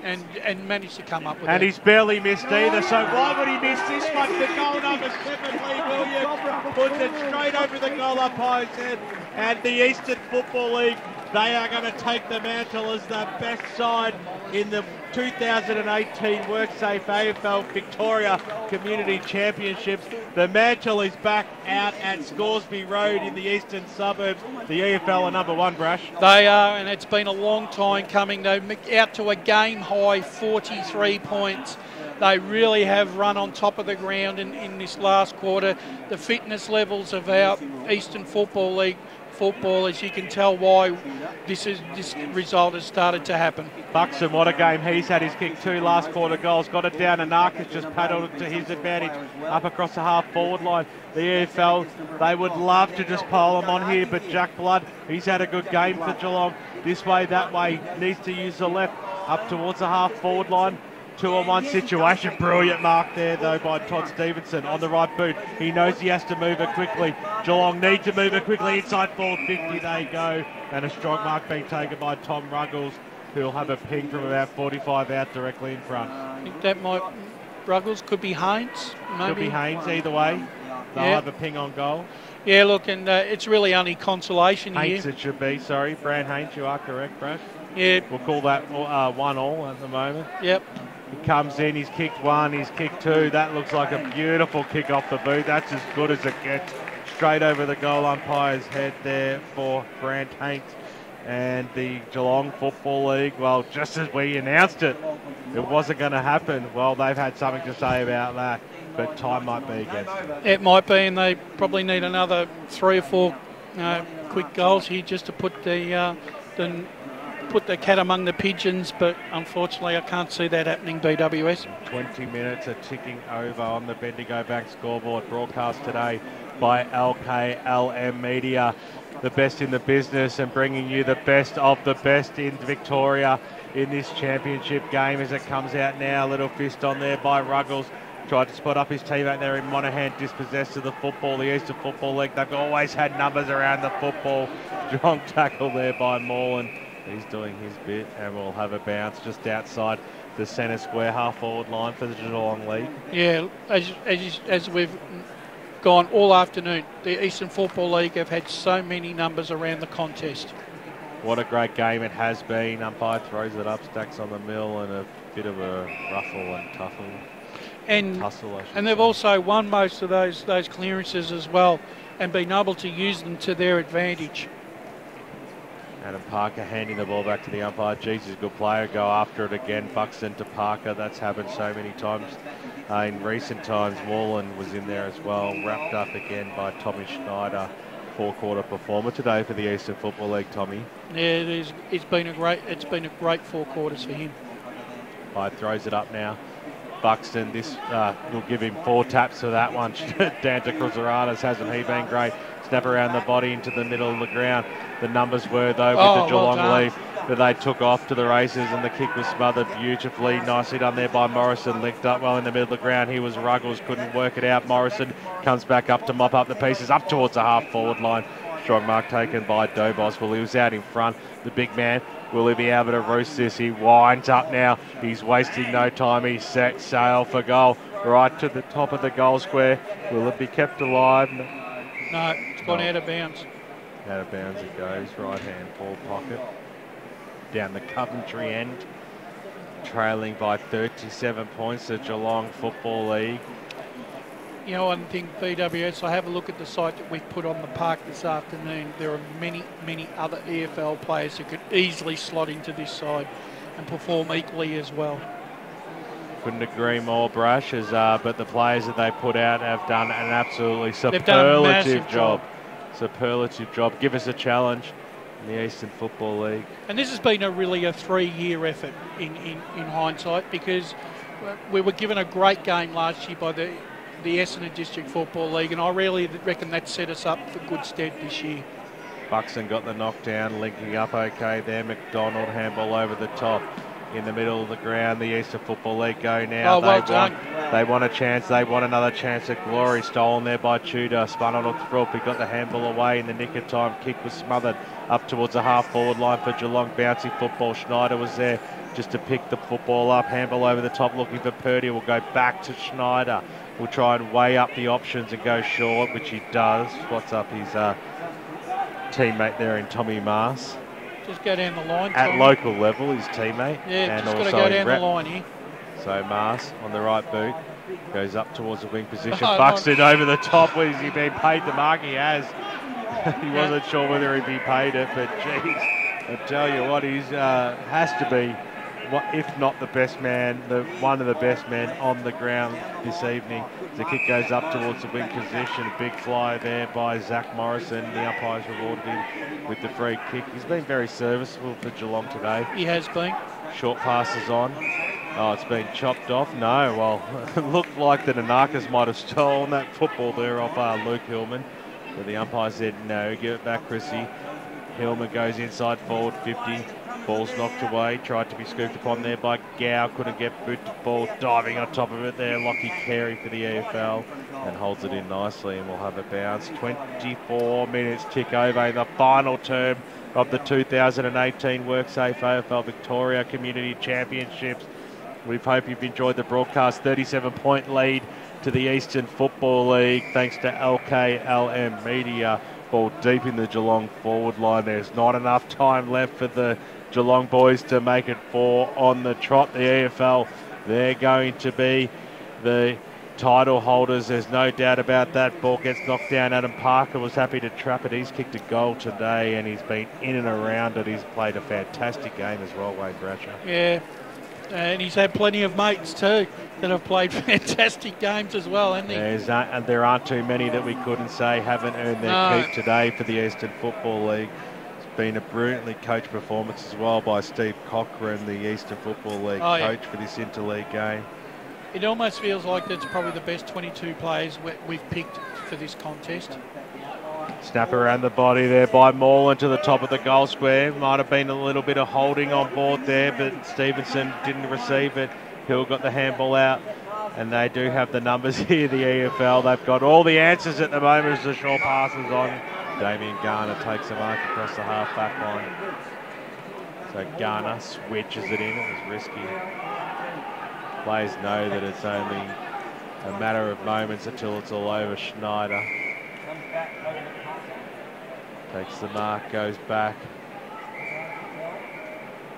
and managed to come up with it. And he's barely missed either, so why would he miss this one? The goal number 7, Lee Williams, puts it straight over the goal umpire's head. And the Eastern Football League, they are going to take the mantle as the best side in the 2018 WorkSafe AFL Victoria Community Championships. The mantle is back out at Scoresby Road in the eastern suburbs. The EFL are number 1, Brash. They are, and it's been a long time coming. They're out to a game-high 43 points. They really have run on top of the ground in this last quarter. The fitness levels of our Eastern Football League footballers, you can tell why this result has started to happen. Buxton, what a game he's had. He's kicked 2 last quarter goals, got it down, and Narcus just paddled it to his advantage up across the half forward line. The EFL, they would love to just pile him on here, but Jack Blood, he's had a good game for Geelong. This way, that way, needs to use the left up towards the half forward line. 2-on-1 situation. Brilliant mark there, though, by Todd Stevenson on the right boot. He knows he has to move it quickly. Geelong need to move it quickly. Inside forward 50 they go. And a strong mark being taken by Tom Ruggles, who'll have a ping from about 45 out directly in front. I think that might... Ruggles, could be Haynes, maybe. Could be Haynes, either way. They'll have a ping on goal. Yeah, look, and it's really only consolation Haynes here. it should be, sorry. Brad Haynes, you are correct, Brad. Yeah. We'll call that 1-1 at the moment. Yep. He comes in, he's kicked 1, he's kicked 2. That looks like a beautiful kick off the boot. That's as good as it gets. Straight over the goal umpire's head there for Grant Haynes. And the Geelong Football League, well, just as we announced it, it wasn't going to happen. Well, they've had something to say about that, but time might be against them. It might be, and they probably need another 3 or 4 quick goals here just to put the cat among the pigeons, but unfortunately I can't see that happening, BWS. 20 minutes are ticking over on the Bendigo Bank scoreboard, broadcast today by LKLM Media, the best in the business and bringing you the best of the best in Victoria in this championship game as it comes out now. Little fist on there by Ruggles. Tried to spot up his teammate there in Monaghan, dispossessed of the football. The Eastern Football League, they've always had numbers around the football. Strong tackle there by Morland. He's doing his bit, and we'll have a bounce just outside the centre square, half-forward line for the Geelong League. Yeah, as we've gone all afternoon, the Eastern Football League have had so many numbers around the contest. What a great game it has been. Umpire throws it up, stacks on the mill, and a bit of a ruffle and tussle. And they've also won most of those clearances as well and been able to use them to their advantage. Adam Parker handing the ball back to the umpire. Jesus, good player. Go after it again. Buxton to Parker. That's happened so many times in recent times. Moreland was in there as well. Wrapped up again by Tommy Schneider. 4-quarter performer today for the Eastern Football League, Tommy. Yeah, it's been a great 4 quarters for him. Throws it up now. Buxton, this will give him 4 taps for that one. Dante Cruzarantes, hasn't he been great? Snap around the body into the middle of the ground. The numbers were, though, with the Geelong lead, that they took off to the races, and the kick was smothered beautifully. Nicely done there by Morrison. Linked up well in the middle of the ground. He was Ruggles, couldn't work it out. Morrison comes back up to mop up the pieces, up towards the half-forward line. Strong mark taken by Dobos. Well, he was out in front. The big man, will he be able to roost this? He winds up now. He's wasting no time. He's set sail for goal. Right to the top of the goal square. Will it be kept alive? No, it's gone out of bounds. Out of bounds it goes. Right-hand forward pocket. Down the Coventry end. Trailing by 37 points, the Geelong Football League. You know, one thing, BWS, I have a look at the site that we've put on the park this afternoon. There are many, many other EFL players who could easily slot into this side and perform equally as well. Couldn't agree more, Brash, but the players that they put out have done an absolutely superlative job. Superlative job. Give us a challenge in the Eastern Football League. And this has been really a 3-year effort in hindsight, because we were given a great game last year by the Essendon District Football League, and I really reckon that set us up for good stead this year. Buxton got the knockdown, linking up okay there. McDonald handball over the top. In the middle of the ground, the Eastern Football League go now. Oh, well done. They want a chance. They want another chance at glory. Stolen there by Tudor. Spun on a throw. He got the handball away in the nick of time. Kick was smothered up towards the half-forward line for Geelong. Bouncy football. Schneider was there just to pick the football up. Handball over the top looking for Purdy. Will go back to Schneider. Will try and weigh up the options and go short, which he does. Spots up his teammate there in Tommy Mars. Just go down the line. At Tommy. Local level, his teammate. Yeah, and just got to go down the line here. So Mars on the right boot. Goes up towards the wing position. Buxton over the top. Has he been paid the mark? He has. He wasn't sure whether he'd be paid it, but geez, I tell you what, he's has to be, if not the best man, one of the best men on the ground this evening. The kick goes up towards the wing position. A big fly there by Zach Morrison. The umpires rewarded him with the free kick. He's been very serviceable for Geelong today. He has been. Short passes on. Oh, it's been chopped off. No, well, it looked like the Nanakas might have stolen that football there off Luke Hillman. But the umpire said no, give it back, Chrissy. Hillman goes inside forward 50. Ball's knocked away, tried to be scooped upon there by Gow, couldn't get boot to ball, diving on top of it there, Lockie Carey for the AFL, and holds it in nicely, and we'll have a bounce. 24 minutes tick over in the final term of the 2018 WorkSafe AFL Victoria Community Championships. We hope you've enjoyed the broadcast. 37-point lead to the Eastern Football League, thanks to LKLM Media. Ball deep in the Geelong forward line. There's not enough time left for the Geelong boys to make it 4 on the trot. The AFL, they're going to be the title holders. There's no doubt about that. Ball gets knocked down. Adam Parker was happy to trap it. He's kicked a goal today and he's been in and around it. He's played a fantastic game as well, Wayne Brasher. Yeah, and he's had plenty of mates too that have played fantastic games as well, hasn't he? And there aren't too many that we couldn't say haven't earned their keep today for the Eastern Football League. It's been a brilliantly coached performance as well by Steve Cochran, the Eastern Football League coach for this interleague game. It almost feels like that's probably the best 22 players we've picked for this contest. Snap around the body there by Morland to the top of the goal square. Might have been a little bit of holding on board there, but Stevenson didn't receive it. Hill got the handball out, and they do have the numbers here, the EFL. They've got all the answers at the moment as the short passes on. Damien Garner takes the mark across the half-back line. So Garner switches it in. It was risky. Players know that it's only a matter of moments until it's all over. Schneider takes the mark, goes back.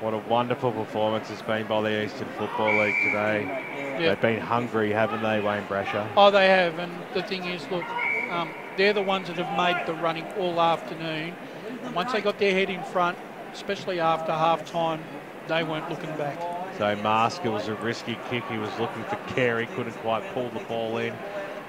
What a wonderful performance it's been by the Eastern Football League today. Yep. They've been hungry, haven't they, Wayne Brasher? Oh, they have. And the thing is, look, they're the ones that have made the running all afternoon. And once they got their head in front, especially after half-time, they weren't looking back. So Masker was a risky kick. He was looking for Carey, couldn't quite pull the ball in.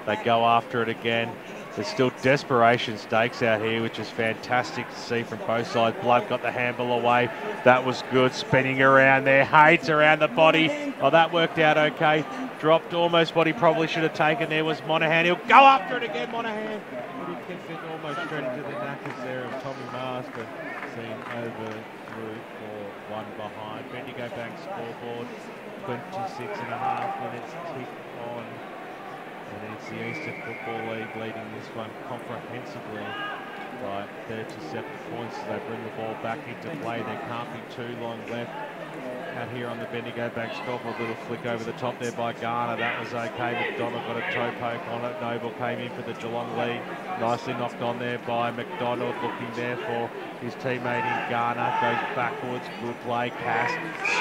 They go after it again. There's still desperation stakes out here, which is fantastic to see from both sides. Blood got the handball away. That was good. Spinning around there. Hayes around the body. Oh, that worked out okay. Dropped almost what he probably should have taken there was Monaghan. He'll go after it again, Monaghan. But he kicked it almost straight into the knackers there of Tommy Mars, but seen over through for one behind. Bendigo Bank scoreboard, 26 and a half minutes tick on. And it's the Eastern Football League leading this one comprehensively by 37 points as they bring the ball back into play. There can't be too long left. Out here on the Bendigo Bank scoreboard, a little flick over the top there by Garner. That was okay. McDonald got a toe poke on it. Noble came in for the Geelong lead. Nicely knocked on there by McDonald, looking there for his teammate in Garner. Goes backwards. Good play. Cass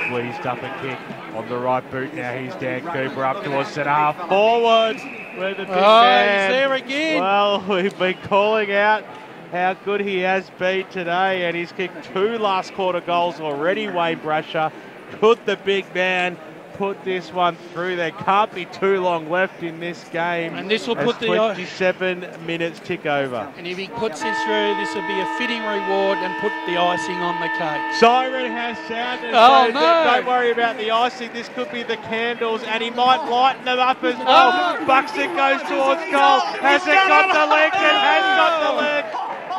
squeezed up a kick on the right boot. Now he's Dan Cooper up towards centre half forward. Where the big man. He's there again. Well, we've been calling out how good he has been today, and he's kicked 2 last quarter goals already, Wayne Brasher. Could the big man put this one through? There can't be too long left in this game. And this will put the 27 minutes tick over. And if he puts this through, this will be a fitting reward and put the icing on the cake. Siren has sounded. Oh, so no. Don't worry about the icing. This could be the candles, and he might lighten them up as well. Oh. Buxton goes towards goal. Has it got the leg? It has got the leg.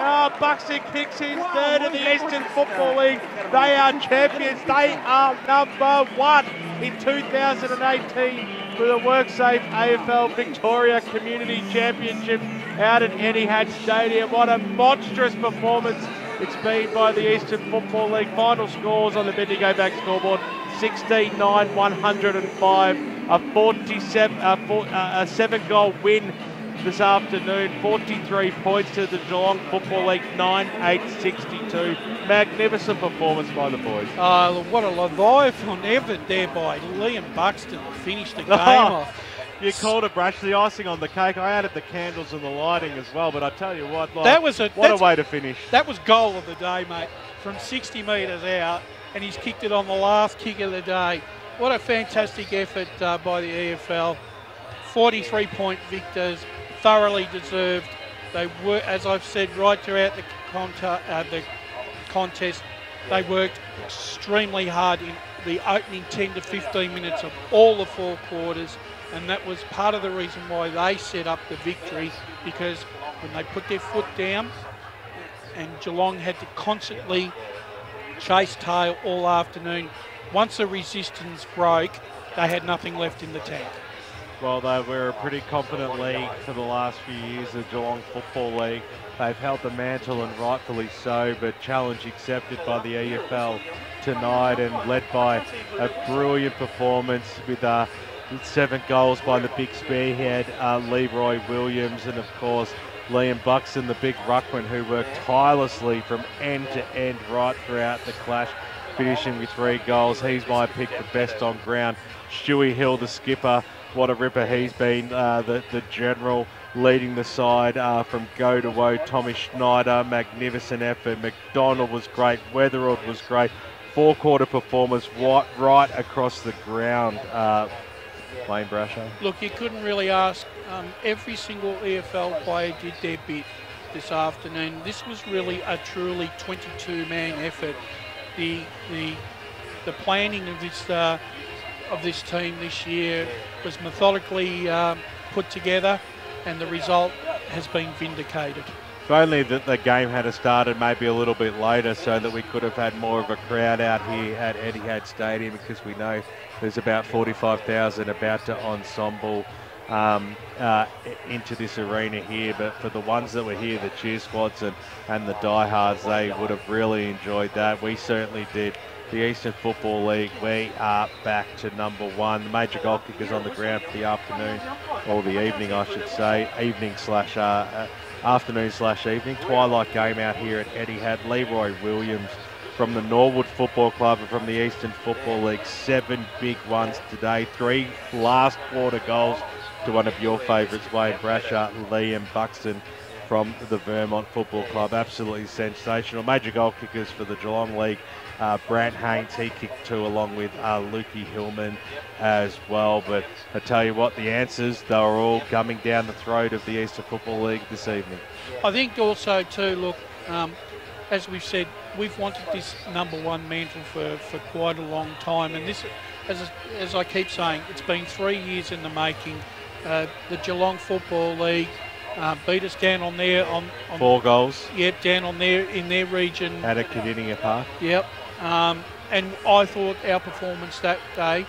Oh, Buxton kicks his third in the Eastern Football League. They are champions. They are number 1 in 2018 for the WorkSafe AFL Victoria Community Championship out at Etihad Stadium. What a monstrous performance it's been by the Eastern Football League. Final scores on the Bendigo Bank scoreboard: 16-9, 105. A 7-goal win this afternoon. 43 points to the Geelong Football League, 9-8-62. Magnificent performance by the boys. Oh, what a Leviathan effort there by Liam Buxton to finish the game off. You called it, Brash, the icing on the cake. I added the candles and the lighting as well, but I tell you what, like, what a way to finish. That was goal of the day, mate, from 60 metres out, and he's kicked it on the last kick of the day. What a fantastic effort by the EFL. 43-point victors, thoroughly deserved. They were, as I've said, right throughout the contest, they worked extremely hard in the opening 10 to 15 minutes of all the 4 quarters, and that was part of the reason why they set up the victory, because when they put their foot down and Geelong had to constantly chase tail all afternoon, once the resistance broke, they had nothing left in the tank. Well, they were a pretty competent league for the last few years, the Geelong Football League. They've held the mantle, and rightfully so, but challenge accepted by the EFL tonight, and led by a brilliant performance with 7 goals by the big spearhead, Leroy Williams, and of course Liam Buxton, the big ruckman, who worked tirelessly from end to end right throughout the clash, finishing with 3 goals. He's my pick for best on ground. Stewie Hill, the skipper, what a ripper he's been. The general leading the side from go to woe. Tommy Schneider, magnificent effort. McDonald was great. Weatherald was great. Four-quarter performance right across the ground. Wayne Brasher. Look, you couldn't really ask. Every single EFL player did their bit this afternoon. This was really a truly 22-man effort. The planning of this team this year was methodically put together, and the result has been vindicated. If only that the game had started maybe a little bit later, so that we could have had more of a crowd out here at Etihad Stadium, because we know there's about 45,000 about to ensemble into this arena here. But for the ones that were here, the cheer squads and the diehards, they would have really enjoyed that. We certainly did. The Eastern Football League, we are back to number one. The major goal kickers on the ground for the afternoon, or the evening I should say, afternoon/evening, twilight game out here at Etihad. Leroy Williams from the Norwood Football Club and from the Eastern Football League, 7 big ones today, 3 last quarter goals to one of your favourites, Wayne Brasher, Liam Buxton from the Vermont Football Club. Absolutely sensational. Major goal kickers for the Geelong League, Brant Haynes, he kicked 2 along with Lukey Hillman as well. But I tell you what, the answers, they were all coming down the throat of the Eastern Football League this evening. I think also too, look, as we've said, we've wanted this number one mantle for quite a long time, and this, as I keep saying, it's been 3 years in the making. The Geelong Football League beat us down on there on 4 goals. Yep, down on there in their region. At a Cardinia Park. Yep. And I thought our performance that day,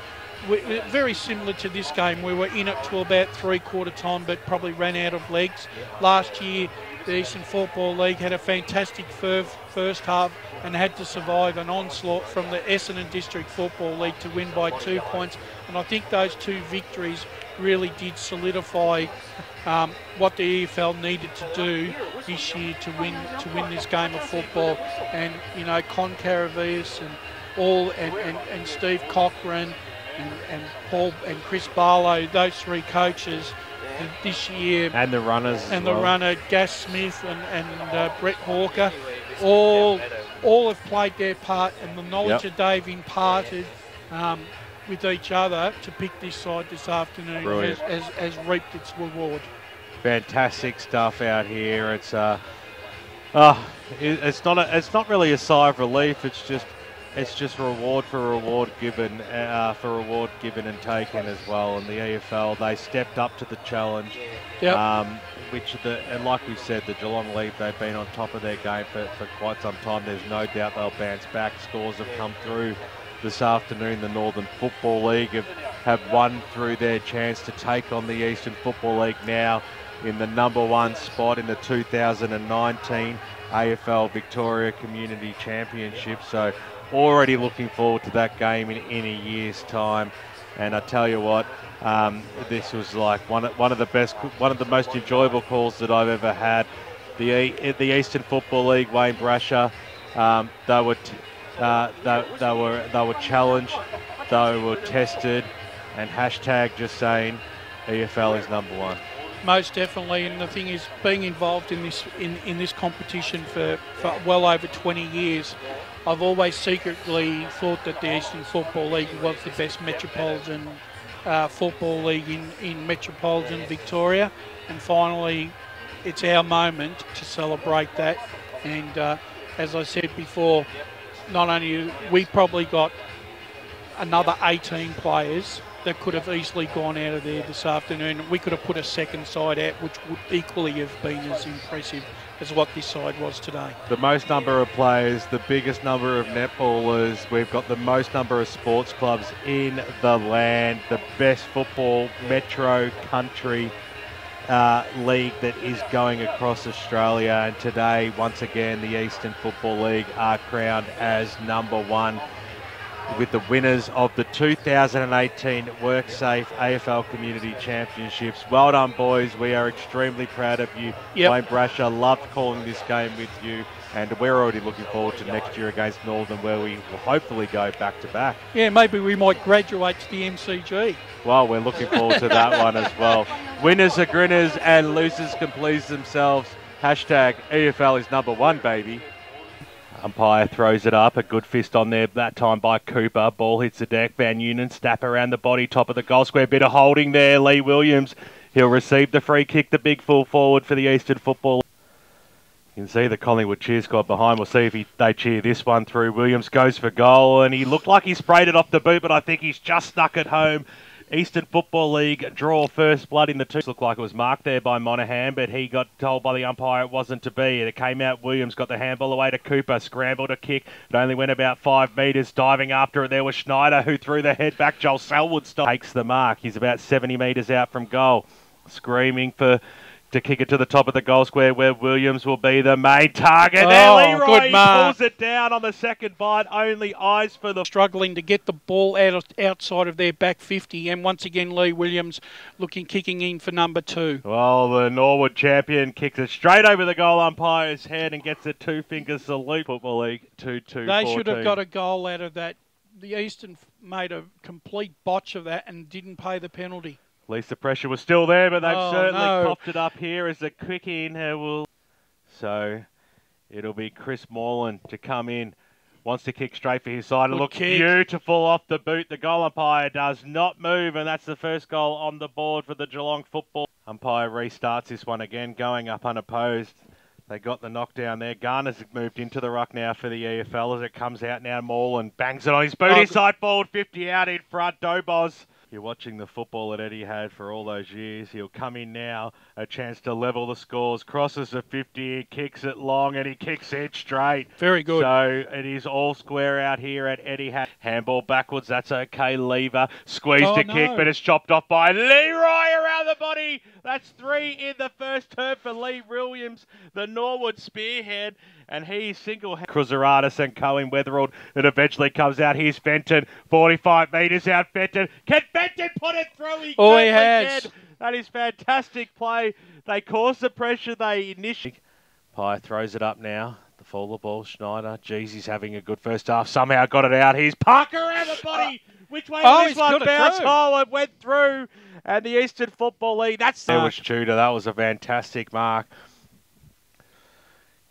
very similar to this game. We were in it till about 3/4 time, but probably ran out of legs. Last year, the Eastern Football League had a fantastic first half and had to survive an onslaught from the Essendon District Football League to win by 2 points. And I think those 2 victories really did solidify what the EFL needed to do this year to win this game of football. And you know, Con Caravias and Steve Cochran and Paul and Chris Barlow, those 3 coaches this year, and the runners, and the runner Gas Smith and Brett Hawker, all have played their part, and the knowledge that they've imparted with each other to pick this side this afternoon has reaped its reward. Fantastic stuff out here. It's not really a sigh of relief. It's just reward for reward given and taken as well. And the EFL, they stepped up to the challenge. Yep. And like we said, the Geelong League, they've been on top of their game for quite some time. There's no doubt they'll bounce back. Scores have come through this afternoon. The Northern Football League have won through their chance to take on the Eastern Football League now in the number 1 spot in the 2019 AFL Victoria Community Championship. So already looking forward to that game in a year's time. And I tell you what, this was like one of the most enjoyable calls that I've ever had. The Eastern Football League, Wayne Brasher, they were challenged, they were tested, and hashtag just saying EFL is number 1. Most definitely, and the thing is, being involved in this competition for well over 20 years, I've always secretly thought that the Eastern Football League was the best metropolitan football league in metropolitan Victoria, and finally it's our moment to celebrate that. And as I said before, not only we probably got another 18 players that could have easily gone out of there this afternoon. We could have put a second side out, which would equally have been as impressive as what this side was today. The most number of players, the biggest number of netballers, we've got the most number of sports clubs in the land, the best football metro country league that is going across Australia. And today, once again, the Eastern Football League are crowned as number 1, with the winners of the 2018 WorkSafe AFL Community Championships. Well done, boys. We are extremely proud of you. Yep. Wayne Brasher, loved calling this game with you. And we're already looking forward to next year against Northern, where we will hopefully go back-to-back. Yeah, maybe we might graduate to the MCG. Well, we're looking forward to that one as well. Winners are grinners and losers can please themselves. Hashtag EFL is #1, baby. Umpire throws it up. A good fist on there that time by Cooper. Ball hits the deck. Van Union snap around the body, top of the goal square. Bit of holding there. Lee Williams. He'll receive the free kick, the big full forward for the Eastern Football. You can see the Collingwood cheer squad behind. We'll see if they cheer this one through. Williams goes for goal, and he looked like he sprayed it off the boot, but I think he's just stuck at home. Eastern Football League draw first blood in the two. Looked like it was marked there by Monaghan, but he got told by the umpire it wasn't to be. And it came out. Williams got the handball away to Cooper, scrambled a kick. It only went about 5 metres. Diving after it, there was Schneider, who threw the head back. Joel Selwood takes the mark. He's about 70 metres out from goal. Screaming to kick it to the top of the goal square, where Williams will be the main target. There, Leroy pulls it down on the second bite. Only eyes for the... Struggling to get the ball outside of their back 50. And once again, Lee Williams kicking in for #2. Well, the Norwood champion kicks it straight over the goal umpire's head and gets a 2-finger salute. Football League 2-2. They should have got a goal out of that. The Eastern made a complete botch of that and didn't pay the penalty. At least the pressure was still there, but they've certainly popped it up here as a quick in. So it'll be Chris Morland to come in. Wants to kick straight for his side. It looks beautiful off the boot. The goal umpire does not move, and that's the first goal on the board for the Geelong Football. Umpire restarts this one again, going up unopposed. They got the knockdown there. Garner's moved into the ruck now for the EFL as it comes out now. Morland bangs it on his boot. Inside forward 50 out in front. Dobos. You're watching the football that Eddie had for all those years. He'll come in now, a chance to level the scores. Crosses the 50, he kicks it long, and he kicks it straight. Very good. So it is all square out here at Etihad. Handball backwards, that's okay. Lever squeezed a kick, but it's chopped off by Leroy around the body. That's 3 in the first term for Lee Williams, the Norwood spearhead. And he single-handed Cruzeratus and Cohen Weatherald. It eventually comes out. Here's Fenton, 45 metres out. Fenton, can Fenton put it through? He has. That is fantastic play. They cause the pressure. They initiate. Pye throws it up now. The fall of the ball, Schneider. Jeez, he's having a good first half. Somehow got it out. Here's Parker around the body. Which way did this one bounce? Oh, it went through. And the Eastern Football League. There was Tudor. That was a fantastic mark.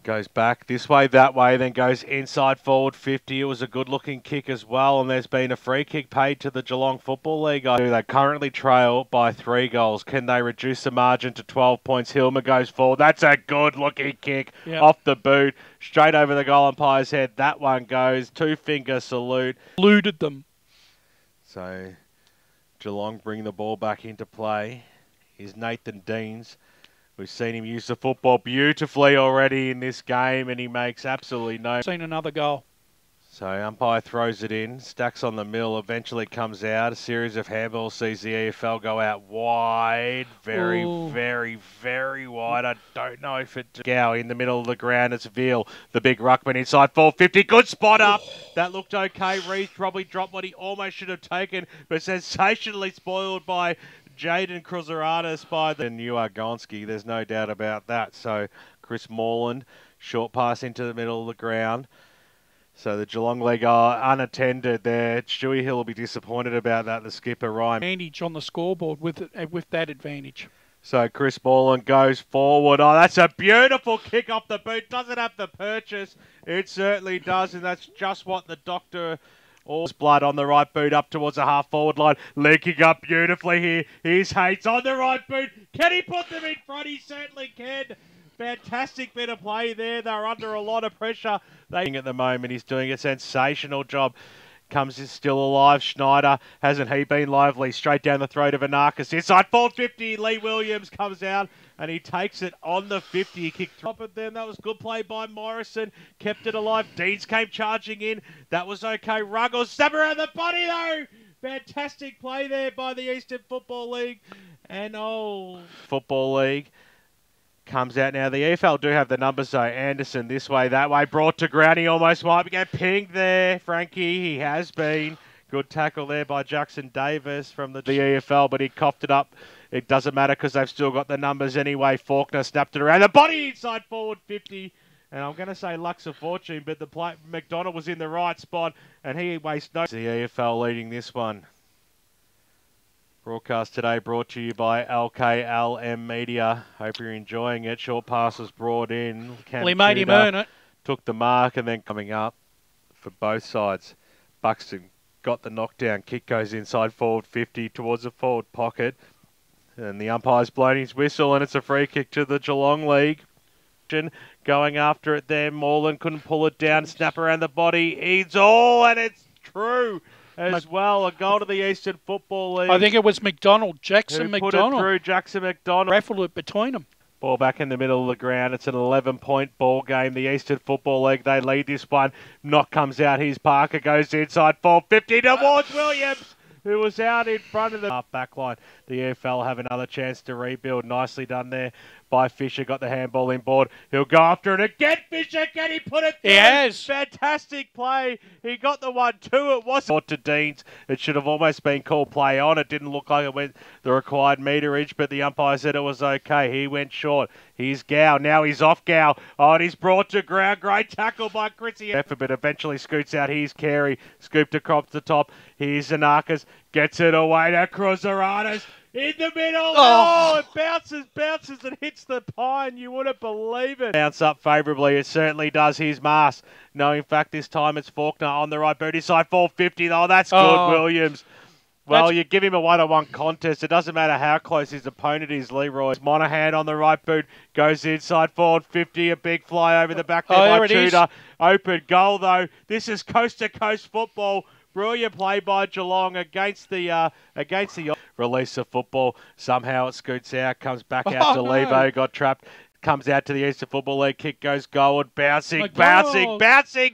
Goes back this way, that way, then goes inside forward 50. It was a good-looking kick as well, and there's been a free kick paid to the Geelong Football League. They currently trail by 3 goals. Can they reduce the margin to 12 points? Hilmer goes forward. That's a good-looking kick off the boot, straight over the goal umpire's head. That one goes. 2-finger salute. Eluded them. So Geelong bring the ball back into play. Here's Nathan Deans. We've seen him use the football beautifully already in this game, and he makes absolutely no... Seen another goal. So umpire throws it in, stacks on the mill, eventually comes out. A series of handballs sees the EFL go out wide, very wide. I don't know if it... Gow in the middle of the ground, it's Veal, the big ruckman inside 450. Good spot up. That looked okay. Reed probably dropped what he almost should have taken, but sensationally spoiled by Jaden Cruzeratus by the new Argonski. There's no doubt about that. So Chris Morland, short pass into the middle of the ground. So the Geelong leg are unattended there. Stewie Hill will be disappointed about that. The skipper, Ryan. Advantage on the scoreboard with that advantage. So Chris Morland goes forward. Oh, that's a beautiful kick off the boot. Doesn't have the purchase. It certainly does, and that's just what the doctor... All's blood on the right boot up towards the half-forward line. Linking up beautifully here. Here's Hates on the right boot. Can he put them in front? He certainly can. Fantastic bit of play there. They're under a lot of pressure. At the moment, he's doing a sensational job. Comes in still alive. Schneider, hasn't he been lively? Straight down the throat of Anarchis. Inside 450. Lee Williams comes out and he takes it on the 50. He kicked top of them. That was good play by Morrison. Kept it alive. Deeds came charging in. That was okay. Ruggles stab around the body though. Fantastic play there by the Eastern Football League. And Football League comes out now. The EFL do have the numbers though. Anderson this way, that way. Brought to ground. He almost might get pinged there. Frankie, he has been. Good tackle there by Jackson Davis from the EFL, but he coughed it up. It doesn't matter because they've still got the numbers anyway. Faulkner snapped it around the body inside forward 50. And I'm going to say luck's a fortune, but McDonald was in the right spot, and he wastes no... The EFL leading this one. Broadcast today brought to you by LKLM Media. Hope you're enjoying it. Short pass was brought in. Well, he made him earn it. Took the mark, and then coming up for both sides. Buxton got the knockdown. Kick goes inside forward 50 towards the forward pocket. And the umpire's blown his whistle, and it's a free kick to the Geelong League. Going after it there. Moreland couldn't pull it down. Snap around the body. Eads all, and it's true as well. A goal to the Eastern Football League. I think it was McDonald. Jackson who McDonald. Put it through. Jackson McDonald. Raffled it between them. Ball back in the middle of the ground. It's an 11-point ball game. The Eastern Football League, they lead this one. Knock comes out. Here's Parker. Goes inside 450 towards Williams, who was out in front of the half back line. The EFL have another chance to rebuild. Nicely done there by Fisher. Got the handball inboard. He'll go after it again. Fisher, can he put it through? He has. Fantastic play. He got the 1-2. It wasn't to Deans. It should have almost been called play on. It didn't look like it went the required meterage, but the umpire said it was okay. He went short. Here's Gow. Now he's off Gow. Oh, and he's brought to ground. Great tackle by Chrissy. Effort, but eventually scoots out. Here's Carey. Scooped across the top. Here's Zanakis. Gets it away to Cruzaradas. In the middle. Oh, it bounces and hits the pine. You wouldn't believe it. Bounce up favourably. It certainly does. Here's Mars. No, in fact, this time it's Faulkner on the right booty side. 450. Oh, that's good, Williams. Well, you give him a one-on-one contest. It doesn't matter how close his opponent is, Leroy. Monahan on the right boot. Goes inside forward 50. A big fly over the back there by Tudor. Open goal, though. This is coast-to-coast football. Brilliant play by Geelong against the release of football. Somehow it scoots out, comes back out to Levo, got trapped, comes out to the Eastern Football League. Kick goes goalward, bouncing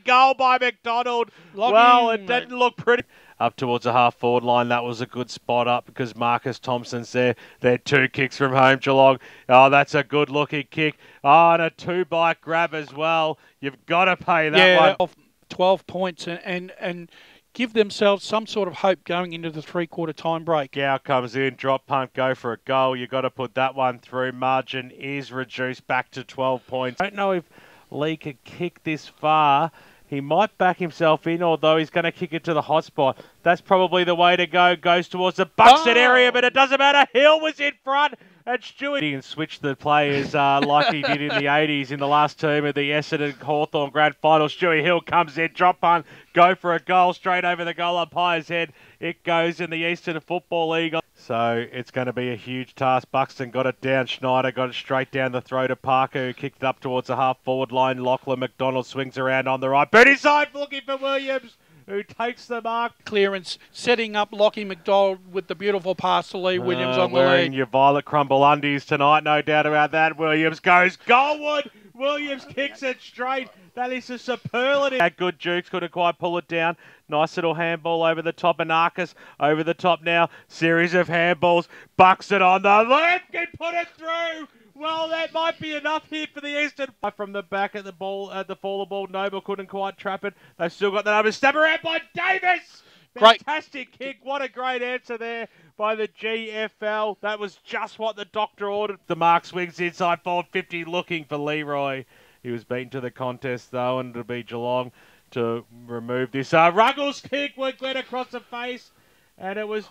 goal by McDonald. It didn't look pretty. Up towards the half-forward line, that was a good spot up because Marcus Thompson's there. They're 2 kicks from home, Geelong. Oh, that's a good-looking kick. Oh, and a 2-bike grab as well. You've got to pay that one. 12 points and give themselves some sort of hope going into the three-quarter time break. Gow comes in, drop punt, go for a goal. You've got to put that one through. Margin is reduced back to 12 points. I don't know if Lee could kick this far. He might back himself in, although he's going to kick it to the hot spot. That's probably the way to go. Goes towards the Buxton area, but it doesn't matter. Hill was in front. And Stewart and switch the players like he did in the 80s in the last term of the Essendon Hawthorn Grand Final. Stewie Hill comes in, drop punt, go for a goal, straight over the goal umpire's head. It goes in the Eastern Football League. So it's going to be a huge task. Buxton got it down. Schneider got it straight down the throat of Parker, who kicked it up towards the half-forward line. Lachlan McDonald swings around on the right. Boot inside, looking for Williams, who takes the mark. Clearance, setting up Lockie McDonald with the beautiful pass to Lee Williams on the wearing lead. Your violet crumble undies tonight, no doubt about that. Williams goes goalward. Williams kicks it straight. That is a superlative. That good Jukes couldn't quite pull it down. Nice little handball over the top. Anarchis over the top now. Series of handballs. Buxton on the left. Can put it through. Well, that might be enough here for the Eastern. From the back at the ball, at the fall of ball, Noble couldn't quite trap it. They've still got the number. Stab around by Davis. Fantastic kick. What a great answer there by the GFL. That was just what the doctor ordered. The mark swings inside forward 50, looking for Leroy. He was beaten to the contest, though, and it'll be Geelong to remove this. Ruggles' kick went across the face, and it was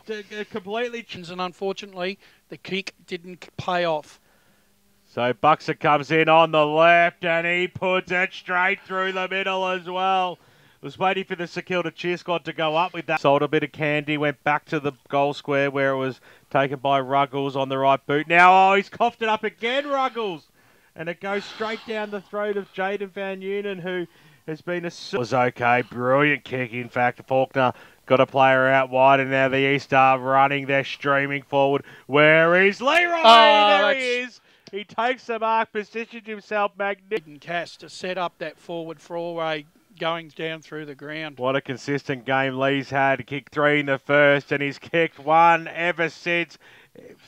completely... And unfortunately, the kick didn't pay off. So Buxton comes in on the left, and he puts it straight through the middle as well. Was waiting for the St Kilda cheer squad to go up with that. Sold a bit of candy, went back to the goal square where it was taken by Ruggles on the right boot. Now, he's coughed it up again, Ruggles. And it goes straight down the throat of Jaden Van Eunen, who has been was okay. Brilliant kick, in fact. Faulkner got a player out wide, and now the East are running. They're streaming forward. Where is Leroy? There he is. He takes the mark, positioned himself magnificent. Cass to set up that forward four-way going down through the ground. What a consistent game Lee's had. He kicked 3 in the first, and he's kicked 1 ever since.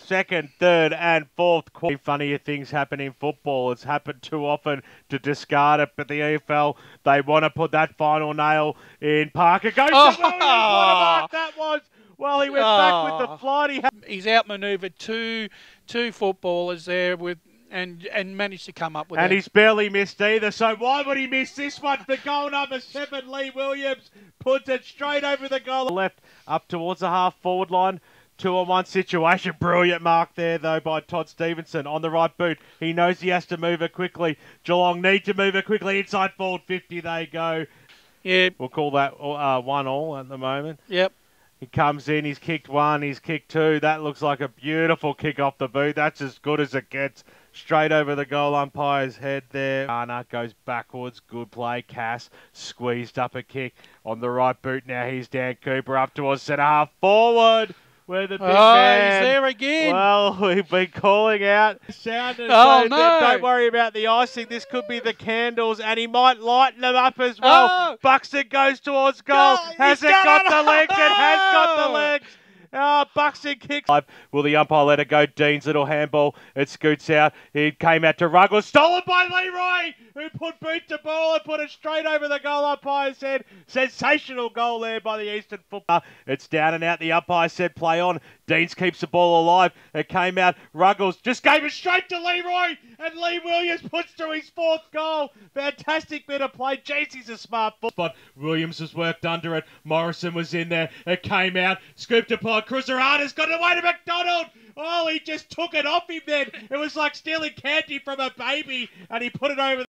Second, third, and fourth quarter. Funnier things happen in football. It's happened too often to discard it, but the EFL, they want to put that final nail in. Parker goes to Williams. What a mark that was. Well, he went back with the flight. He's outmanoeuvred two footballers there with and managed to come up with And that. he's barely missed either, so why would he miss this one? For goal number 7, Lee Williams puts it straight over the goal. Left up towards the half-forward line. 2-on-1 situation. Brilliant mark there, though, by Todd Stevenson on the right boot. He knows he has to move it quickly. Geelong need to move it quickly. Inside forward 50 they go. Yeah. We'll call that 1-1 at the moment. Yep. He comes in, he's kicked 1, he's kicked 2. That looks like a beautiful kick off the boot. That's as good as it gets. Straight over the goal umpire's head there. Anna goes backwards. Good play. Cass squeezed up a kick on the right boot. Now he's Dan Cooper up towards centre half forward. Where the big man. He's there again. Well, we've been calling out. Sounders. Oh, So no. don't worry about the icing. This could be the candles, and he might lighten them up as well. Oh. Buxton goes towards goal. Has it got the legs? It has got the legs. Buxton kicks. Will the umpire let it go? Dean's little handball. It scoots out. It came out to Ruggles. Stolen by Leroy, who put boot to ball and put it straight over the goal umpire's head. Sensational goal there by the Eastern football. It's down and out. The umpire said play on. Deans keeps the ball alive. It came out. Ruggles just gave it straight to Leroy, and Lee Williams puts through his 4th goal. Fantastic bit of play. Jeez, he's a smart football. Williams has worked under it. Morrison was in there. It came out. Scooped upon Cruzarada's got away to McDonald. Oh, he just took it off him then. It was like stealing candy from a baby, and he put it over